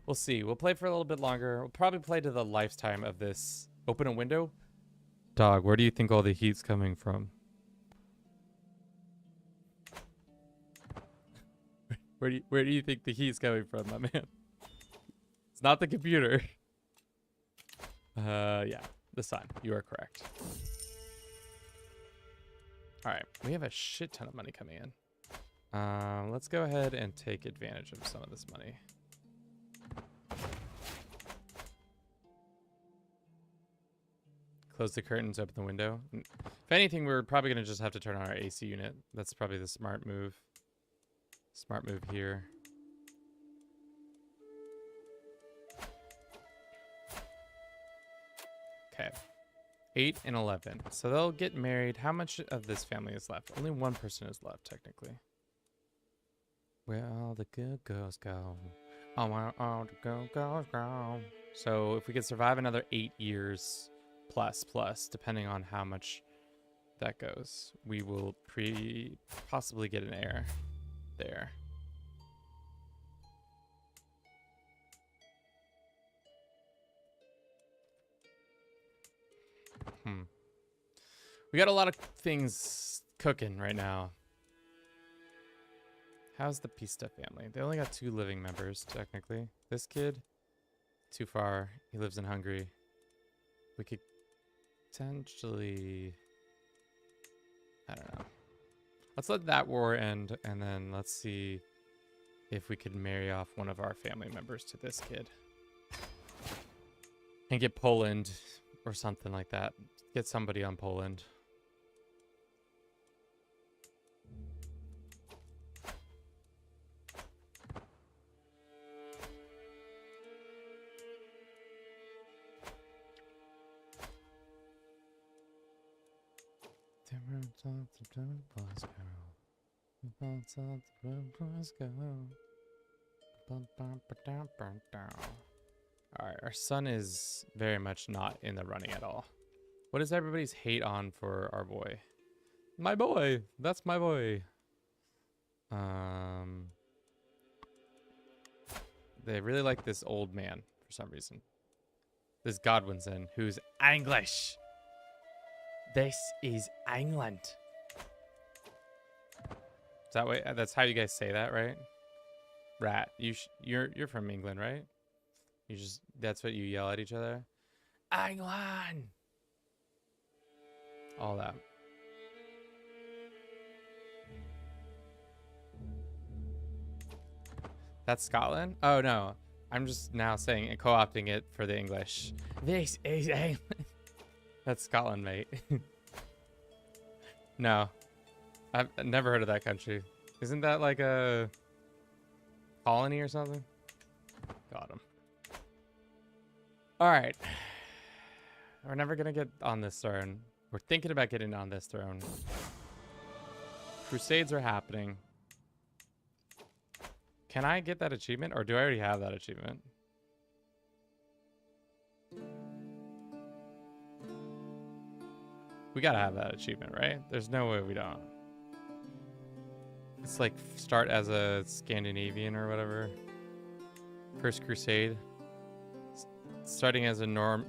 we'll see. We'll play for a little bit longer. We'll probably play to the lifetime of this. Open a window. Dog, where do you think all the heat's coming from? Where do you think the heat's coming from, my man? It's not the computer. Yeah, the sun. You are correct. All right, we have a shit ton of money coming in. Let's go ahead and take advantage of some of this money. Close the curtains, open the window. If anything, we're probably going to just have to turn on our AC unit. That's probably the smart move. Smart move here. Okay. 8 and 11. So they'll get married. How much of this family is left? Only one person is left, technically. Where all the good girls go. Oh, where all the good girls go. So if we could survive another 8 years plus, depending on how much that goes, we will possibly get an heir there. We got a lot of things cooking right now. How's the Pista family? They only got 2 living members, technically. This kid, too far. He lives in Hungary. We could potentially, I don't know. Let's let that war end, and then let's see if we could marry off one of our family members to this kid. And get Poland or something like that. Get somebody on Poland. Alright, our son is very much not in the running at all. What is everybody's hate on for our boy? My boy! That's my boy! They really like this old man for some reason. This Godwinson, who's English. This is England. Is that way? That's how you guys say that, right? Rat. You're from England, right? You just, that's what you yell at each other. England. All that. That's Scotland? Oh no. I'm just now saying and co-opting it for the English. This is England. That's Scotland, mate. No. I've never heard of that country. Isn't that like a colony or something? Got him. All right. We're never going to get on this throne. We're thinking about getting on this throne. Crusades are happening. Can I get that achievement, or do I already have that achievement? We gotta have that achievement, right? There's no way we don't. It's like start as a Scandinavian or whatever. First Crusade. Starting as a North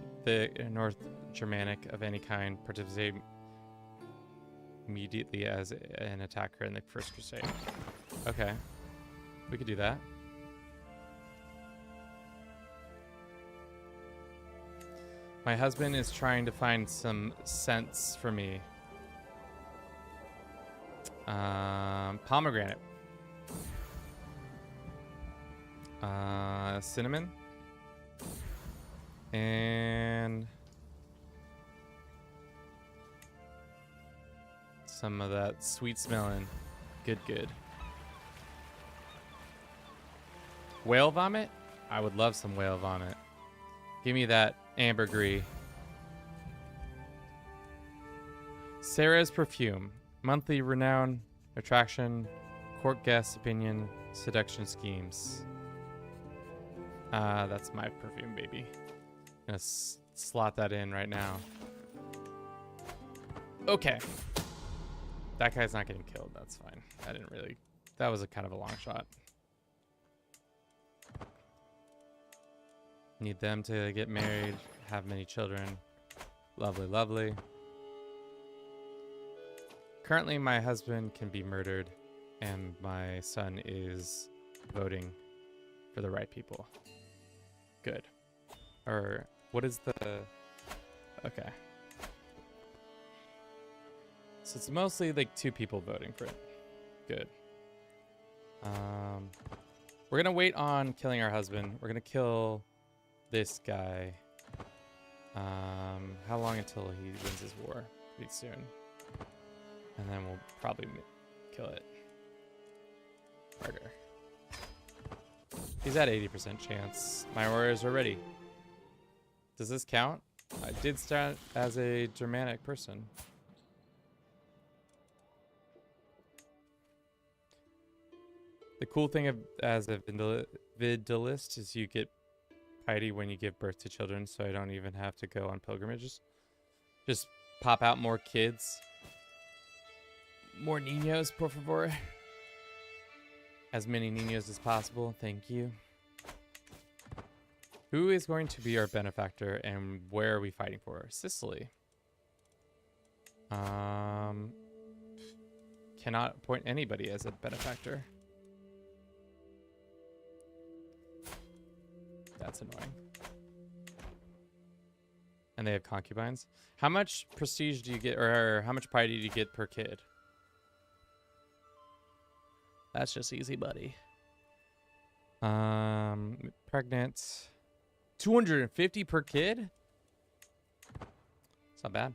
Germanic of any kind, participate immediately as an attacker in the First Crusade. Okay. We could do that. My husband is trying to find some scents for me. Pomegranate. Cinnamon. And some of that sweet smelling. Good. Whale vomit? I would love some whale vomit. Give me that ambergris. Sarah's perfume. Monthly renown, attraction, court guest opinion, seduction schemes. That's my perfume, baby. Gonna slot that in right now. Okay. That guy's not getting killed. That's fine. That was a kind of a long shot. Need them to get married, have many children. Lovely. Currently, my husband can be murdered, and my son is voting for the right people. Good. Or, what is the... Okay. So it's mostly like 2 people voting for it. Good. We're gonna wait on killing our husband. We're gonna kill this guy. How long until he wins his war? Pretty soon. And then we'll probably kill it. Murder. He's at 80% chance. My warriors are ready. Does this count? I did start as a Germanic person. The cool thing as a Vidalist is you get piety when you give birth to children, so I don't even have to go on pilgrimages. Just pop out more kids. More niños, por favor. As many niños as possible. Thank you. Who is going to be our benefactor, and where are we fighting for? Sicily. Cannot appoint anybody as a benefactor. That's annoying. And they have concubines. How much prestige do you get, or how much piety do you get per kid? That's just easy, buddy. Pregnant. 250 per kid? It's not bad.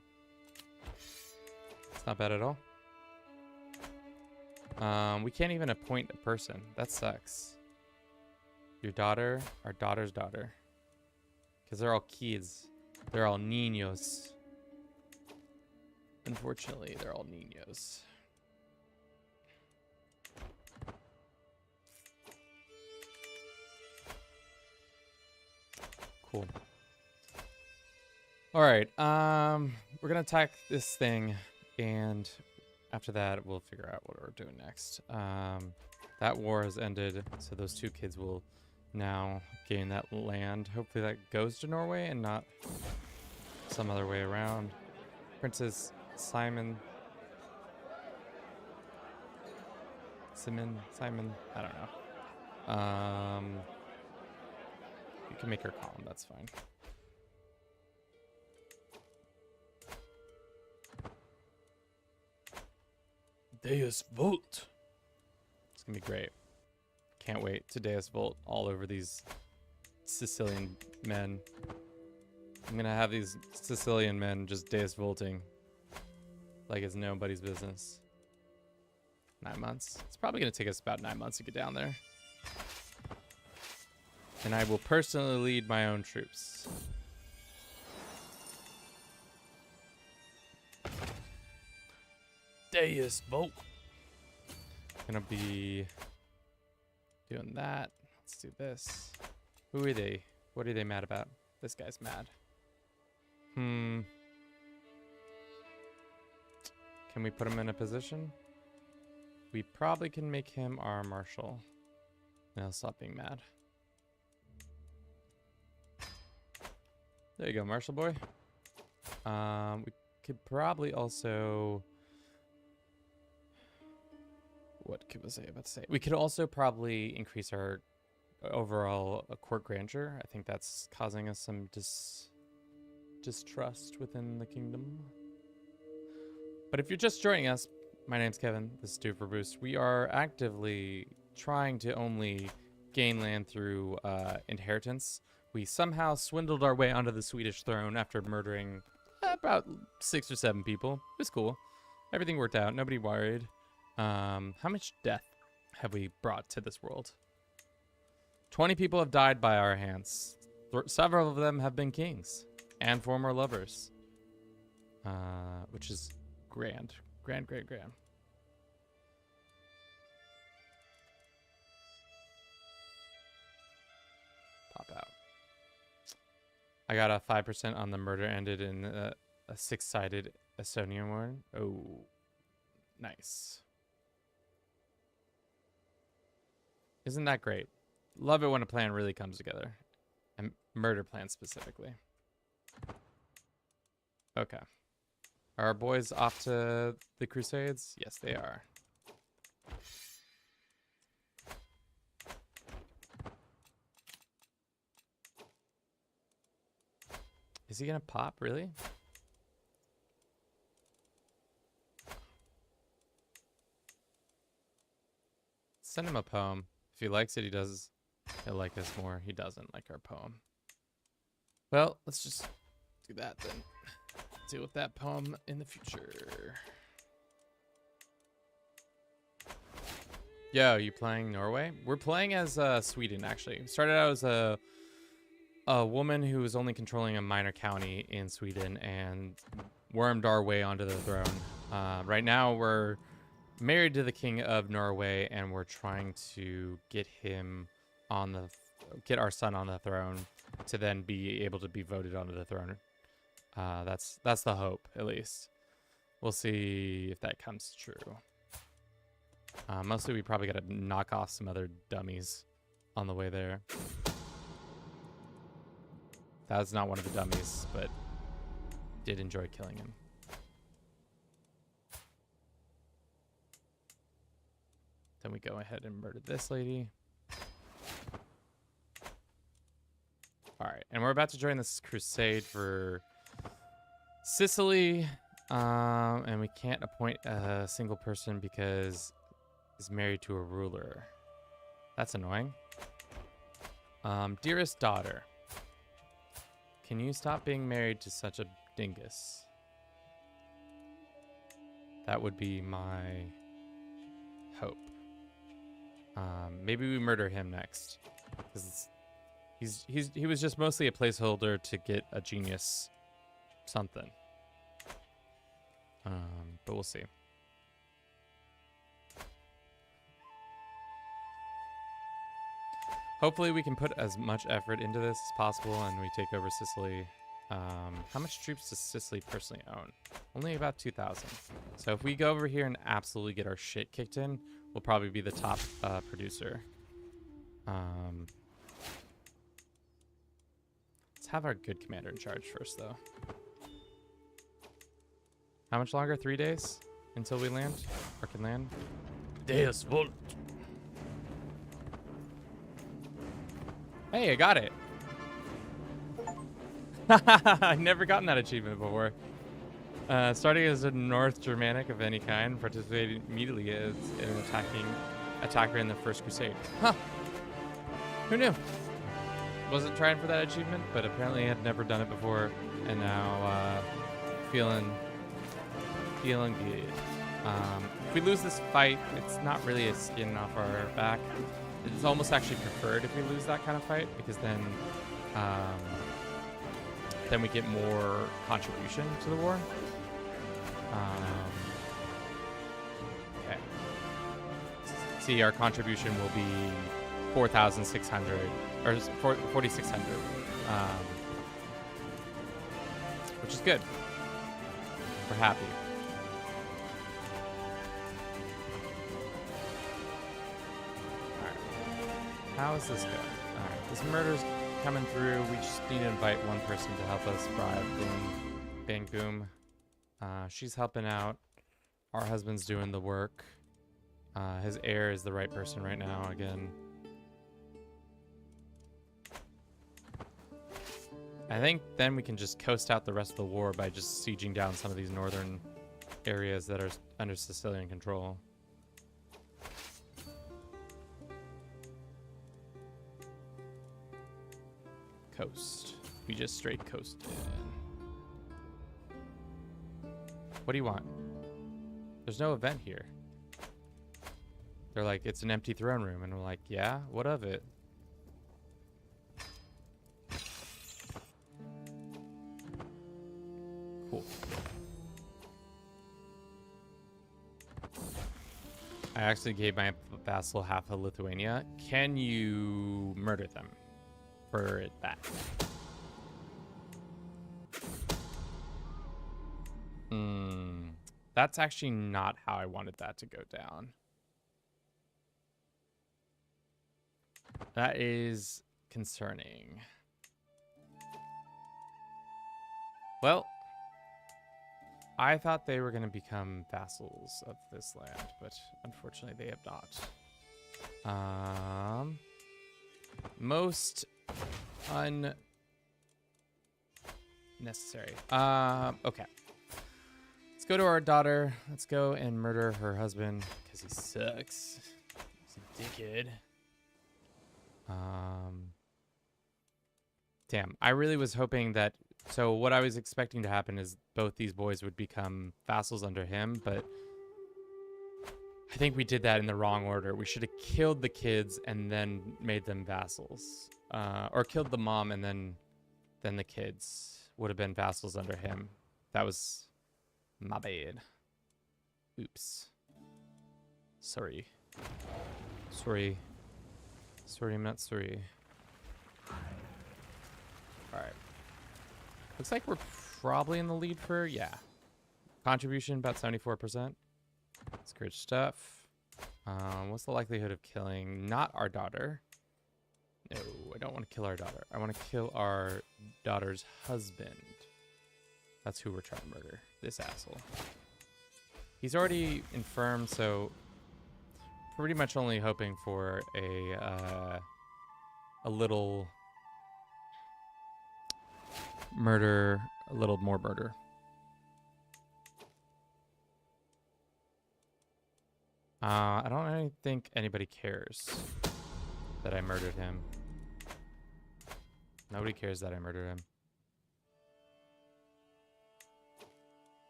It's not bad at all. We can't even appoint a person. That sucks. Your daughter, our daughter's daughter. Because they're all kids. They're all niños. Unfortunately, they're all niños. Cool. All right. We're gonna attack this thing, and after that, we'll figure out what we're doing next. That war has ended, so those two kids will now gain that land. Hopefully, that goes to Norway and not some other way around. Princess Simon. I don't know. You can make her calm, that's fine. Deus Vult. It's gonna be great. Can't wait to Deus Vult all over these Sicilian men. I'm gonna have these Sicilian men just Deus Volting like it's nobody's business. 9 months. It's probably gonna take us about 9 months to get down there. And I will personally lead my own troops. Deus Vult. Gonna be doing that. Let's do this. Who are they? What are they mad about? This guy's mad. Can we put him in a position? We probably can make him our marshal. And he'll stop being mad. There you go, marshal boy. We could probably also... What was I about to say? We could also probably increase our overall court grandeur. I think that's causing us some distrust within the kingdom. But if you're just joining us, my name's Kevin. This is Do for Boost. We are actively trying to only gain land through inheritance. We somehow swindled our way onto the Swedish throne after murdering about 6 or 7 people. It was cool. Everything worked out. Nobody worried. How much death have we brought to this world? 20 people have died by our hands. Several of them have been kings and former lovers. Which is grand. Grand. Pop out. I got a 5% on the murder ended in a 6-sided Estonian one. Oh, nice. Isn't that great? Love it when a plan really comes together. And murder plan specifically. Okay. Are our boys off to the Crusades? Yes, they are. Is he gonna pop, really? Send him a poem. If he likes it, he'll like us more. He doesn't like our poem. Well, let's just do that then. Deal with that poem in the future. Yo, you playing Norway? We're playing as Sweden, actually. We started out as a woman who was only controlling a minor county in Sweden and wormed our way onto the throne. Right now, we're married to the king of Norway, and we're trying to get our son on the throne to then be able to be voted onto the throne. That's the hope, at least. We'll see if that comes true. Mostly we probably got to knock off some other dummies on the way there. That was not one of the dummies, but did enjoy killing him. Then we go ahead and murder this lady. All right, and we're about to join this crusade for Sicily, and we can't appoint a single person because he's married to a ruler. That's annoying. Dearest daughter, can you stop being married to such a dingus? That would be my hope. Maybe we murder him next, because he was just mostly a placeholder to get a genius something. But we'll see. Hopefully we can put as much effort into this as possible and we take over Sicily. How much troops does Sicily personally own? Only about 2,000. So if we go over here and absolutely get our shit kicked in, we'll probably be the top producer. Let's have our good commander in charge first, though. How much longer? 3 days until we land? Or can land? Deus Vult. Hey, I got it. I've never gotten that achievement before. Starting as a North Germanic of any kind, participating immediately as an attacker in the First Crusade. Huh. Who knew? Wasn't trying for that achievement, but apparently had never done it before, and now feeling good. If we lose this fight, it's not really a skin off our back. It's almost actually preferred if we lose that kind of fight, because then we get more contribution to the war. Okay. See, our contribution will be 4,600 or 4,600, which is good. We're happy. How is this going? Alright, this murder's coming through. We just need to invite one person to help us bribe Boom. Bang Boom. She's helping out. Our husband's doing the work. His heir is the right person right now, again. I think then we can just coast out the rest of the war by just sieging down some of these northern areas that are under Sicilian control. Coast. We just straight coasted. What do you want? There's no event here. They're like, it's an empty throne room. And we're like, yeah, what of it? Cool. I actually gave my vassal half of Lithuania. Can you murder them for that? That's actually not how I wanted that to go down. That is concerning. Well, I thought they were going to become vassals of this land, but unfortunately they have not. Most unnecessary. Okay. Let's go to our daughter. Let's go and murder her husband because he sucks. He's a dickhead. Damn. I really was hoping that. So what I was expecting to happen is both these boys would become vassals under him, but I think we did that in the wrong order. We should have killed the kids and then made them vassals, or killed the mom and then the kids would have been vassals under him. That was my bad. Oops. Sorry. I'm not sorry. All right. Looks like we're probably in the lead for, yeah. Contribution, about 74%. That's good stuff. What's the likelihood of killing not our daughter? No, I don't want to kill our daughter. I want to kill our daughter's husband. That's who we're trying to murder. This asshole. He's already infirm, so pretty much only hoping for a little murder, a little more murder. I don't really think anybody cares that I murdered him. Nobody cares that I murdered him.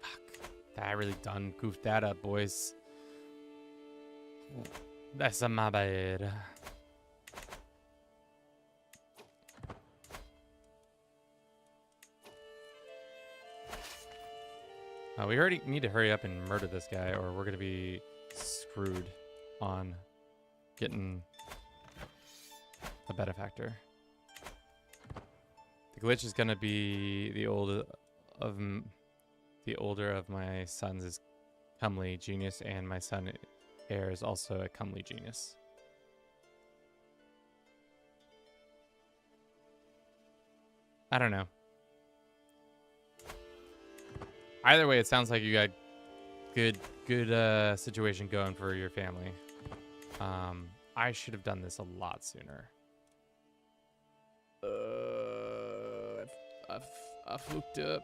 Fuck. I really done goofed that up, boys. That's my bad. We already need to hurry up and murder this guy, or we're going to be screwed on getting a benefactor. The glitch is going to be the older of my sons is comely genius, and my son heir is also a comely genius. I don't know. Either way, it sounds like you got good situation going for your family. I should have done this a lot sooner. I fucked up.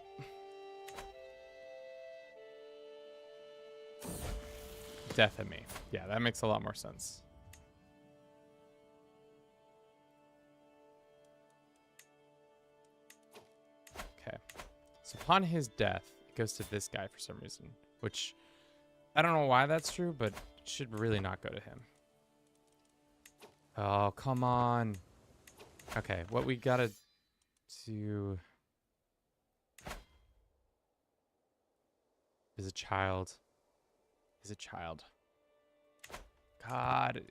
Death at me. Yeah, that makes a lot more sense. Okay. So upon his death, it goes to this guy for some reason, which I don't know why that's true, but it should really not go to him. Oh, come on. Okay, what we gotta do is a child. Is a child. God.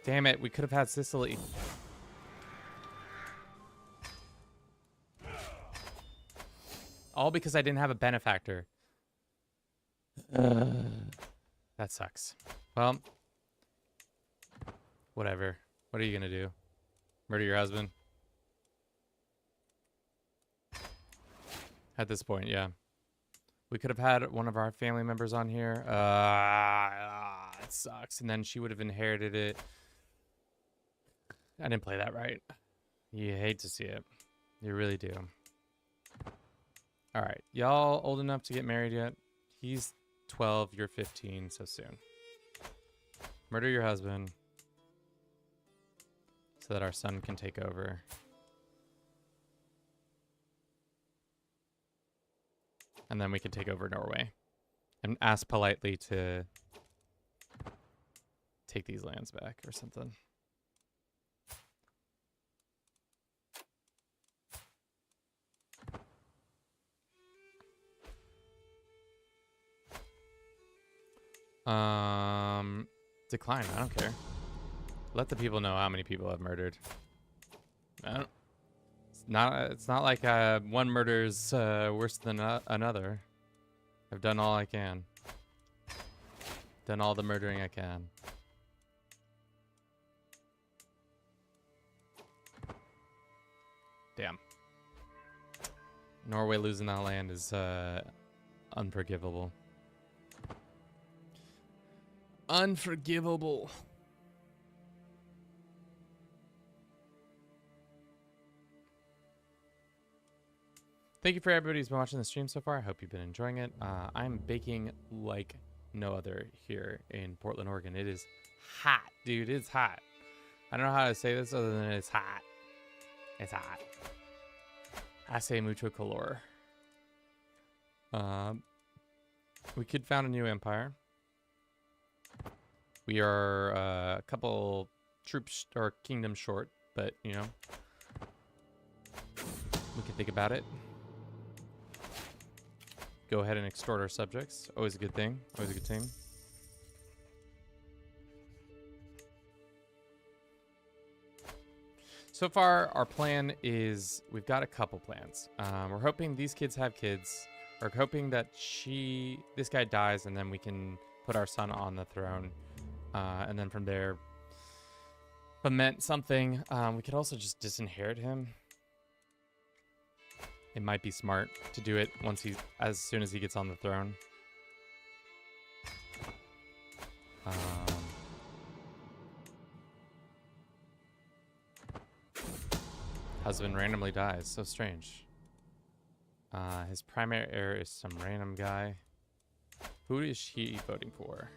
Damn it, we could have had Sicily. All because I didn't have a benefactor. That sucks. Well, whatever. What are you gonna do? Murder your husband? At this point, yeah. We could have had one of our family members on here. It sucks. And then she would have inherited it. I didn't play that right. You hate to see it. You really do. All right. Y'all old enough to get married yet? He's 12. You're 15. So soon. Murder your husband so that our son can take over. And then we can take over Norway and ask politely to take these lands back or something. Decline. I don't care. Let the people know how many people I've murdered. It's not like one murder's worse than another. I've done all I can. Done all the murdering I can. Damn. Norway losing that land is unforgivable. Unforgivable. Thank you for everybody who's been watching the stream so far. I hope you've been enjoying it. I'm baking like no other here in Portland, Oregon. It is hot, dude. It's hot. I don't know how to say this other than it's hot. It's hot. I say mucho calor. We could found a new empire. We are a couple troops or kingdoms short, but you know, we can think about it. Go ahead and extort our subjects. Always a good thing. Always a good thing. So far, our plan is we've got a couple plans. We're hoping these kids have kids. We're hoping that this guy dies, and then we can put our son on the throne. And then from there, foment something. We could also just disinherit him. It might be smart to do it as soon as he gets on the throne. Husband randomly dies. So strange. His primary heir is some random guy. Who is he voting for?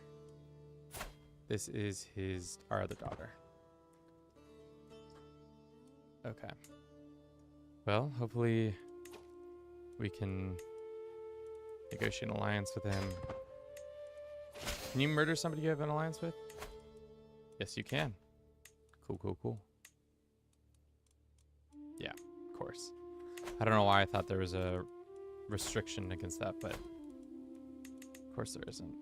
This is our other daughter. Okay. Well, hopefully we can negotiate an alliance with him. Can you murder somebody you have an alliance with? Yes, you can. Cool, cool, cool. Yeah, of course. I don't know why I thought there was a restriction against that, but of course there isn't.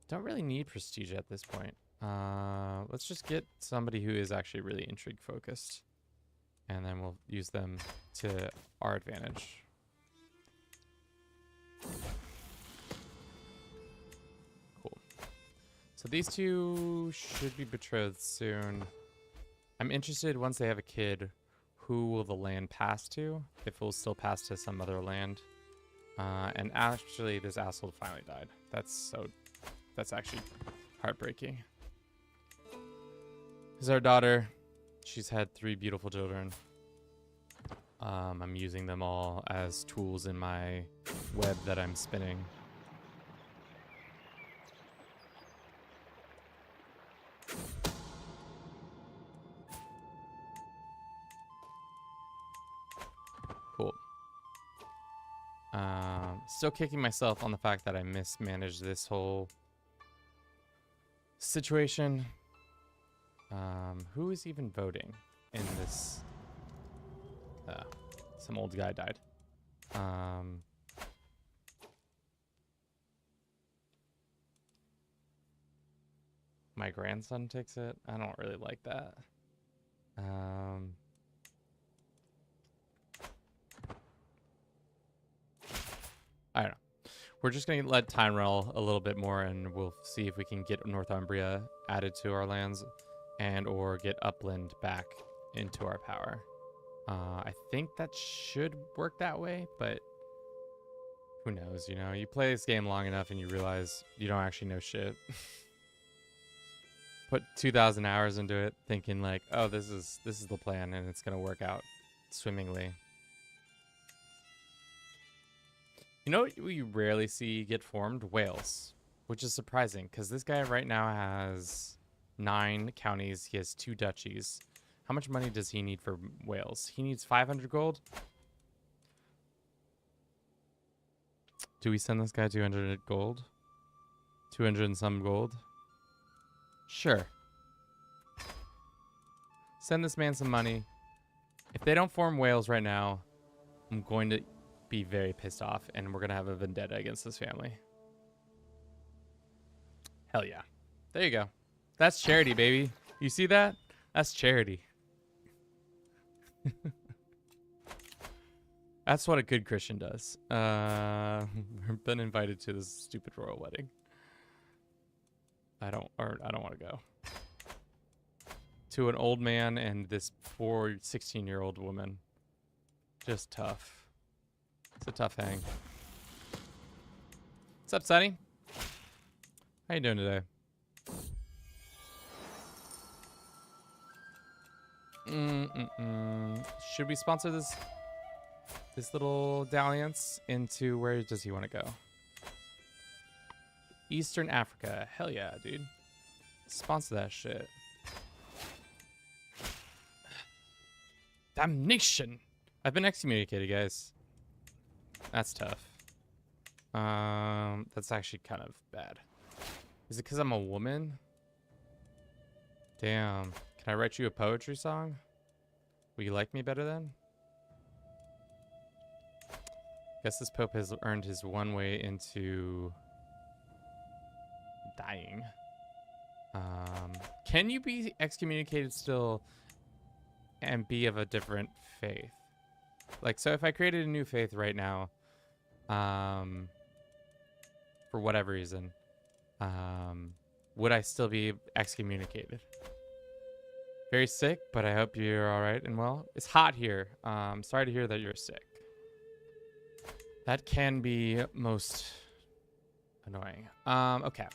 Don't really need prestige at this point. Let's just get somebody who is actually really intrigue focused, and then we'll use them to our advantage. Cool. So these two should be betrothed soon. I'm interested, once they have a kid, who will the land pass to? If it will still pass to some other land. And actually, this asshole finally died. That's actually heartbreaking. This is our daughter. She's had 3 beautiful children. I'm using them all as tools in my web that I'm spinning. Cool. Still kicking myself on the fact that I mismanaged this whole situation. Who is even voting in this? Some old guy died. My grandson takes it. I don't really like that. I don't know. We're just going to let time roll a little bit more, and we'll see if we can get Northumbria added to our lands and or get Upland back into our power. I think that should work that way, but who knows, you know? You play this game long enough and you realize you don't actually know shit. Put 2,000 hours into it thinking like, oh, this is the plan and it's going to work out swimmingly. You know what we rarely see get formed? Wales, which is surprising because this guy right now has 9 counties. He has 2 duchies. How much money does he need for Wales? He needs 500 gold. Do we send this guy 200 gold? 200 and some gold? Sure. Send this man some money. If they don't form Wales right now, I'm going to be very pissed off, and we're going to have a vendetta against this family. Hell yeah. There you go. That's charity, baby. You see that? That's charity. That's what a good Christian does. We've been invited to this stupid royal wedding. I don't want to go. To an old man and this poor 16-year-old woman. Just tough. It's a tough hang. What's up, Sonny? How you doing today? Should we sponsor this little dalliance into, where does he want to go? Eastern Africa. Hell yeah, dude. Sponsor that shit. Damnation. I've been excommunicated, guys. That's tough. That's actually kind of bad. Is it because I'm a woman? Damn. Can I write you a poetry song? Will you like me better then? Guess this pope has earned his one way into dying. Can you be excommunicated still and be of a different faith? Like, so if I created a new faith right now, for whatever reason, would I still be excommunicated? Very sick, but I hope you're all right and well. It's hot here. Sorry to hear that you're sick. That can be most annoying. Okay.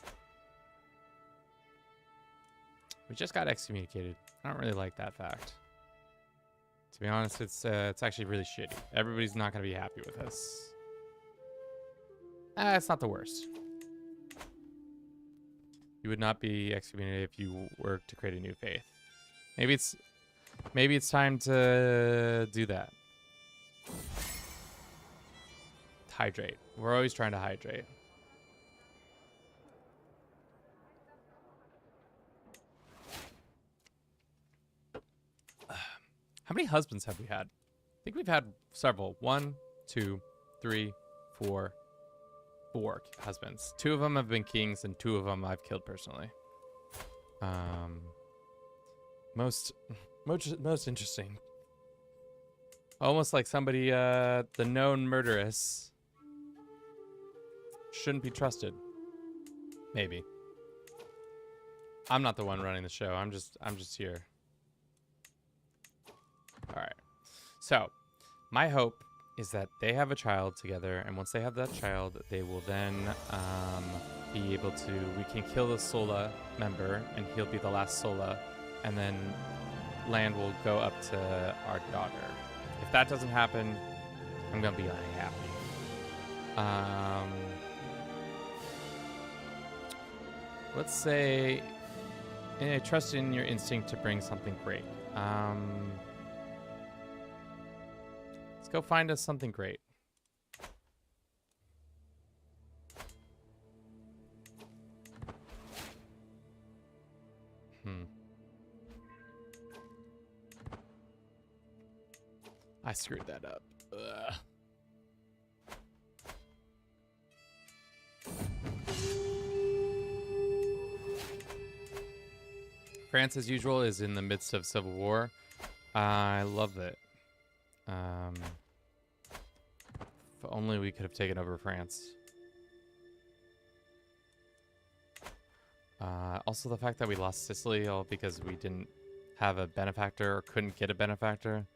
We just got excommunicated. I don't really like that fact, To be honest, it's actually really shitty. Everybody's not going to be happy with this. It's not the worst. You would not be excommunicated if you were to create a new faith. Maybe it's time to do that. Hydrate. We're always trying to hydrate. How many husbands have we had? I think we've had several. 1, 2, 3, 4 husbands. 2 of them have been kings, and 2 of them I've killed personally. Most interesting. Almost like somebody, the known murderess shouldn't be trusted. Maybe. I'm not the one running the show. I'm just here. All right. So, my hope is that they have a child together, and once they have that child, they will then be able to. We can kill the Sola member, and he'll be the last Sola, and then land will go up to our daughter. If that doesn't happen, I'm gonna be unhappy. Let's say I trust in your instinct to bring something great. Let's go find us something great. I screwed that up. Ugh. France, as usual, is in the midst of civil war. I love it. If only we could have taken over France. Also, the fact that we lost Sicily all because we didn't have a benefactor or couldn't get a benefactor.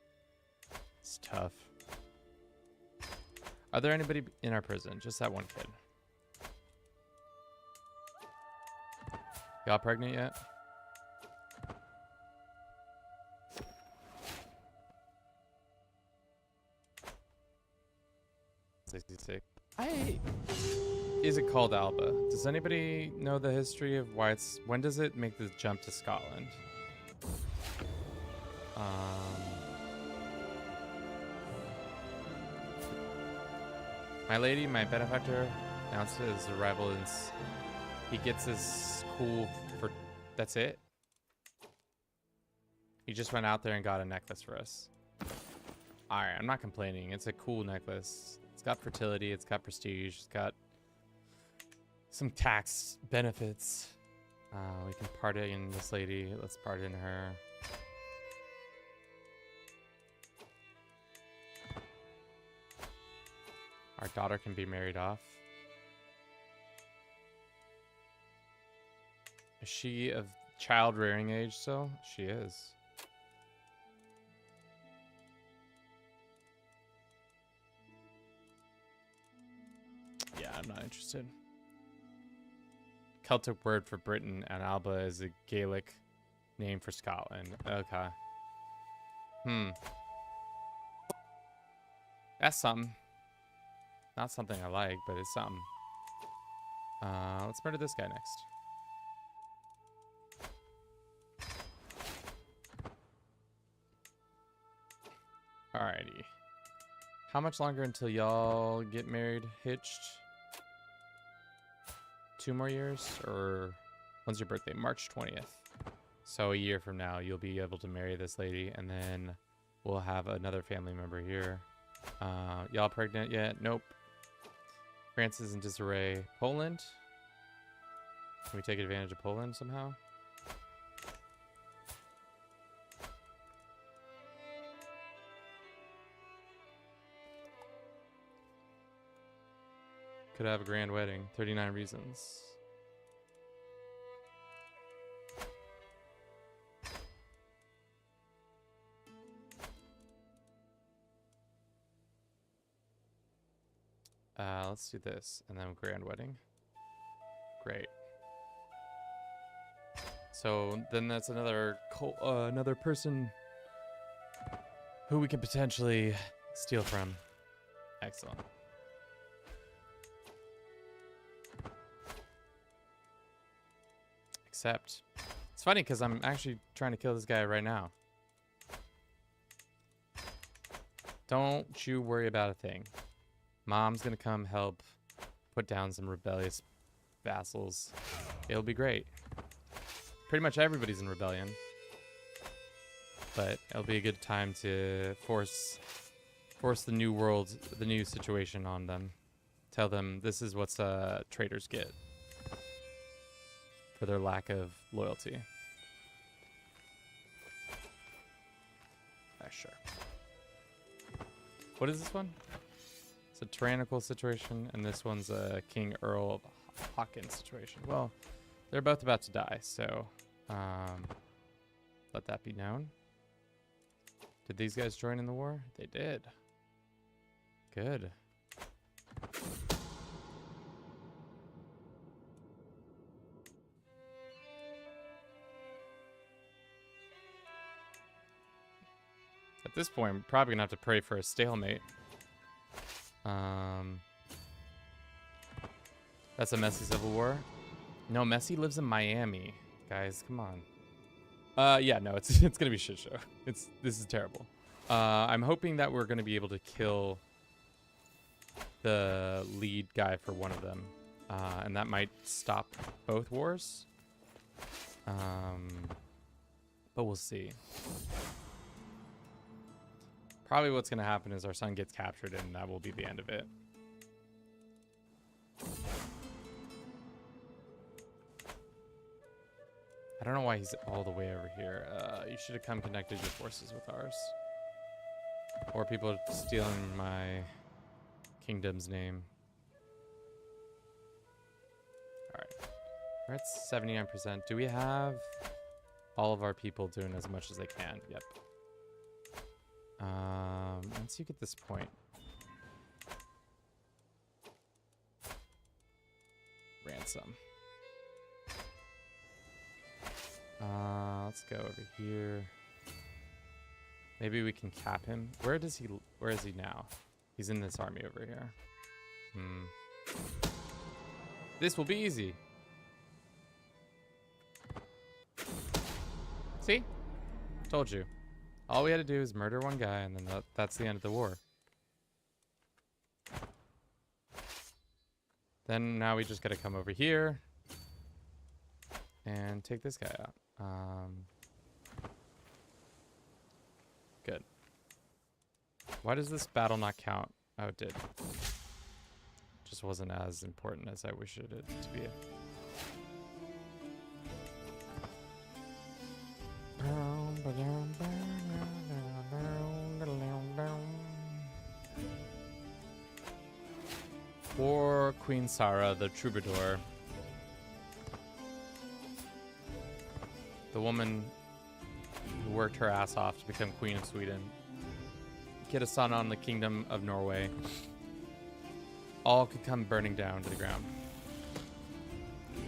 It's tough. Are there anybody in our prison? Just that one kid. Y'all pregnant yet? Is it called Alba? Does anybody know the history of why it's... When does it make the jump to Scotland? My lady, my benefactor, announced his arrival and he gets his cool for... That's it? He just went out there and got a necklace for us. Alright, I'm not complaining. It's a cool necklace. It's got fertility, it's got prestige, it's got some tax benefits. We can party in this lady. Let's party in her. Our daughter can be married off. Is she of child rearing age still? She is. Yeah, I'm not interested. Celtic word for Britain, and Alba is a Gaelic name for Scotland. Okay. That's something. Not something I like, but it's something. Let's murder this guy next. Alrighty. How much longer until y'all get married, hitched? 2 more years? Or when's your birthday? March 20th. So a year from now, you'll be able to marry this lady, and then we'll have another family member here. Y'all pregnant yet? Nope. France is in disarray. Poland? Can we take advantage of Poland somehow? Could have a grand wedding. 39 reasons. Let's do this, and then grand wedding. Great. So then that's another another person who we can potentially steal from. Excellent. Except, it's funny because I'm actually trying to kill this guy right now. Don't you worry about a thing. Mom's gonna come help put down some rebellious vassals. It'll be great. Pretty much everybody's in rebellion. But it'll be a good time to force the new world, the new situation on them. Tell them this is what traitors get for their lack of loyalty. Sure. What is this one? It's a tyrannical situation, and this one's a King Earl of Hawkins situation. Well, they're both about to die, so let that be known. Did these guys join in the war? They did. Good. At this point, I'm probably gonna have to pray for a stalemate. That's a messy civil war. No, Messi lives in Miami. Guys, come on. Yeah, no, it's gonna be a shit show. This is terrible. I'm hoping that we're gonna be able to kill the lead guy for one of them, and that might stop both wars. But we'll see. Probably what's gonna happen is our son gets captured, and that will be the end of it. I don't know why he's all the way over here. You should have come connected your forces with ours. Or people are stealing my kingdom's name. Alright. We're at 79%. Do we have all of our people doing as much as they can? Yep. Once you get this point. Ransom. Let's go over here. Maybe we can cap him. Where is he now? He's in this army over here. This will be easy. See? Told you. All we had to do is murder one guy, and then that's the end of the war. Then now we just gotta come over here and take this guy out. Good. Why does this battle not count? Oh, it did. Just wasn't as important as I wish it to be. Poor Queen Sarah, the troubadour. The woman who worked her ass off to become Queen of Sweden. Get a son on the Kingdom of Norway. All could come burning down to the ground.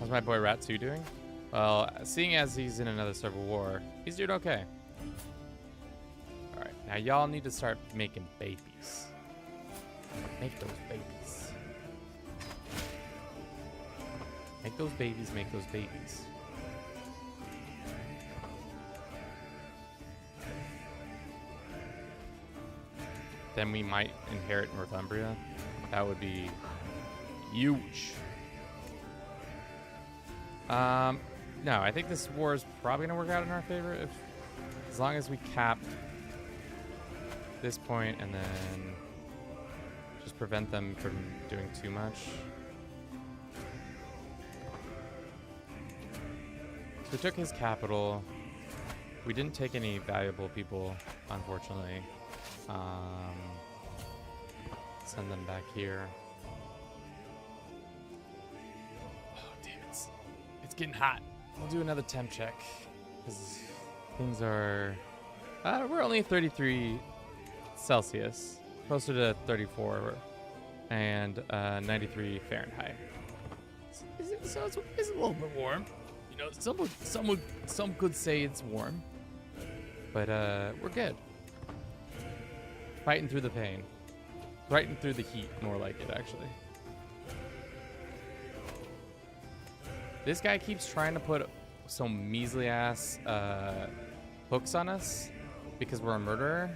How's my boy Rat 2 doing? Well, seeing as he's in another civil war, he's doing okay. Alright, now y'all need to start making babies. Make those babies. Make those babies, make those babies. Then we might inherit Northumbria. That would be huge. No, I think this war is probably gonna work out in our favor as long as we cap this point and then just prevent them from doing too much. So we took his capital. We didn't take any valuable people, unfortunately. Send them back here. Oh, damn it. It's getting hot. We'll do another temp check. Because things are... we're only 33 Celsius. Closer to 34 and 93 Fahrenheit. So it's a little bit warm. You know, some could say it's warm. But we're good. Fighting through the pain. Fighting through the heat, more like it, actually. This guy keeps trying to put some measly ass hooks on us because we're a murderer.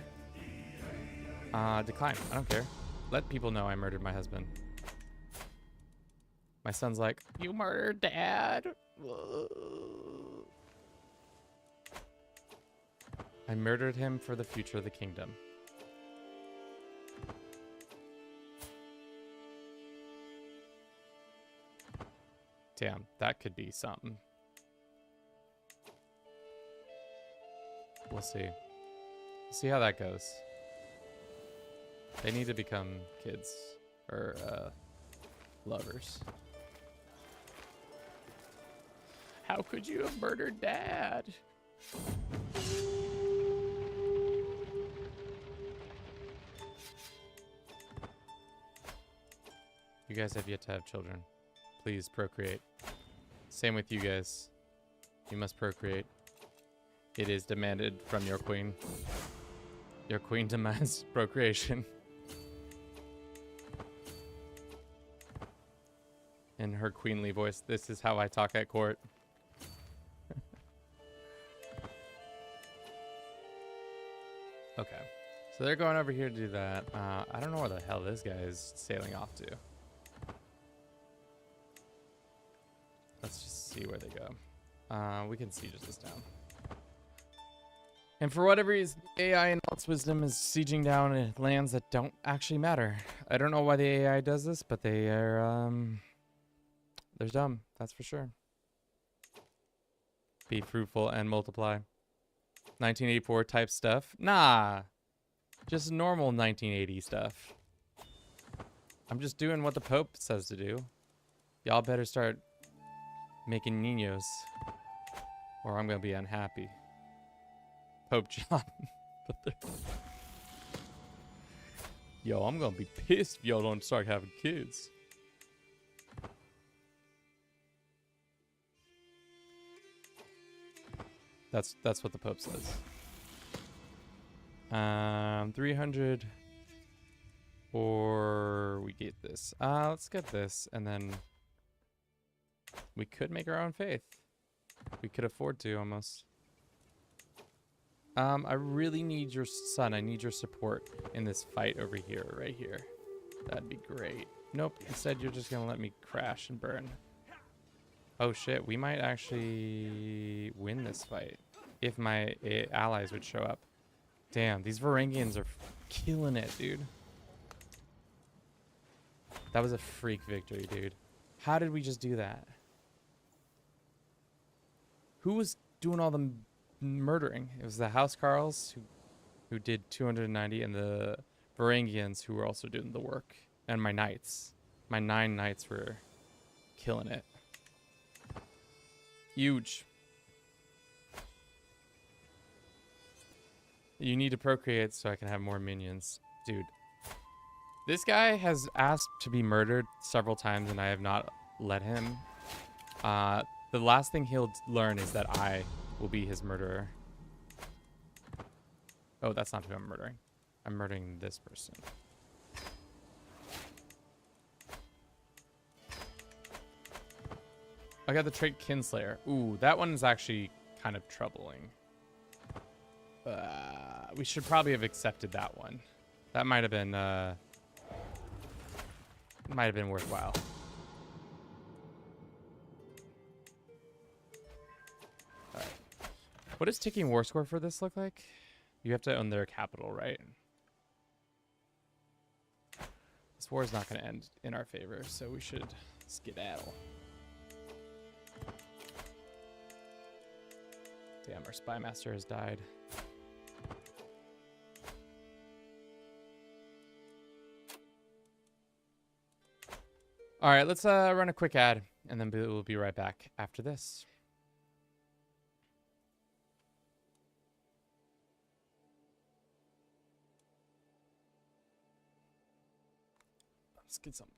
Decline. I don't care. Let people know I murdered my husband. My son's like, you murdered Dad. I murdered him for the future of the kingdom. Damn, that could be something. We'll see. See how that goes. They need to become kids or lovers. How could you have murdered Dad? You guys have yet to have children. Please procreate. Same with you guys. You must procreate. It is demanded from your queen. Your queen demands procreation. In her queenly voice, this is how I talk at court. Okay. So they're going over here to do that. I don't know where the hell this guy is sailing off to. Let's just see where they go. We can siege this down. And for whatever reason, AI and all its wisdom is sieging down lands that don't actually matter. I don't know why the AI does this, but they are, they're dumb. That's for sure. Be fruitful and multiply. 1984 type stuff. Nah. Just normal 1980 stuff. I'm just doing what the Pope says to do. Y'all better start making niños, or I'm gonna be unhappy. Pope John. Yo, I'm gonna be pissed if y'all don't start having kids. That's what the Pope says. 300, or we get this. Let's get this, and then we could make our own faith. We could afford to, almost. I really need your son. I need your support in this fight over here, right here. That'd be great. Nope, instead you're just gonna let me crash and burn. Oh shit, we might actually win this fight if my allies would show up. Damn, these Varangians are killing it, dude. That was a freak victory, dude. How did we just do that? Who was doing all the murdering? It was the Housecarls who did 290, and the Varangians who were also doing the work. And my knights. My 9 knights were killing it. Huge. You need to procreate so I can have more minions. Dude. This guy has asked to be murdered several times and I have not let him. The last thing he'll learn is that I will be his murderer. Oh, that's not who I'm murdering. I'm murdering this person. I got the trait Kinslayer. Ooh, that one is actually kind of troubling. We should probably have accepted that one. That might have been worthwhile. All right. What does ticking war score for this look like? You have to own their capital, right? This war is not going to end in our favor, so we should skedaddle. Damn, our spy master has died. All right, let's run a quick ad, and then we'll be right back after this. Let's get some.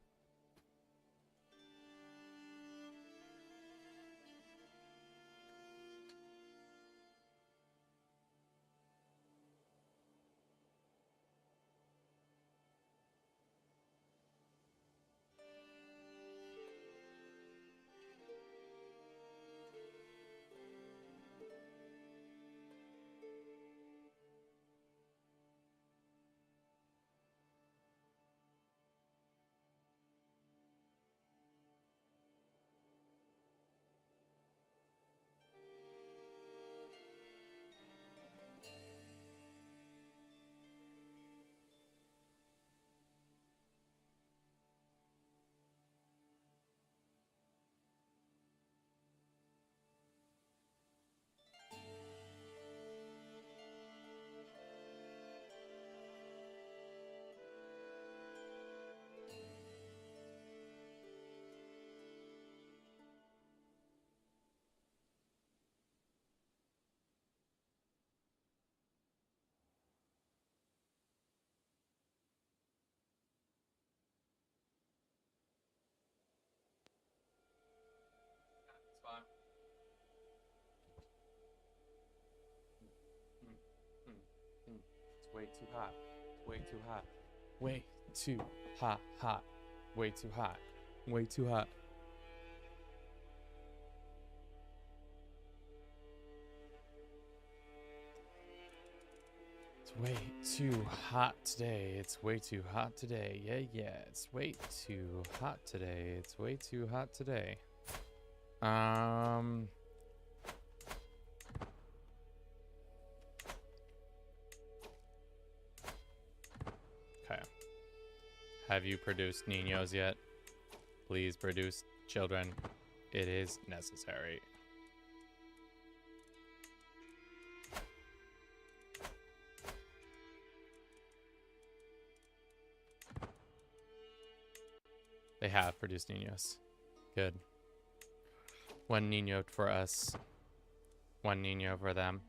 way too hot. Way too hot. Way too hot. Hot. Way too hot. Way too hot. It's way too hot today. It's way too hot today. Yeah, yeah. It's way too hot today. It's way too hot today. Okay. Have you produced niños yet? Please produce children. It is necessary. They have produced niños. Good. One niño for us. One niño for them.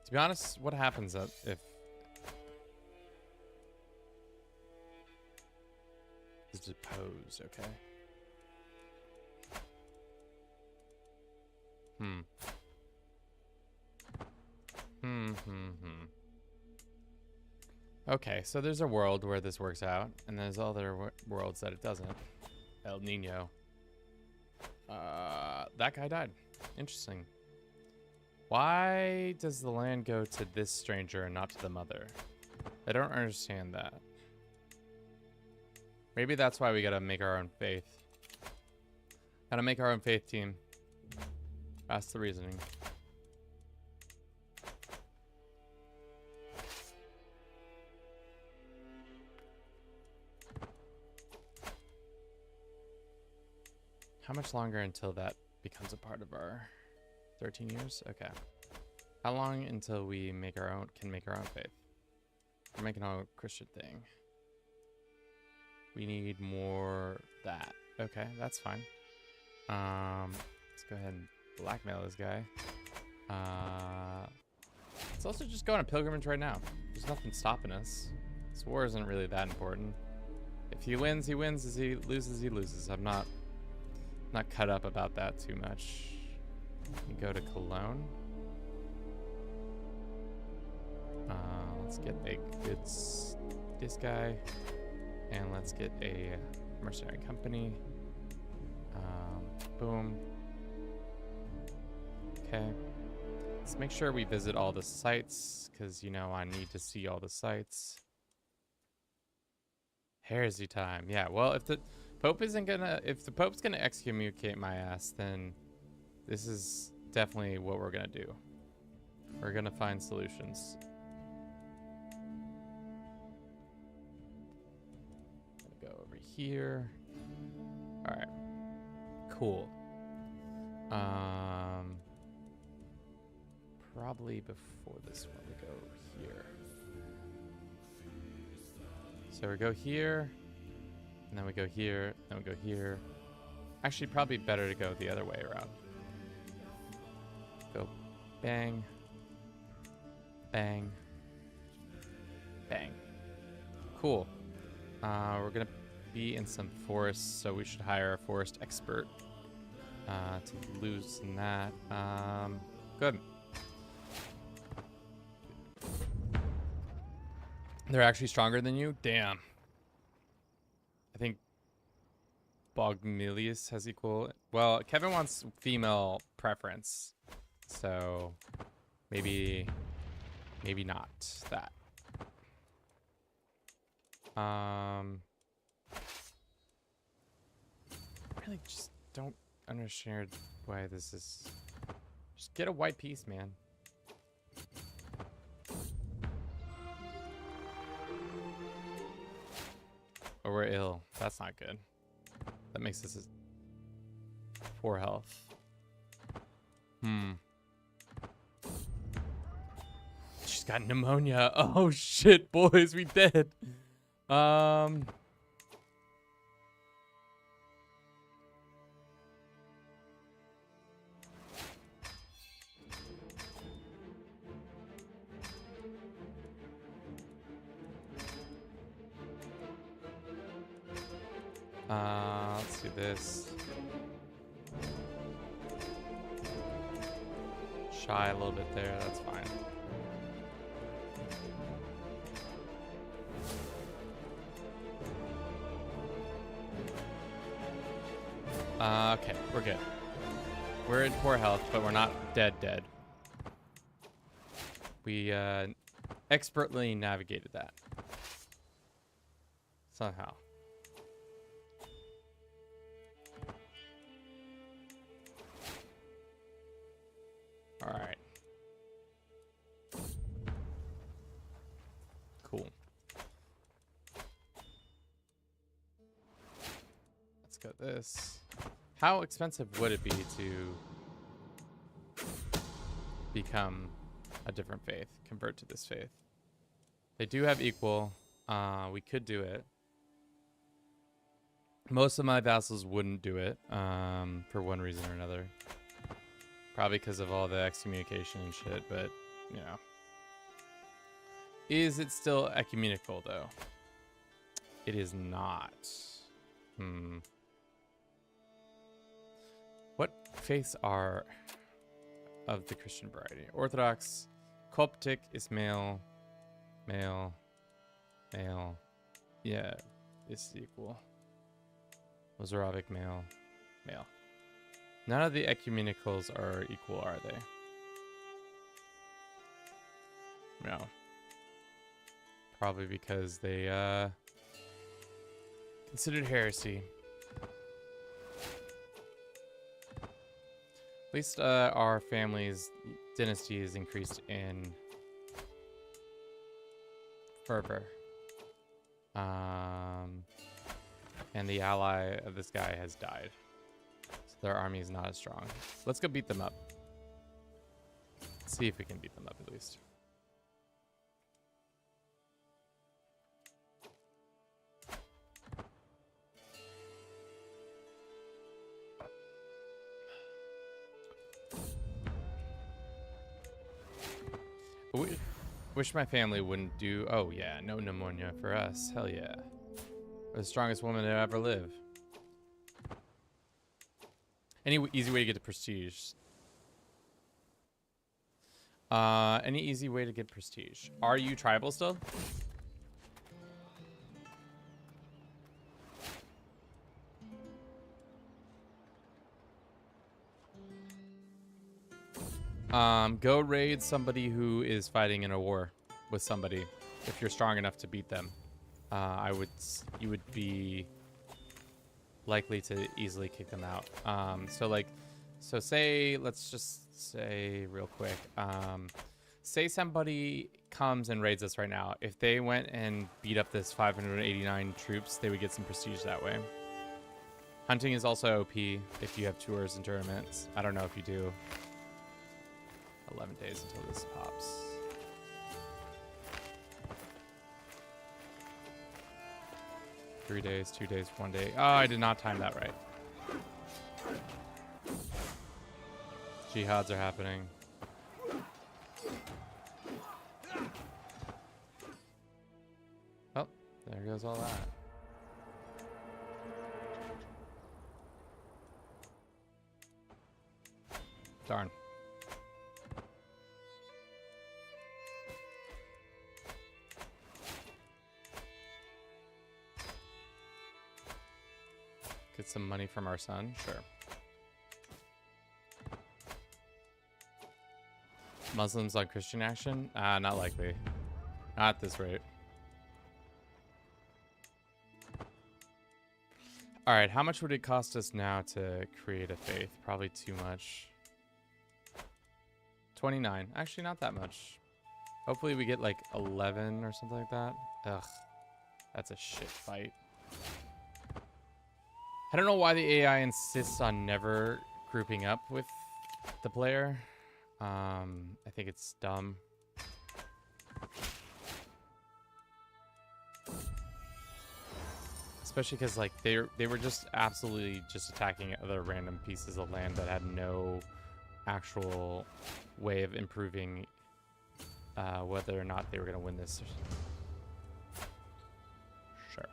To be honest, what happens if is deposed? Okay. Okay, so there's a world where this works out, and there's other worlds that it doesn't. El Nino. That guy died. Interesting. Why does the land go to this stranger and not to the mother? I don't understand that. Maybe that's why we gotta make our own faith. Gotta make our own faith, team. That's the reasoning. How much longer until that becomes a part of our 13 years? Okay. How long until we can make our own faith? We're making our own Christian thing. We need more that. Okay, that's fine. Let's go ahead and blackmail this guy. Let's also just go on a pilgrimage right now. There's nothing stopping us. This war isn't really that important. If he wins, he wins. If he loses, he loses. I'm not cut up about that too much. We go to Cologne. Let's get a goods this guy, and let's get a mercenary company. Boom. Okay. Let's make sure we visit all the sites, because you know I need to see all the sites. Heresy time. Yeah. Well, if the Pope's gonna excommunicate my ass, then this is definitely what we're gonna do. We're gonna find solutions. Gonna go over here. All right. Cool. Probably before this one, we go here. So we go here, and then we go here, then we go here. Actually, probably better to go the other way around. Go bang, bang, bang. Cool. We're gonna be in some forests, so we should hire a forest expert to loosen that. Good. They're actually stronger than you? Damn. I think Bogmilius has equal. Well, Kevin wants female preference. So maybe not that. Really just don't understand why this is. Just get a white piece, man. Or we're ill. That's not good. That makes us 4 health. She's got pneumonia. Oh shit, boys, we dead. Let's do this. Shy a little bit there. That's fine. Okay, we're good. We're in poor health, but we're not dead. We expertly navigated that. Somehow. All right. Cool. Let's get this. How expensive would it be to become a different faith, convert to this faith? They do have equal. We could do it. Most of my vassals wouldn't do it for one reason or another. Probably because of all the excommunication and shit, but, you know. Is it still ecumenical, though? It is not. What faiths are of the Christian variety? Orthodox, Coptic is male. Yeah, it's equal. Mozarabic, male. None of the ecumenicals are equal, are they? No. Probably because they considered heresy. At least our family's dynasty is increased in fervor. And the ally of this guy has died. So their army is not as strong. Let's go beat them up. Let's see if we can beat them up at least. Wish my family wouldn't do. Oh yeah, no pneumonia for us. Hell yeah. We're the strongest woman to ever live. Any easy way to get to prestige? Any easy way to get prestige? Are you tribal still? Go raid somebody who is fighting in a war with somebody. If you're strong enough to beat them, you would be likely to easily kick them out. So say, let's just say real quick, say somebody comes and raids us right now. If they went and beat up this 589 troops, they would get some prestige that way. Hunting is also OP if you have tours and tournaments. I don't know if you do. 11 days until this pops. Three days, 2 days, 1 day. Oh, I did not time that right. Jihads are happening. Oh, there goes all that. Darn. Get some money from our son? Sure. Muslims on Christian action? Not likely. Not at this rate. Alright, how much would it cost us now to create a faith? Probably too much. 29. Actually, not that much. Hopefully we get like 11 or something like that. Ugh. That's a shit fight. I don't know why the AI insists on never grouping up with the player. I think it's dumb. Especially because like they were just absolutely just attacking other random pieces of land that had no actual way of improving whether or not they were going to win this. Sure.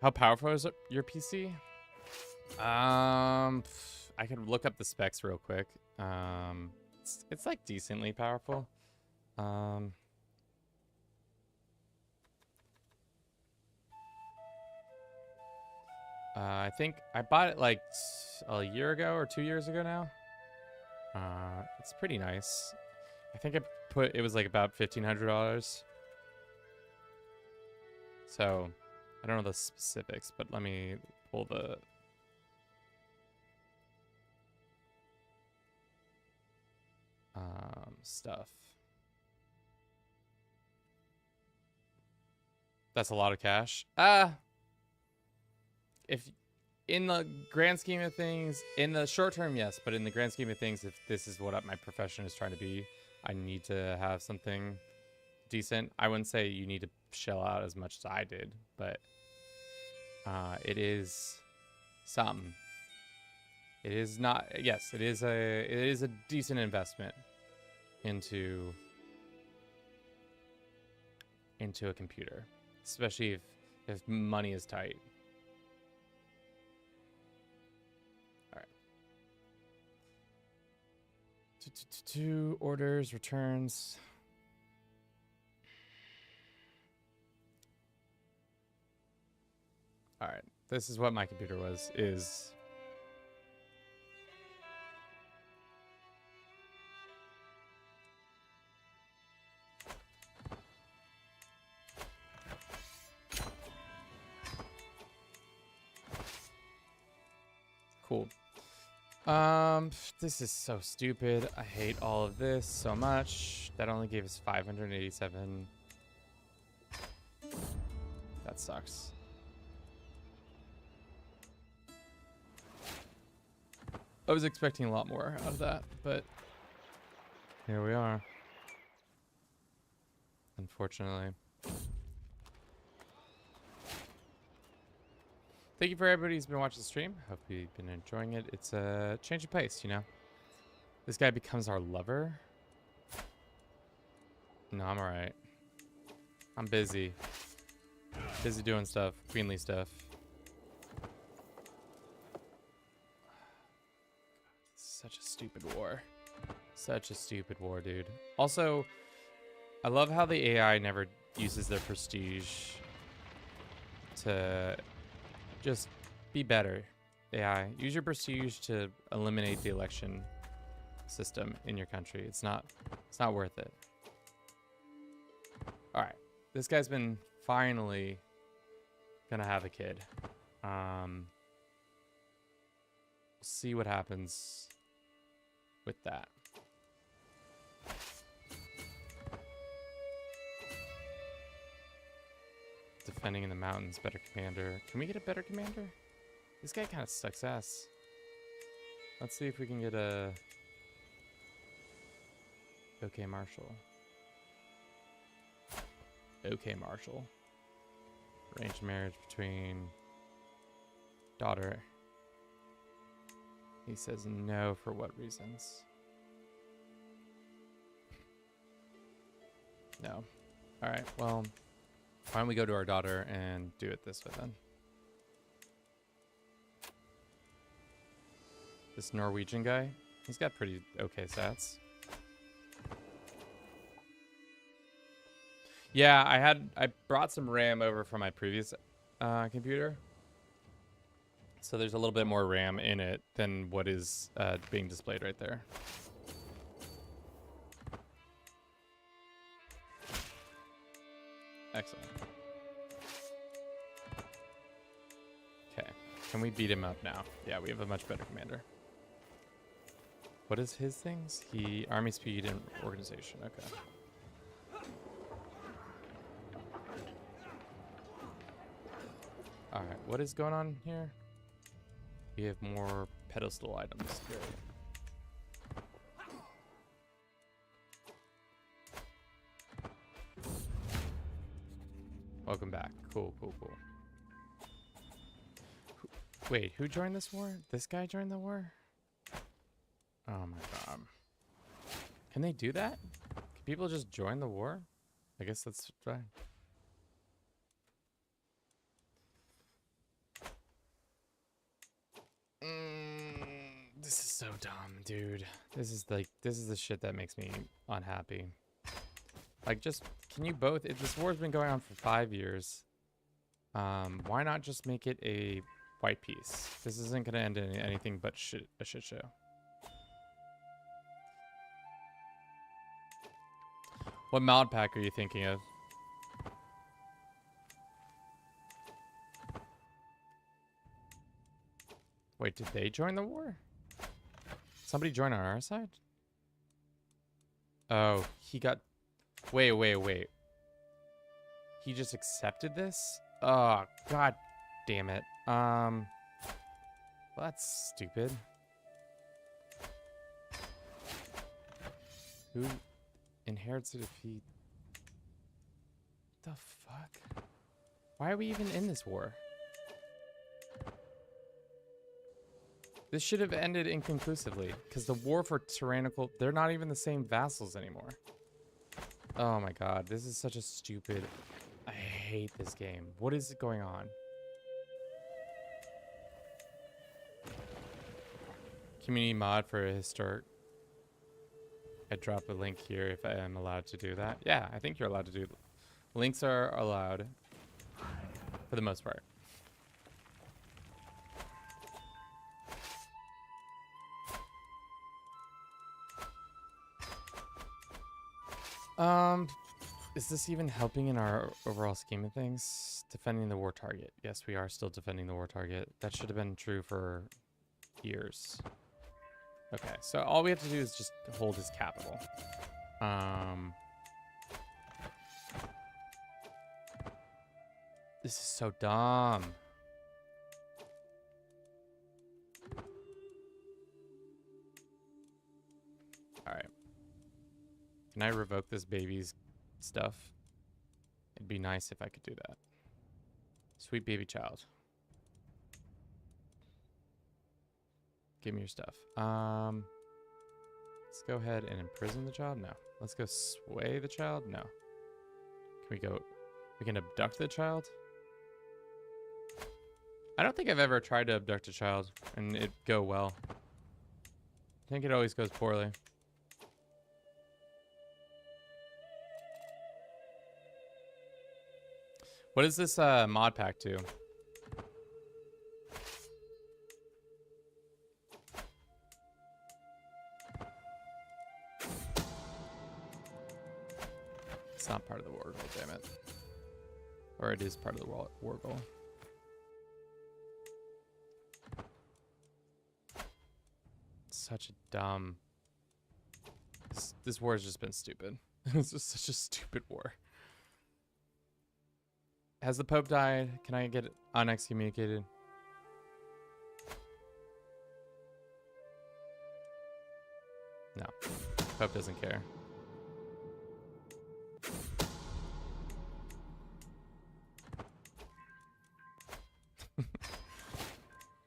How powerful is your PC? I could look up the specs real quick. It's like decently powerful. I think I bought it like a year ago or 2 years ago now. It's pretty nice. I think it was like about $1,500. So I don't know the specifics, but let me pull the stuff. That's a lot of cash. If in the grand scheme of things, in the short term, yes, but in the grand scheme of things, if this is what my profession is trying to be, I need to have something decent. I wouldn't say you need to shell out as much as I did, but it is something. It is not. Yes, it is a decent investment into a computer, especially if money is tight. All right. Two orders, returns. All right. This is what my computer is. Cool. This is so stupid. I hate all of this so much. That only gave us 587. That sucks. I was expecting a lot more out of that, but here we are. Unfortunately. Thank you for everybody who's been watching the stream. Hope you've been enjoying it. It's a change of pace, you know. This guy becomes our lover. No, I'm alright. I'm busy. Busy doing stuff. Queenly stuff. Such a stupid war. Such a stupid war, dude. Also, I love how the AI never uses their prestige to just be better. AI, use your prestige to eliminate the election system in your country. It's not worth it. All right, this guy's been finally gonna have a kid. We'll see what happens with that. Defending in the mountains, better commander. Can we get a better commander? This guy kind of sucks ass. Let's see if we can get a OK Marshall. OK Marshall. Arranged marriage between daughter. He says no for what reasons? No. All right, well, why don't we go to our daughter and do it this way then? This Norwegian guy, he's got pretty okay stats. Yeah, I brought some RAM over from my previous computer. So there's a little bit more RAM in it than what is being displayed right there. Excellent. Okay, can we beat him up now? Yeah, we have a much better commander. What is his things? Army speed and organization. Okay. All right, what is going on here? We have more pedestal items. Great. Welcome back. Cool, cool, cool. Wait, who joined this war? This guy joined the war? Oh my god. Can they do that? Can people just join the war? I guess that's fine. Dude, this is the shit that makes me unhappy. Like, just, can you both, this war's been going on for 5 years. Why not just make it a white peace? This isn't gonna end in anything but a shit show. What mod pack are you thinking of? Wait, did they join the war? Somebody join on our side? Oh, he got... Wait. He just accepted this? Oh, god damn it. Well, that's stupid. Who inherits it if he... The fuck? Why are we even in this war? This should have ended inconclusively, because the war for tyrannical... They're not even the same vassals anymore. Oh my god, this is such a stupid... I hate this game. What is going on? Community mod for a historic... I drop a link here if I am allowed to do that. Yeah, I think you're allowed to do... Links are allowed. For the most part. Is this even helping in our overall scheme of things? Defending the war target. Yes, we are still defending the war target. That should have been true for years. Okay, so all we have to do is just hold his capital. This is so dumb. All right. Can I revoke this baby's stuff? It'd be nice if I could do that. Sweet baby child. Give me your stuff. Let's go ahead and imprison the child. No. Let's go sway the child. No. Can we go? We can abduct the child. I don't think I've ever tried to abduct a child and it go well. I think it always goes poorly. What is this mod pack to? It's not part of the war goal, damn it. Or it is part of the war goal. Such a dumb... This war has just been stupid. It's just such a stupid war. Has the Pope died? Can I get unexcommunicated? No. Pope doesn't care.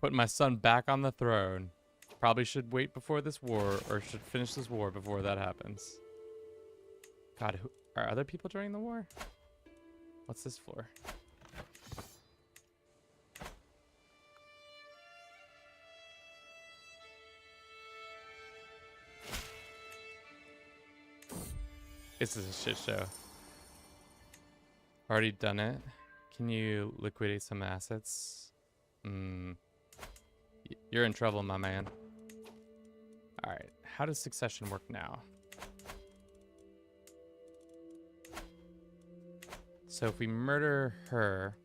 Put my son back on the throne. Probably should wait before this war, or should finish this war before that happens. God, are other people joining the war? What's this for? This is a shit show. Already done it. Can you liquidate some assets? You're in trouble, my man. Alright, how does succession work now? So if we murder her...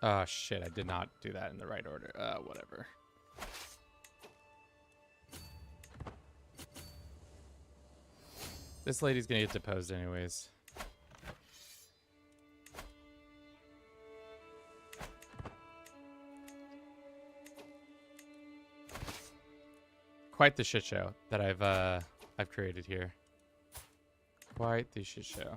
Oh shit, I did not do that in the right order. Whatever. This lady's gonna get deposed anyways. Quite the shit show that I've created here. Quite the shit show.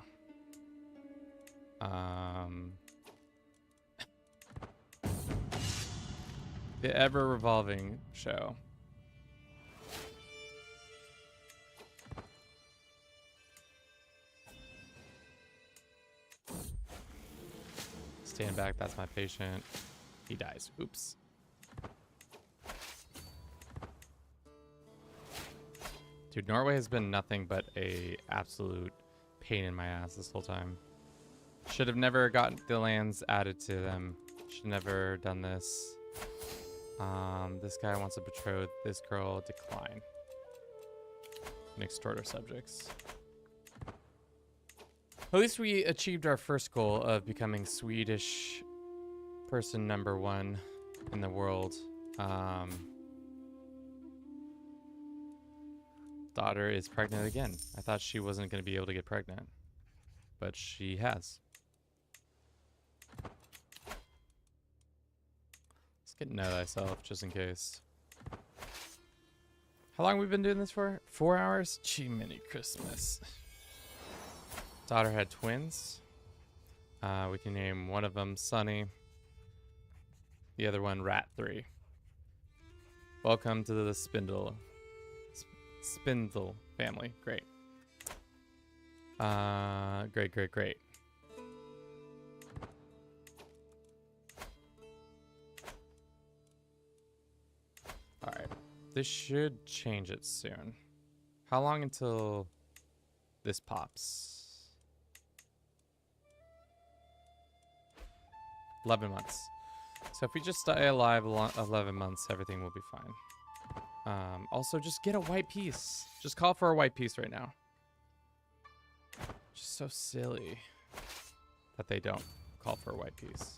The ever revolving show. Stand back, that's my patient. He dies. Oops. Dude, Norway has been nothing but a absolute pain in my ass this whole time. Should have never gotten the lands added to them. Should never done this. This guy wants to betroth this girl. Decline. And extort our subjects. At least we achieved our first goal of becoming Swedish person #1 in the world. Daughter is pregnant again. I thought she wasn't going to be able to get pregnant, but she has. Let's get know thyself just in case. How long have we been doing this for? 4 hours? Gee, mini Christmas. Daughter had twins. We can name one of them Sunny. The other one Rat3. Welcome to the Spindle family. Great. Great. Alright. This should change it soon. How long until this pops? 11 months. So if we just stay alive 11 months, everything will be fine. Also, just get a white piece. Just call for a white piece right now. Just so silly that they don't call for a white piece.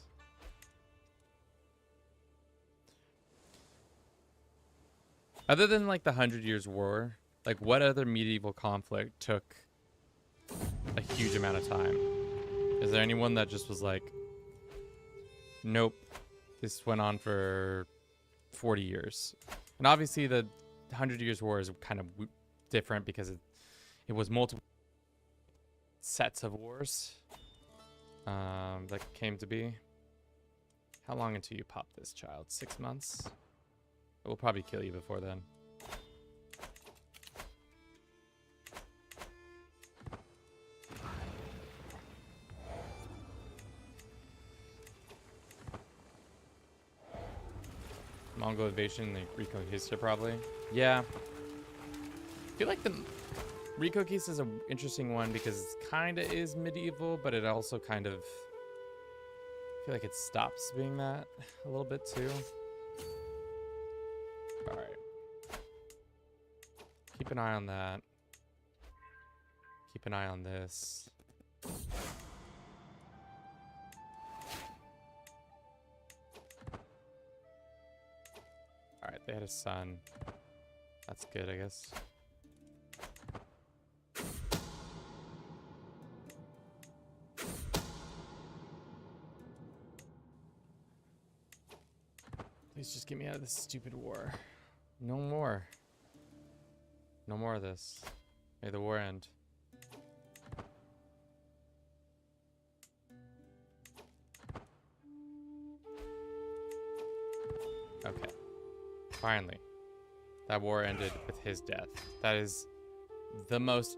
Other than like the 100 Years' War, like what other medieval conflict took a huge amount of time? Is there anyone that just was like, nope, this went on for 40 years? And obviously the 100 Years' War is kind of different because it was multiple sets of wars that came to be. How long until you pop this child? 6 months? It will probably kill you before then. Mongol invasion, the Reconquista probably. Yeah. I feel like the Reconquista is an interesting one because it kind of is medieval, but it also kind of... I feel like it stops being that a little bit too. Alright. Keep an eye on that. Keep an eye on this. Alright, they had a son. That's good, I guess. Please just get me out of this stupid war. No more. No more of this. May the war end. Okay. Finally. That war ended with his death. That is the most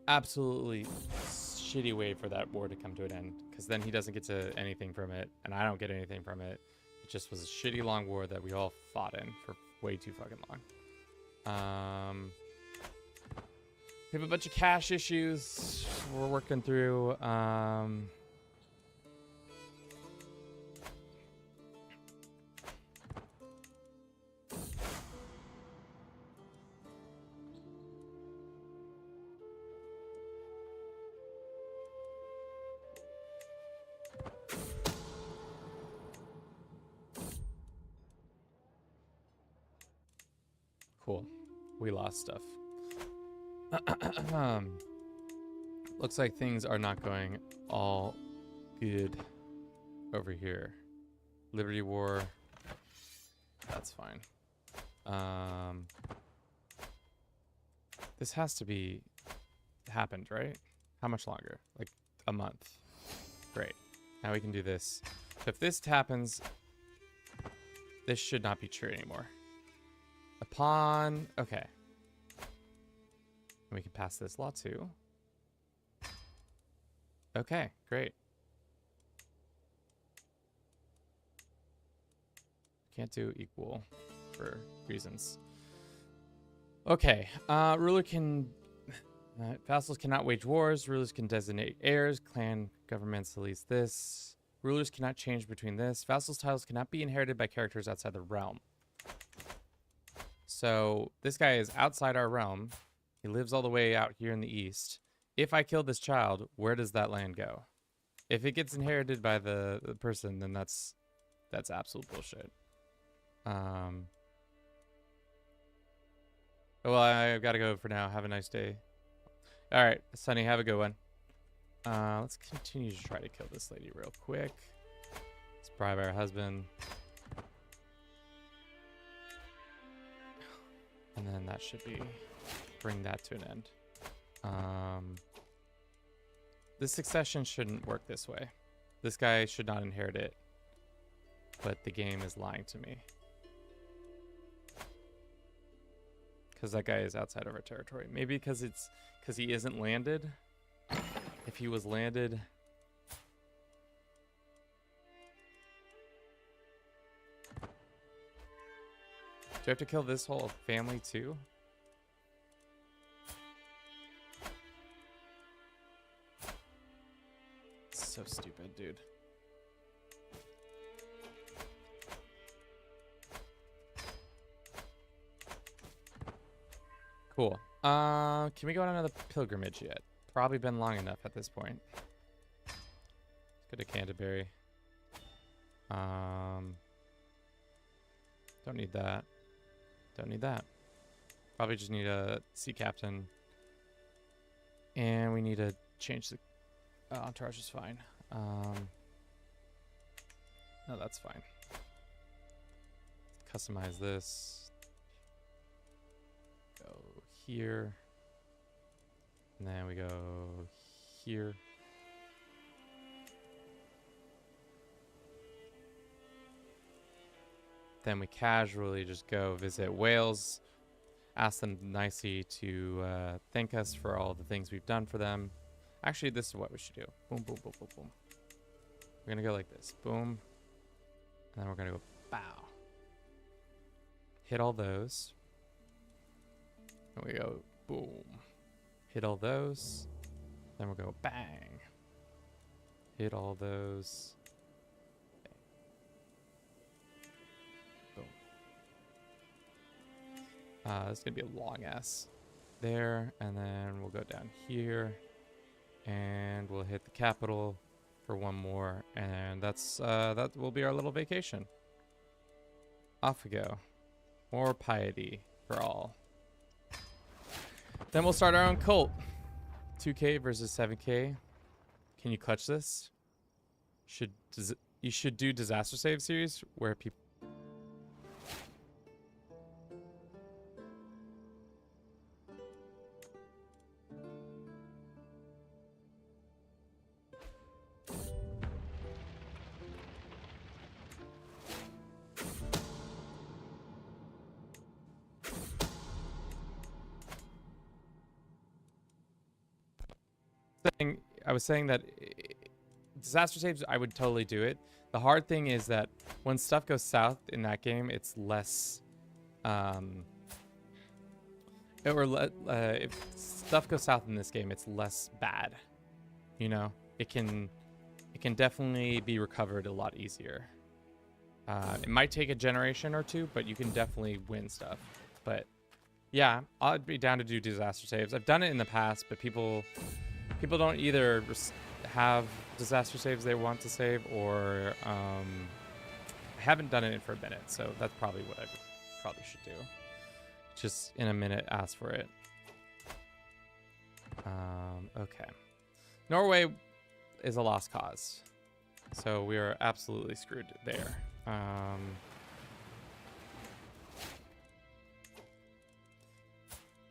absolutely shitty way for that war to come to an end. Because then he doesn't get to anything from it, and I don't get anything from it. It just was a shitty long war that we all fought in for way too fucking long. We have a bunch of cash issues we're working through. Cool. We lost stuff. Looks like things are not going all good over here. Liberty War. That's fine. This has to be happened, right? How much longer? Like a month. Great. Now we can do this. So if this happens, this should not be true anymore. Upon... Okay. And we can pass this law too. Okay, great. Can't do equal for reasons. Okay. Ruler can. Vassals cannot wage wars. Rulers can designate heirs. Clan governments release this. Rulers cannot change between this. Vassals' titles cannot be inherited by characters outside the realm. So this guy is outside our realm. He lives all the way out here in the east. If I kill this child, where does that land go? If it gets inherited by the person, then that's absolute bullshit. Well, I've got to go for now. Have a nice day. All right, Sunny, have a good one. Let's continue to try to kill this lady real quick. Let's bribe our husband. And then that should bring that to an end. This succession shouldn't work this way. This guy should not inherit it. But the game is lying to me. Because that guy is outside of our territory. Maybe because he isn't landed. If he was landed... Do I have to kill this whole family too? So stupid, dude. Cool. Can we go on another pilgrimage yet? Probably been long enough at this point. Let's go to Canterbury. Don't need that. Don't need that. Probably just need a sea captain. And we need to change the entourage is fine. No, that's fine. Customize this. Go here. And then we go here. Then we casually just go visit Wales, ask them nicely to thank us for all the things we've done for them. Actually, this is what we should do. Boom, boom, boom, boom, boom. We're going to go like this. Boom. And then we're going to go bow. Hit all those. And we go boom. Hit all those. Then we'll go bang. Hit all those. This is going to be a long S there, and then we'll go down here, and we'll hit the capital for one more, and that will be our little vacation. Off we go. More piety for all. Then we'll start our own cult. 2K versus 7K. Can you clutch this? You should do disaster save series where people... I was saying that disaster saves, I would totally do it. The hard thing is that when stuff goes south in that game, it's less, if stuff goes south in this game, it's less bad. You know, it can definitely be recovered a lot easier. It might take a generation or two, but you can definitely win stuff. But yeah, I'd be down to do disaster saves. I've done it in the past, but people don't either have disaster saves they want to save, or I haven't done it for a minute, so that's probably what I probably should do. Just in a minute, ask for it. Okay. Norway is a lost cause, so we are absolutely screwed there.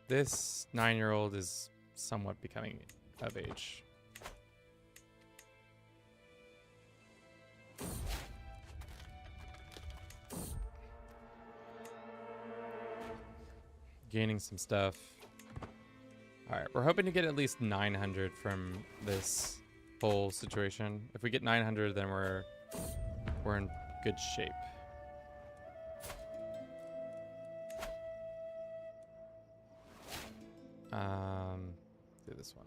This 9-year-old is somewhat becoming of age. Gaining some stuff. All right, we're hoping to get at least 900 from this whole situation. If we get 900, then we're in good shape. Do this one.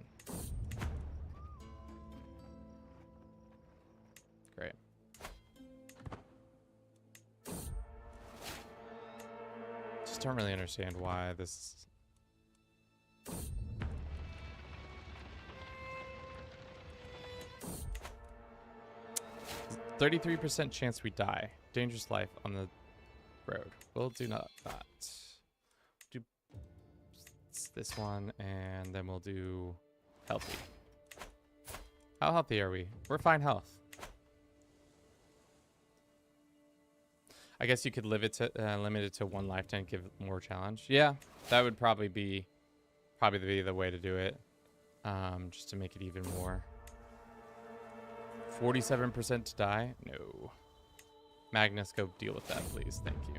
Great. Just don't really understand why this. 33% chance we die. Dangerous life on the road. We'll do not that. Do this one, and then we'll do healthy. How healthy are we? We're fine health. I guess you could limit it to one life to give more challenge. Yeah, that would probably be the way to do it. Just to make it even more. 47% to die? No. Magnus, go deal with that, please. Thank you.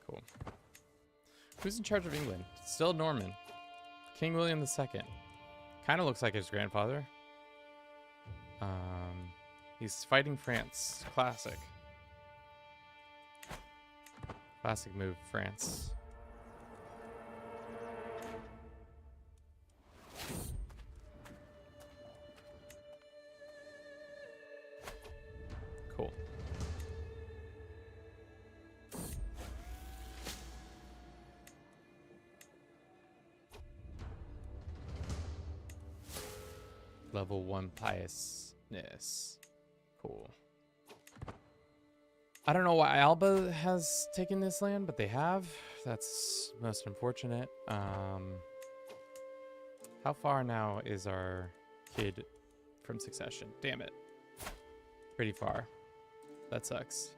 Cool. Who's in charge of England? Still Norman. King William II. Kind of looks like his grandfather. He's fighting France. Classic. Classic move, France. Cool. Level 1 piousness. Cool. I don't know why Alba has taken this land, but they have. That's most unfortunate. How far now is our kid from Succession? Damn it. Pretty far. That sucks.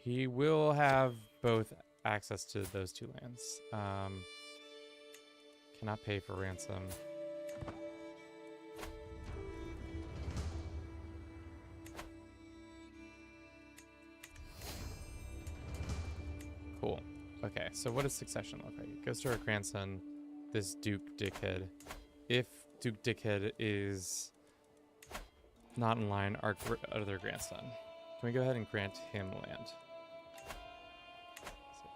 He will have both access to those two lands. Cannot pay for ransom. Cool. Okay, so what does succession look like? It goes to our grandson, this Duke Dickhead. If Duke Dickhead is not in line, our other grandson. Can we go ahead and grant him land? So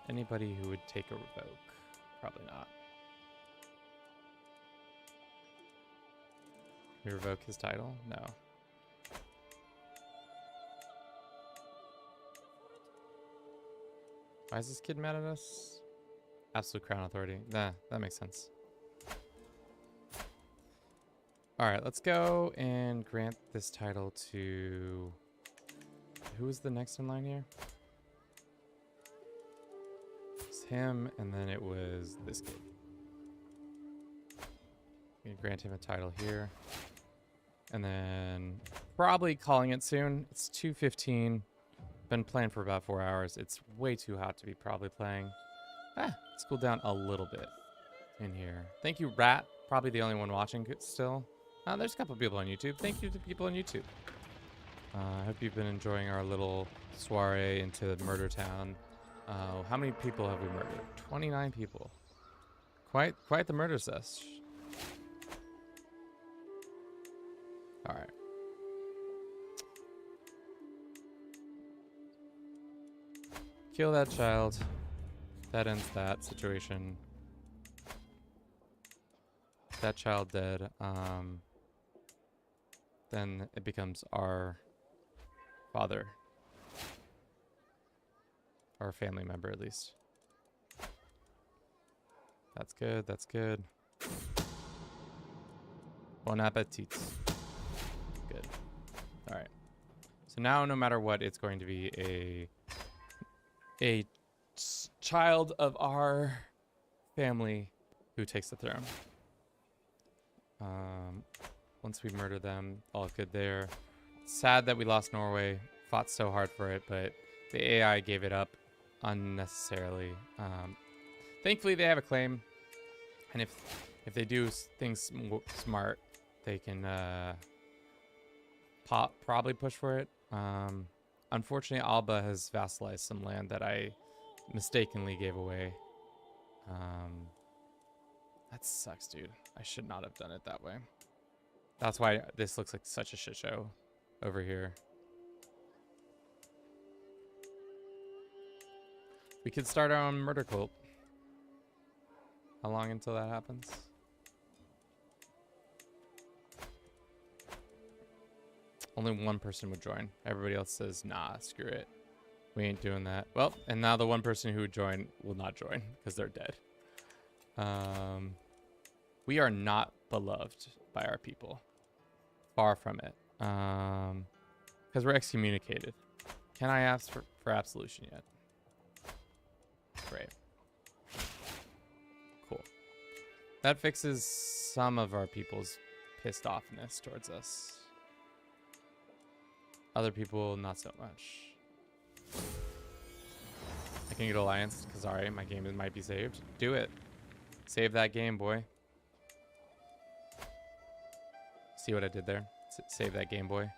anybody who would take a revoke? Probably not. Can we revoke his title? No. Why is this kid mad at us? Absolute crown authority. Nah, that makes sense. All right, let's go and grant this title to... Who was the next in line here? It's him, and then it was this kid. We can grant him a title here. And then probably calling it soon. It's 2:15. Been playing for about 4 hours. It's way too hot to be probably playing. Let's cool down a little bit in here. Thank you, Rat. Probably the only one watching still. There's a couple people on YouTube. Thank you to people on YouTube. I hope you've been enjoying our little soiree into Murder Town. How many people have we murdered? 29 people. Quite the murder sesh. All right. Kill that child. That ends that situation. That child dead. Then it becomes our father. Our family member, at least. That's good. That's good. Bon appetit. Good. All right. So now, no matter what, it's going to be a child of our family who takes the throne. Once we murder them, all good there. Sad that we lost Norway. Fought so hard for it, but the AI gave it up unnecessarily. Thankfully, they have a claim, and if they do things smart, they can probably push for it. Unfortunately, Alba has vassalized some land that I mistakenly gave away. That sucks, dude. I should not have done it that way. That's why this looks like such a shit show over here. We could start our own murder cult. How long until that happens? Only one person would join. Everybody else says, nah, screw it. We ain't doing that. Well, and now the one person who would join will not join because they're dead. We are not beloved by our people. Far from it. Because we're excommunicated. Can I ask for absolution yet? Great. Cool. That fixes some of our people's pissed offness towards us. Other people, not so much. I can get Alliance. Kazari, my game might be saved. Do it. Save that game, boy. See what I did there? Save that game, boy.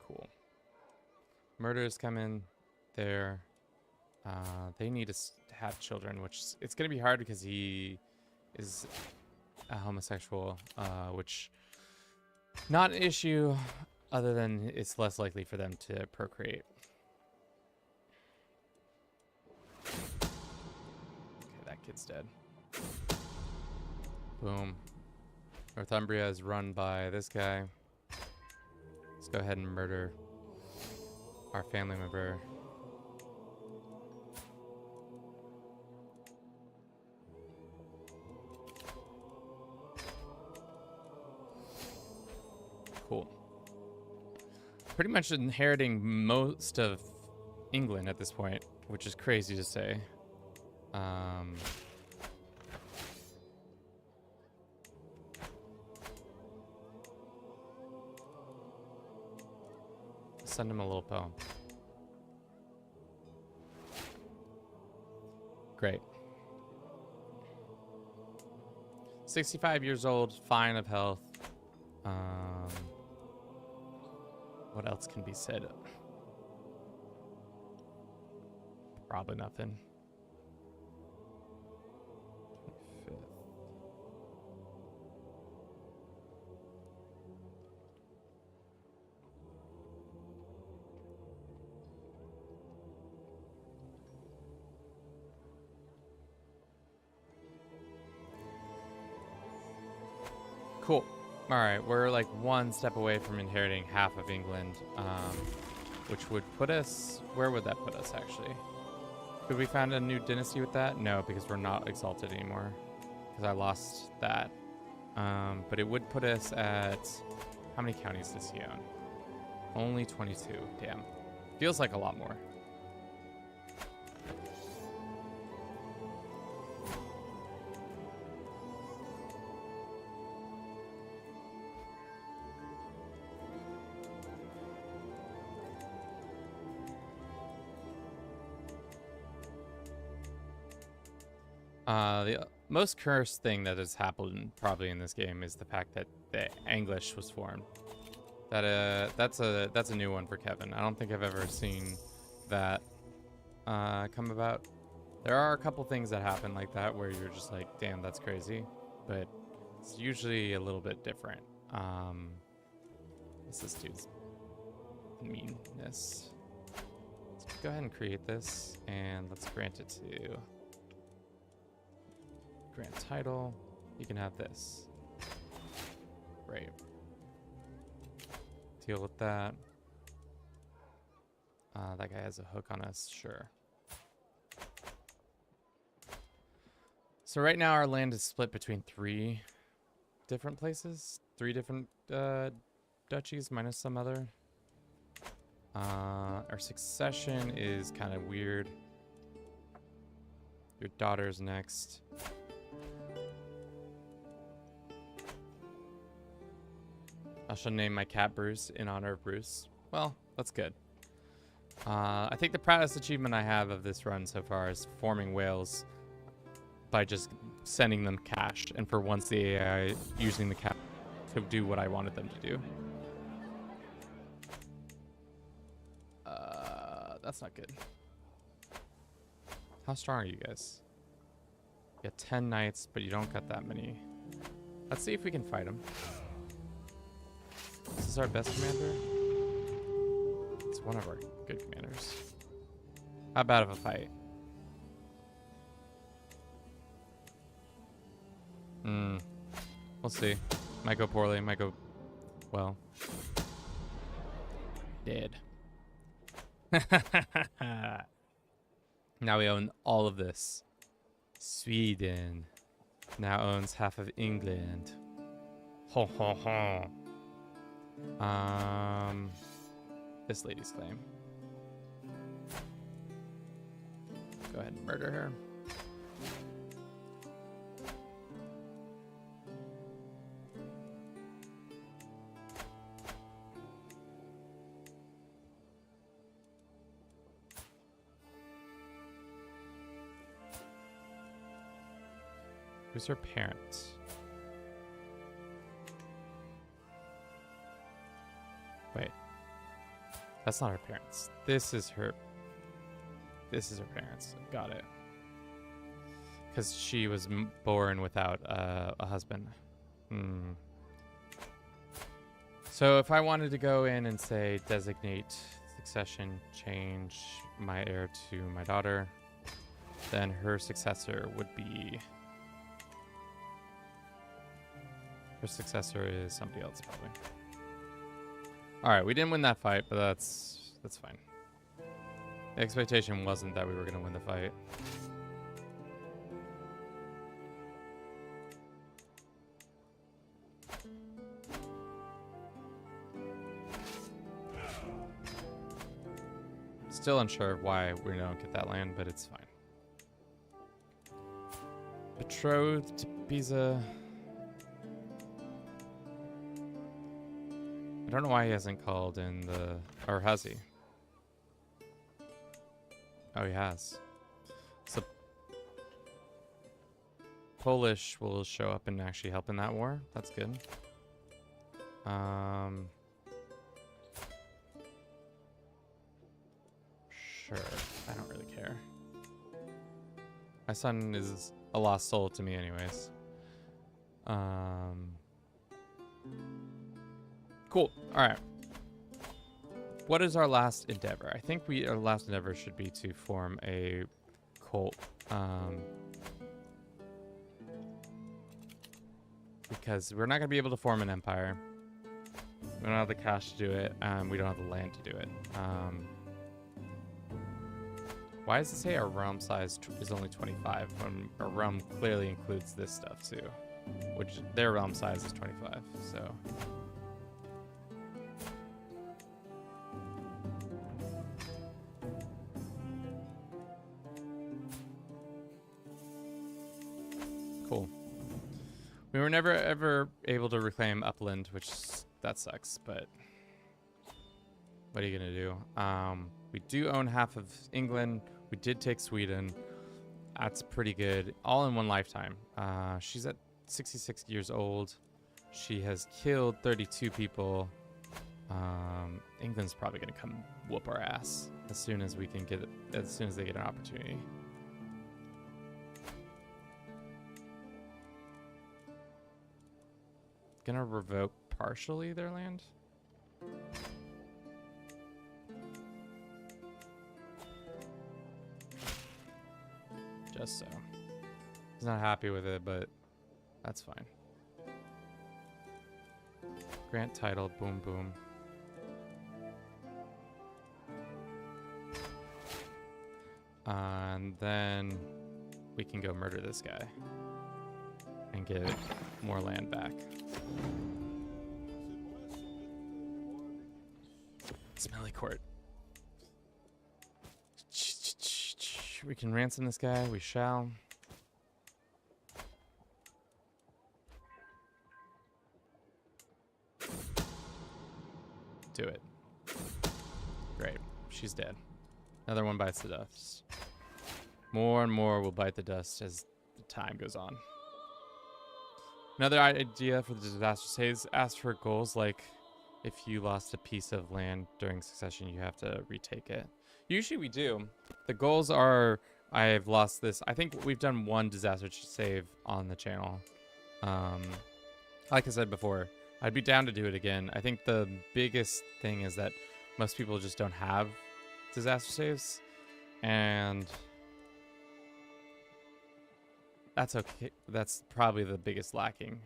Cool. Murders come in there. They need to have children, which it's going to be hard because he is a homosexual, which not an issue other than it's less likely for them to procreate. Okay, that kid's dead. Boom. Northumbria is run by this guy. Let's go ahead and murder our family member. Cool. Pretty much inheriting most of England at this point, which is crazy to say. Send him a little poem. Great. 65 years old, fine of health. What else can be said? Probably nothing. 25th. Cool. All right, we're like one step away from inheriting half of England, which would put us... Where would that put us, actually? Could we found a new dynasty with that? No, because we're not exalted anymore. Because I lost that. But it would put us at... How many counties does he own? Only 22. Damn. Feels like a lot more. The most cursed thing that has happened probably in this game is the fact that the English was formed. That's a new one for Kevin. I don't think I've ever seen that come about. There are a couple things that happen like that where you're just like, damn, that's crazy, but it's usually a little bit different. What's this dude's meanness? Let's go ahead and create this, and let's grant it to... Grant title. You can have this. Great. Deal with that. That guy has a hook on us. Sure. So right now our land is split between 3 different places. 3 different duchies minus some other. Our succession is kind of weird. Your daughter's next. I shall name my cat Bruce in honor of Bruce. Well, that's good. I think the proudest achievement I have of this run so far is forming whales by just sending them cash, and for once the AI using the cash to do what I wanted them to do. That's not good. How strong are you guys? You got 10 knights, but you don't got that many. Let's see if we can fight him. Is this our best commander? It's one of our good commanders. How bad of a fight? We'll see. Might go poorly, might go well. Dead. Now we own all of this. Sweden now owns half of England. Ho ho ho. This lady's claim. Go ahead and murder her. Who's her parent? Wait. That's not her parents. This is her parents. Got it. Because she was born without a husband. So if I wanted to go in and say designate succession, change my heir to my daughter, then her successor would be... Her successor is somebody else, probably. All right, we didn't win that fight, but that's fine. The expectation wasn't that we were going to win the fight. Still unsure of why we don't get that land, but it's fine. Betrothed to Pisa. I don't know why he hasn't called in the... Or has he? Oh, he has. So Polish will show up and actually help in that war. That's good. Sure. I don't really care. My son is a lost soul to me anyways. Cool. All right. What is our last endeavor? I think our last endeavor should be to form a cult. Because we're not going to be able to form an empire. We don't have the cash to do it. We don't have the land to do it. Why does it say our realm size is only 25 when our realm clearly includes this stuff too? Which their realm size is 25, so... Cool. We were never ever able to reclaim Upland, which that sucks, but what are you gonna do? We do own half of England. We did take Sweden. That's pretty good. All in one lifetime. She's at 66 years old. She has killed 32 people. England's probably gonna come whoop our ass as soon as we can get it, as soon as they get an opportunity. Gonna revoke partially their land. Just so. He's not happy with it, but that's fine. Grant title, boom, boom. And then we can go murder this guy and get more land back. Smelly court. We can ransom this guy. We shall. Do it. Great. She's dead. Another one bites the dust. More and more will bite the dust as the time goes on. Another idea for the disaster phase: ask for goals like if you lost a piece of land during succession, you have to retake it. Usually we do. The goals are I've lost this. I think we've done one disaster save on the channel. Like I said before, I'd be down to do it again. I think the biggest thing is that most people just don't have disaster saves, and that's okay. That's probably the biggest lacking.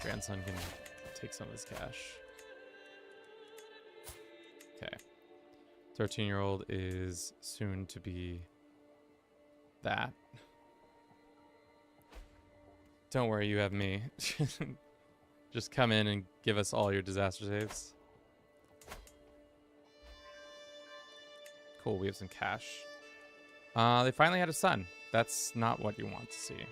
Grandson can take some of his cash. Okay. 13-year-old is soon to be that. Don't worry, you have me. Just come in and give us all your disaster saves. Cool, we have some cash. They finally had a son. That's not what you want to see.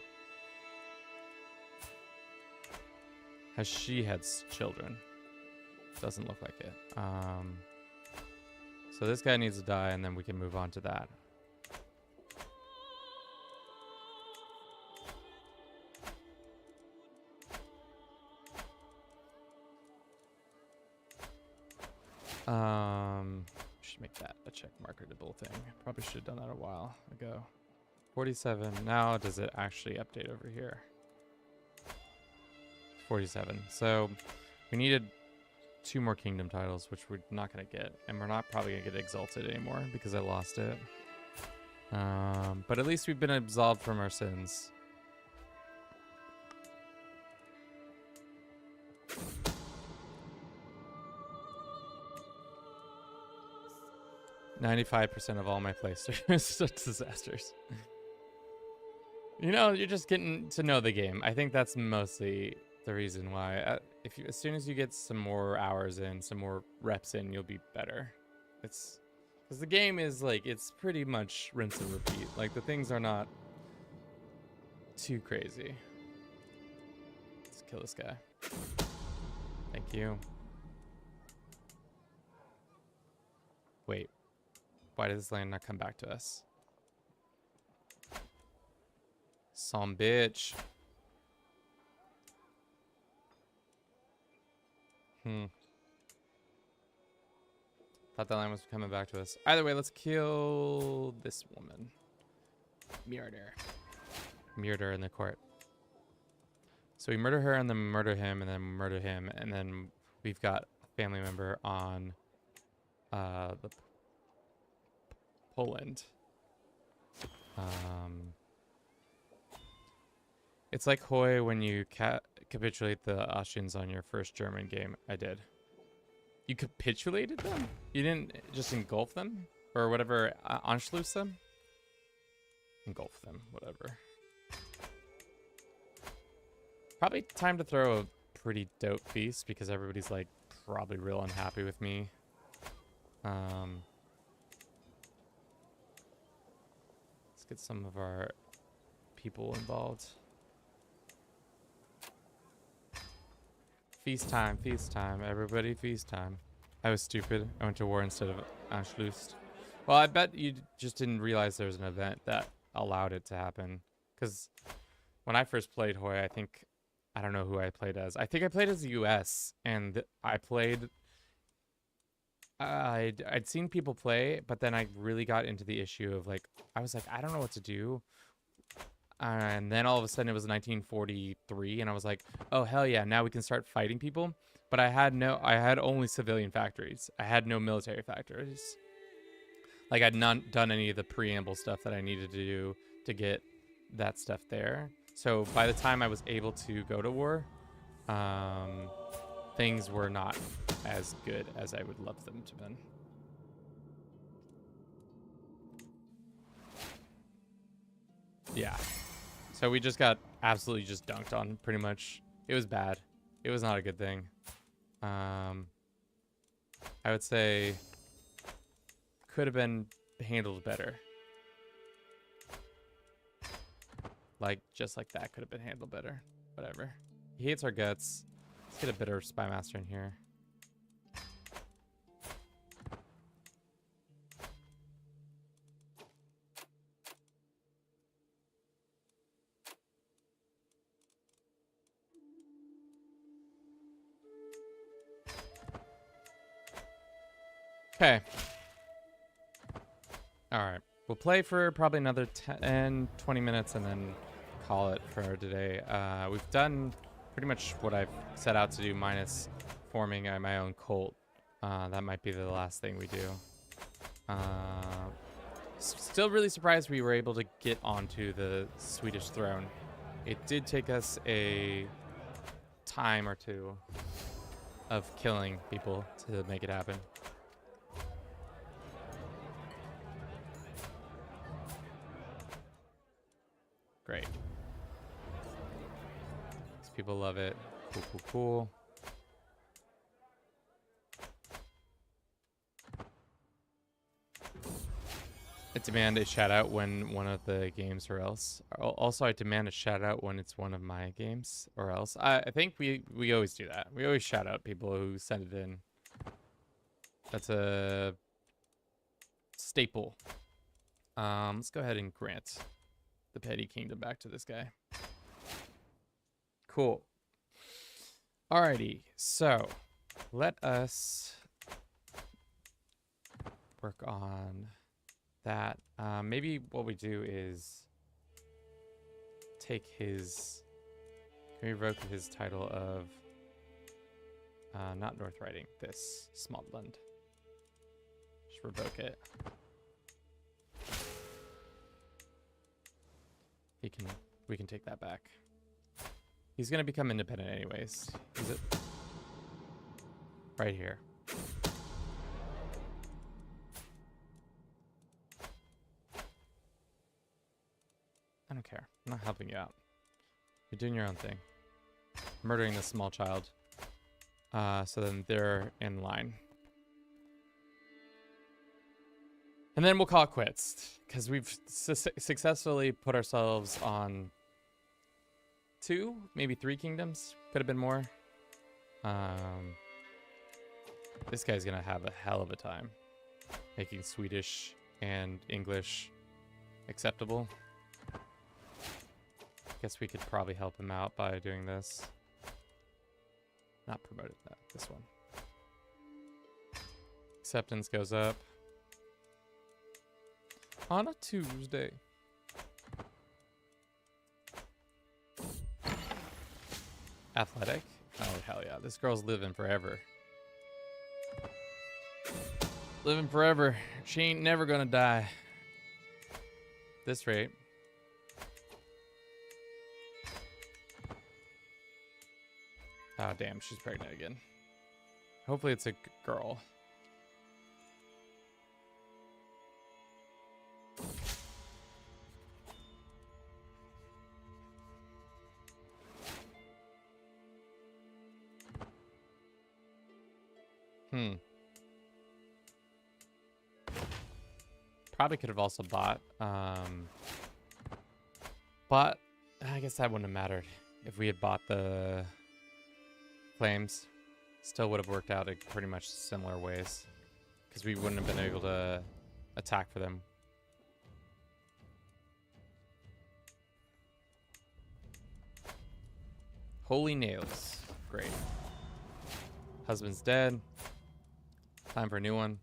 Has she had children? Doesn't look like it. So this guy needs to die, and then we can move on to that. Should make that a check marketable thing. Probably should have done that a while ago. 47. Now does it actually update over here? 47. So we needed 2 more kingdom titles, which we're not going to get, and we're not probably going to get exalted anymore because I lost it. But at least we've been absolved from our sins. %95 of all my playthroughs are disasters. You know, you're just getting to know the game. I think that's mostly the reason why. As soon as you get some more hours in, some more reps in, you'll be better. It's because the game is like, it's pretty much rinse and repeat. Like, the things are not too crazy. Let's kill this guy. Thank you. Wait. Why does this land not come back to us? Some bitch. Thought that land was coming back to us. Either way, let's kill this woman. Murder in the court. So we murder her and then murder him and then murder him, and then we've got a family member on the Poland. It's like Hoi when you capitulate the Austrians on your first German game. I did. You capitulated them? You didn't just engulf them? Or whatever, Anschluss them? Engulf them, whatever. Probably time to throw a pretty dope feast because everybody's like probably real unhappy with me. Let's get some of our people involved. Feast time, everybody feast time. I was stupid. I went to war instead of Anschluss. Well, I bet you just didn't realize there was an event that allowed it to happen. Because when I first played Hoi, I don't know who I played as. I think I played as the US, and I played... I'd seen people play, but then I really got into the issue of like, I was like, I don't know what to do. And then all of a sudden it was 1943, and I was like, oh hell yeah, now we can start fighting people. But I had only civilian factories. I had no military factories. Like, I'd not done any of the preamble stuff that I needed to do to get that stuff there. So by the time I was able to go to war, things were not as good as I would love them to have been. Yeah. So we just got absolutely just dunked on, pretty much. It was bad. It was not a good thing. I would say could have been handled better. Like, just like that could have been handled better. Whatever. He hates our guts. Let's get a bitter spy master in here. Okay. All right. We'll play for probably another 10, 20 minutes and then call it for today. We've done pretty much what I've set out to do, minus forming my own cult. That might be the last thing we do. Still really surprised we were able to get onto the Swedish throne. It did take us a time or two of killing people to make it happen. Great. These people love it. Cool, cool, cool. I demand a shout out when one of the games or else. Also, I demand a shout out when it's one of my games or else. I think we always do that. We always shout out people who send it in. That's a staple. Let's go ahead and grant the Petty Kingdom back to this guy. Cool. Alrighty, so let us work on that. Maybe what we do is take his, can we revoke his title of not North Riding, this Smaldland. Just revoke it. We can take that back. He's gonna become independent anyways. Is it right here? I don't care. I'm not helping you out. You're doing your own thing. Murdering this small child. So then they're in line. And then we'll call it quits. Because we've successfully put ourselves on 2, maybe 3 kingdoms. Could have been more. This guy's going to have a hell of a time making Swedish and English acceptable. Guess we could probably help him out by doing this. Not promoted that. This one. Acceptance goes up. On a Tuesday. Athletic? Oh, hell yeah. This girl's living forever. Living forever. She ain't never gonna die. This rate. Oh, damn. She's pregnant again. Hopefully it's a girl. Probably could have also bought. But I guess that wouldn't have mattered if we had bought the claims. Still would have worked out in pretty much similar ways, because we wouldn't have been able to attack for them. Holy nails. Great. Husband's dead. Time for a new one.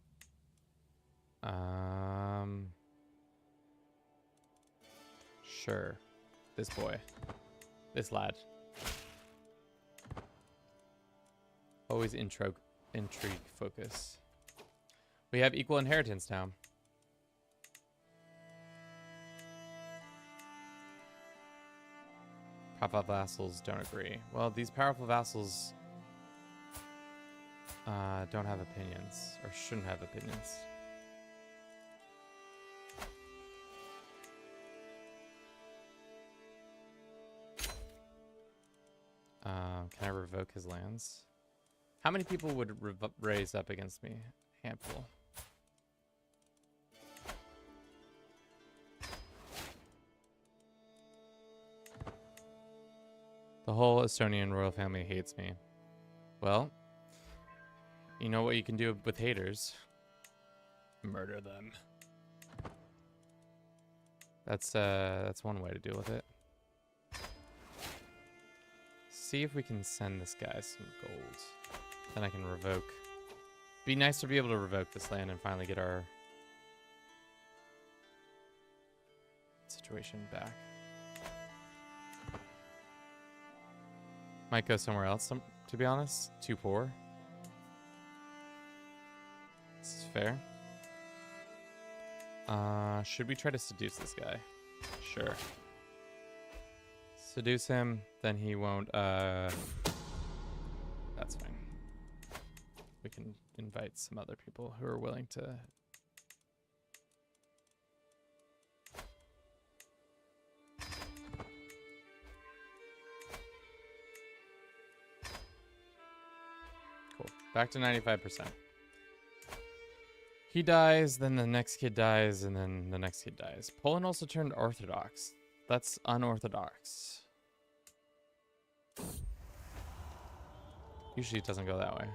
Sure. This boy. This lad. Always intrigue focus. We have equal inheritance now. Powerful vassals don't agree. Well, these powerful vassals don't have opinions, or shouldn't have opinions. Can I revoke his lands? How many people would raise up against me? Handful. The whole Estonian royal family hates me. Well, you know what you can do with haters? Murder them. That's one way to deal with it. See if we can send this guy some gold. Then I can revoke. Be nice to be able to revoke this land and finally get our situation back. Might go somewhere else, to be honest. Too poor. This is fair. Should we try to seduce this guy? Sure. Seduce him, then he won't, that's fine. We can invite some other people who are willing to... Cool. Back to 95%. He dies, then the next kid dies, and then the next kid dies. Poland also turned Orthodox. That's unorthodox. Usually it doesn't go that way.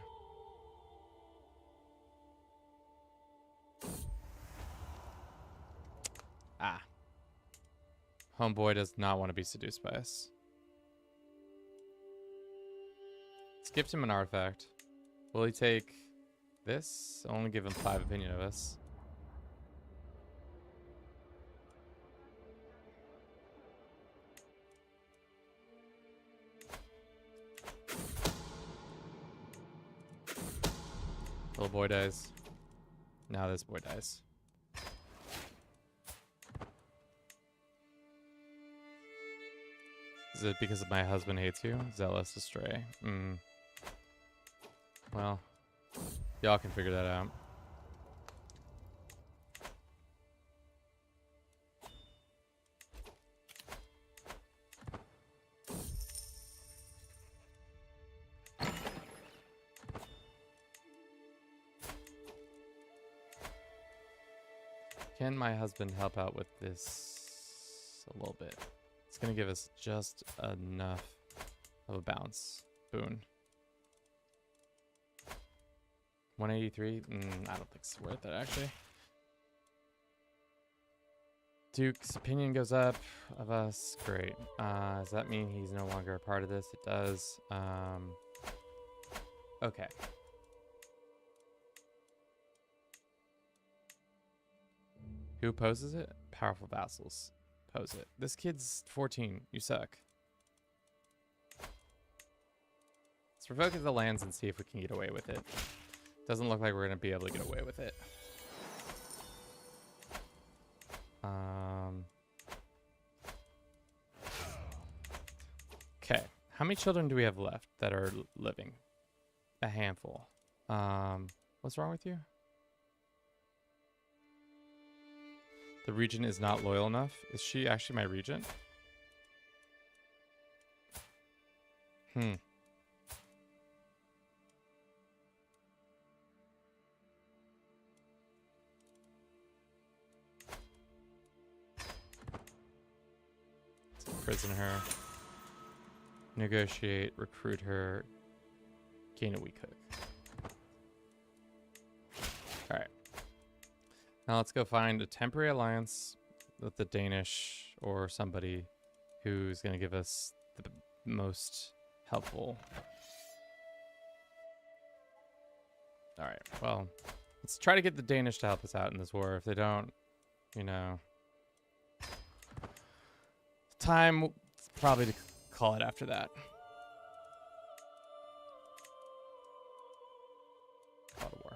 Ah. Homeboy does not want to be seduced by us. Let's gift him an artifact. Will he take this? I'll only give him 5 opinion of us. Little boy dies. Now this boy dies. Is it because my husband hates you? Zealous astray. Well, y'all can figure that out. Can my husband help out with this a little bit? It's going to give us just enough of a bounce. Boon. 183? I don't think it's worth it, actually. Duke's opinion goes up of us. Great. Does that mean he's no longer a part of this? It does. Okay. Who opposes it? Powerful vassals. Oppose it. This kid's 14. You suck. Let's revoke the lands and see if we can get away with it. Doesn't look like we're going to be able to get away with it. Okay. How many children do we have left that are living? A handful. What's wrong with you? The regent is not loyal enough. Is she actually my regent? Let's imprison her. Negotiate, recruit her, gain a weak hook. Alright. Now let's go find a temporary alliance with the Danish or somebody who's going to give us the most helpful. Alright, well, let's try to get the Danish to help us out in this war. If they don't, you know, time probably to call it after that. Call it a war.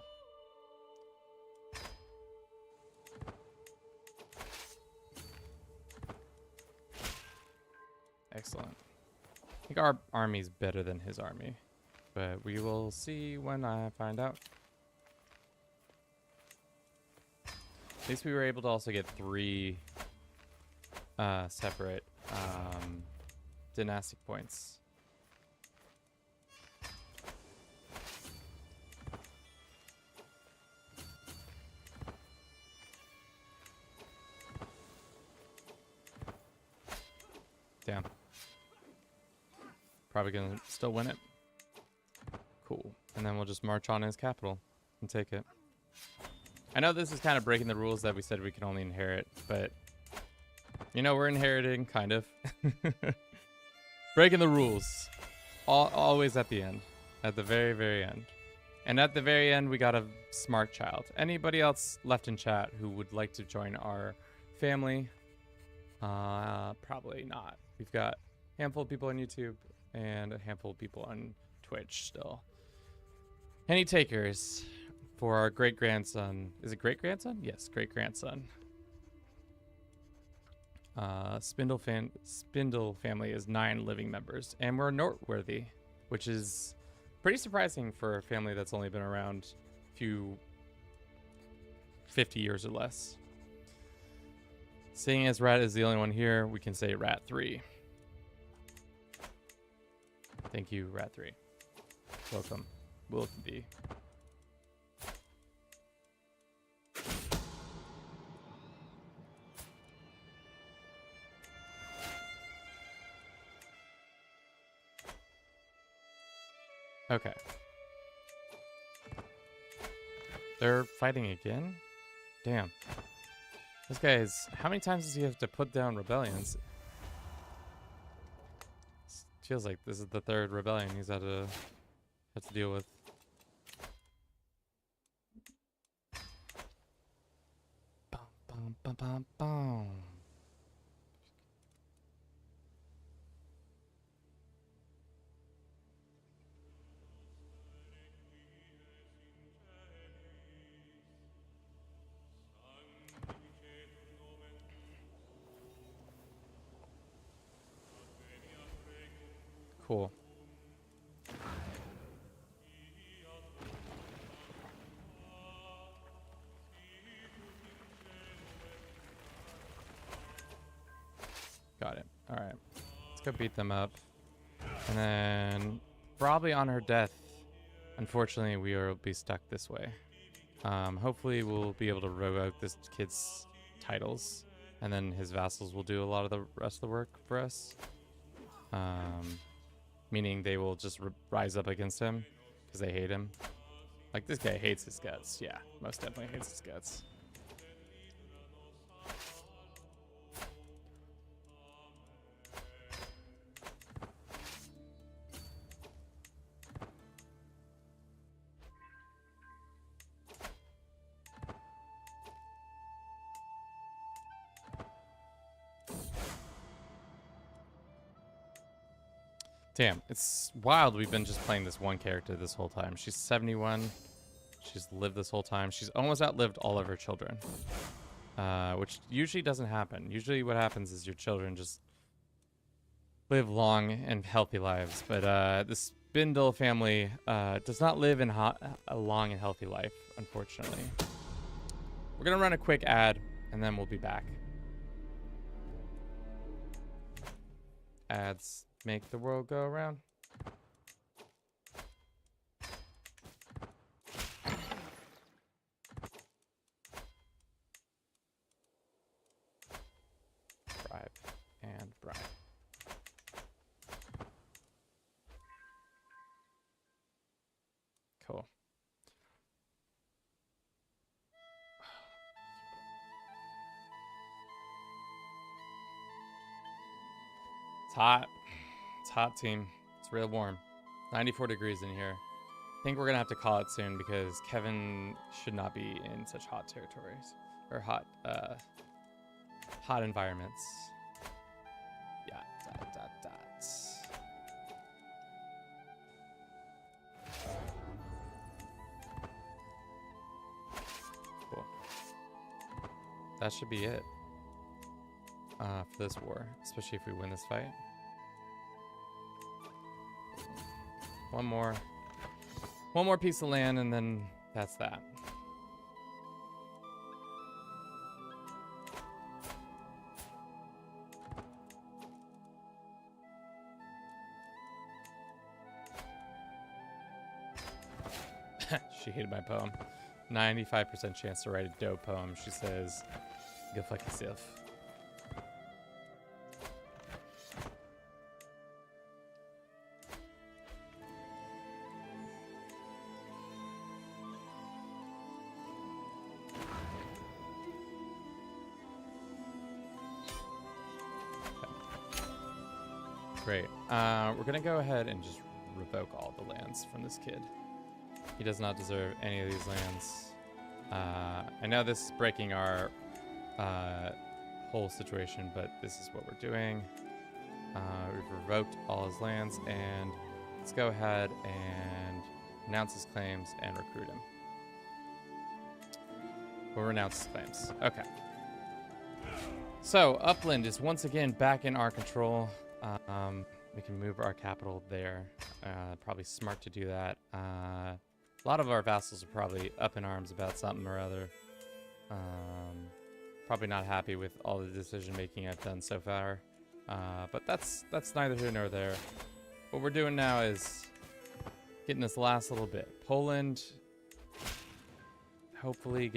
Excellent. I think our army's better than his army, but we will see when I find out. At least we were able to also get 3 separate dynastic points. Damn. Probably gonna still win it. Cool. And then we'll just march on his capital and take it. I know this is kind of breaking the rules that we said we could only inherit, but you know, we're inheriting, kind of. Breaking the rules. Always at the end. At the very, very end. And at the very end, we got a smart child. Anybody else left in chat who would like to join our family, Probably not. We've got a handful of people on YouTube and a handful of people on Twitch still. Any takers for our great-grandson? Is it great-grandson? Yes, great-grandson. Spindle family is 9 living members, and we're noteworthy, which is pretty surprising for a family that's only been around a few 50 years or less. Seeing as Rat is the only one here, we can say Rat 3. Thank you, Rat 3. Welcome, Wilton B. Okay. They're fighting again? Damn. This guy is... How many times does he have to put down rebellions? Feels like this is the 3rd rebellion he's had to deal with. Bum, bum, bum, bum, bum. Cool. Got it. All right. Let's go beat them up. And then probably on her death, unfortunately, we will be stuck this way. Hopefully we'll be able to revoke this kid's titles, and then his vassals will do a lot of the rest of the work for us. Meaning they will just rise up against him because they hate him. Like, this guy hates his guts. Yeah, most definitely hates his guts. Damn, it's wild we've been just playing this one character this whole time. She's 71. She's lived this whole time. She's almost outlived all of her children. Which usually doesn't happen. Usually what happens is your children just live long and healthy lives. But the Spindle family does not live in a long and healthy life, unfortunately. We're going to run a quick ad, and then we'll be back. Ads make the world go around. Bribe and bribe. Cool. It's hot. It's hot, team. It's real warm. 94 degrees in here. I think we're gonna have to call it soon because Kevin should not be in such hot territories or hot environments. Yeah. Cool. That should be it for this war, especially if we win this fight. One more piece of land, and then that's that. She hated my poem. 95% chance to write a dope poem. She says, "Go fuck yourself." Great. We're gonna go ahead and just revoke all the lands from this kid. He does not deserve any of these lands. I know this is breaking our whole situation, but this is what we're doing. We've revoked all his lands, and let's go ahead and renounce his claims and recruit him. We'll renounce his claims. Okay. So, Upland is once again back in our control. We can move our capital there. Probably smart to do that. A lot of our vassals are probably up in arms about something or other. Probably not happy with all the decision making I've done so far. But that's neither here nor there. What we're doing now is getting this last little bit. Poland hopefully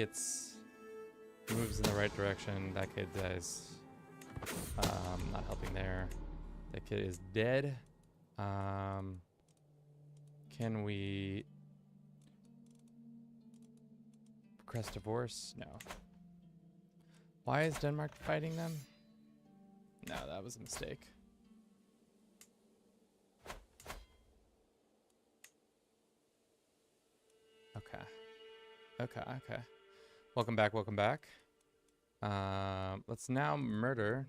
moves in the right direction. That kid dies. Not helping there. That kid is dead. Can we request divorce? No. Why is Denmark fighting them? No, that was a mistake. Okay. Welcome back. Let's now murder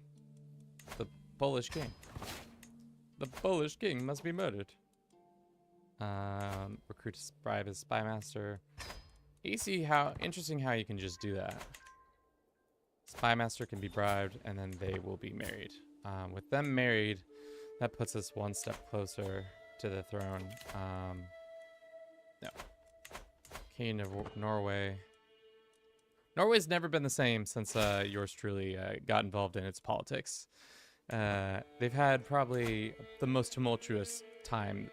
the Polish king. The Polish king must be murdered. Recruit to bribe his spy master. You see how interesting how you can just do that. Spy master can be bribed, and then they will be married. With them married, that puts us one step closer to the throne. No. King of Norway. Norway's never been the same since yours truly got involved in its politics. They've had probably the most tumultuous time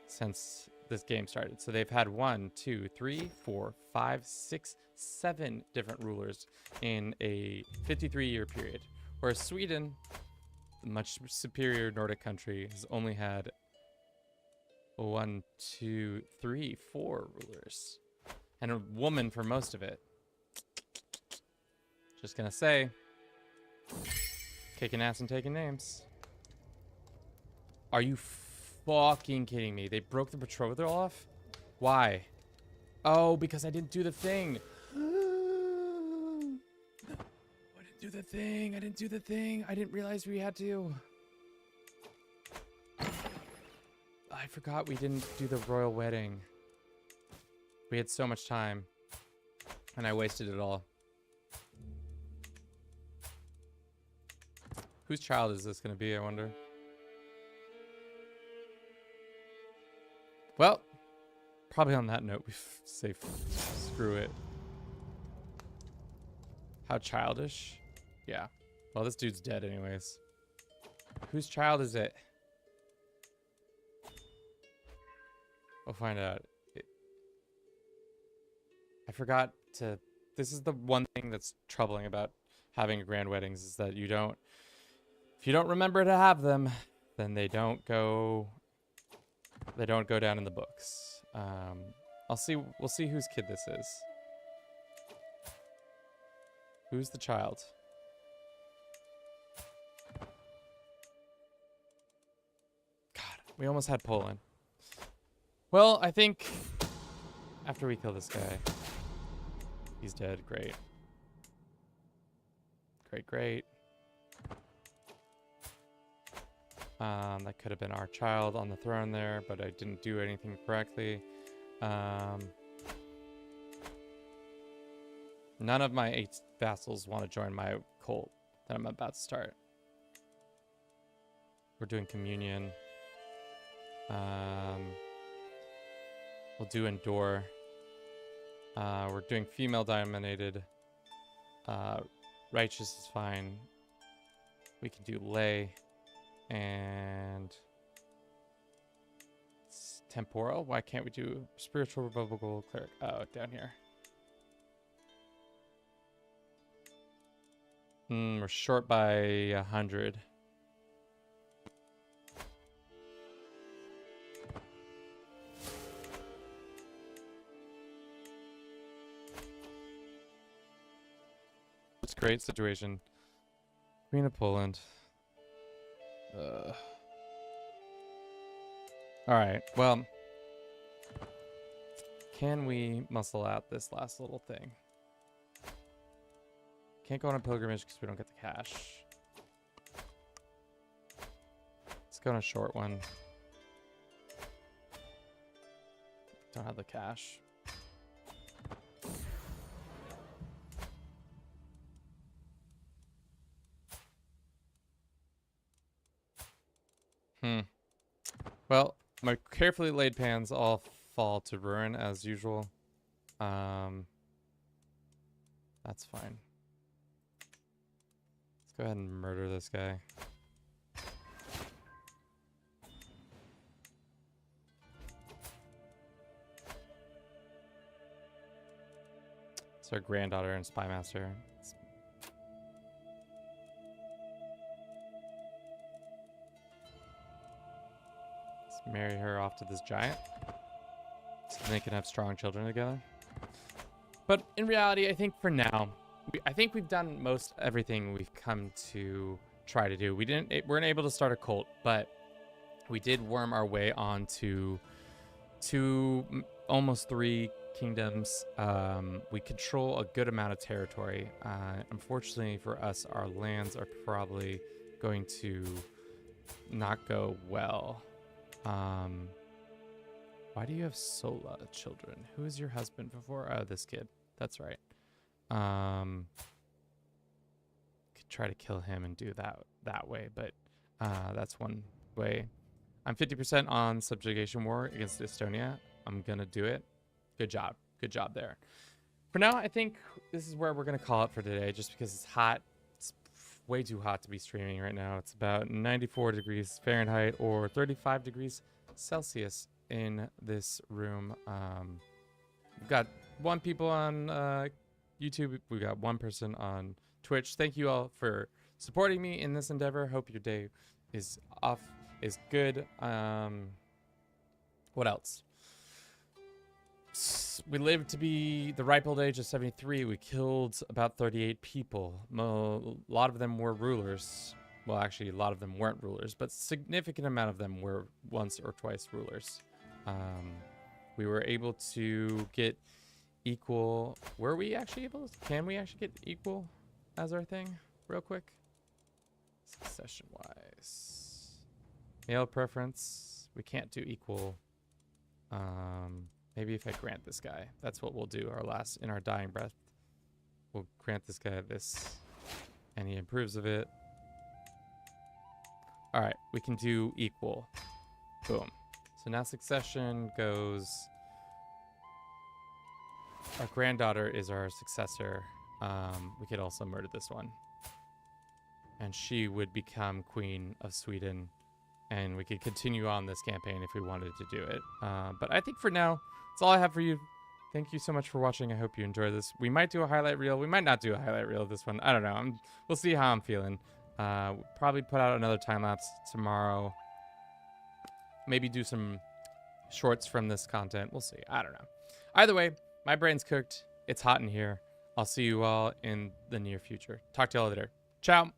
since this game started. So they've had 1, 2, 3, 4, 5, 6, 7 different rulers in a 53-year period. Whereas Sweden, the much superior Nordic country, has only had 1, 2, 3, 4 rulers. And a woman for most of it. Just gonna say, kicking ass and taking names. Are you fucking kidding me? They broke the betrothal off? Why? Oh, because I didn't do the thing. I didn't do the thing. I didn't realize we had to. I forgot we didn't do the royal wedding. We had so much time, and I wasted it all. Whose child is this going to be, I wonder? Well, probably on that note, we say screw it. How childish. Yeah. Well, this dude's dead anyways. Whose child is it? We'll find out. I forgot to... This is the one thing that's troubling about having grand weddings, is that you don't... If you don't remember to have them, then they don't go down in the books. We'll see whose kid this is. Who's the child? God, we almost had Poland. Well, I think after we kill this guy, he's dead. Great. Great. That could have been our child on the throne there, but I didn't do anything correctly. None of my 8 vassals want to join my cult that I'm about to start. We're doing communion. We'll do endure. We're doing female dominated. Righteous is fine. We can do lay. And temporal. Why can't we do spiritual revocable cleric? Oh, down here. We're short by 100. It's a great situation. Queen of Poland. Alright, well, can we muscle out this last little thing? Can't go on a pilgrimage because we don't get the cash. Let's go on a short one. Don't have the cash. Well, my carefully laid plans all fall to ruin as usual. That's fine. Let's go ahead and murder this guy. It's our granddaughter and spy master. Let's marry her off to this giant so they can have strong children together. But in reality, I think for now, I think we've done most everything we've come to try to do. We weren't able to start a cult, but we did worm our way onto almost 3 kingdoms. We control a good amount of territory. Unfortunately for us, our lands are probably going to not go well. Why do you have Sola children? Who is your husband before? Oh, this kid. That's right. Could try to kill him and do that way, but that's one way. I'm 50% on subjugation war against Estonia. I'm gonna do it. Good job. Good job there. For now, I think this is where we're gonna call it for today, just because it's hot. It's way too hot to be streaming right now. It's about 94 degrees Fahrenheit or 35 degrees Celsius in this room. We've got 1 people on YouTube. We've got 1 person on Twitch. Thank you all for supporting me in this endeavor. Hope your day is good. What else? We lived to be the ripe old age of 73. We killed about 38 people. A lot of them were rulers. Well, actually, a lot of them weren't rulers, but significant amount of them were once or twice rulers. We were able to get equal. Were we actually able? Can we actually get equal as our thing? Real quick. Succession wise. Male preference. We can't do equal. Maybe if I grant this guy. That's what we'll do in our dying breath. We'll grant this guy this. And he improves of it. Alright, we can do equal. Boom. So now succession goes. Our granddaughter is our successor. We could also murder this one. And she would become Queen of Sweden. And we could continue on this campaign if we wanted to do it. But I think for now, that's all I have for you. Thank you so much for watching. I hope you enjoyed this. We might do a highlight reel. We might not do a highlight reel of this one. I don't know. We'll see how I'm feeling. Probably put out another time-lapse tomorrow. Maybe do some shorts from this content. We'll see. I don't know. Either way, my brain's cooked. It's hot in here. I'll see you all in the near future. Talk to you all later. Ciao.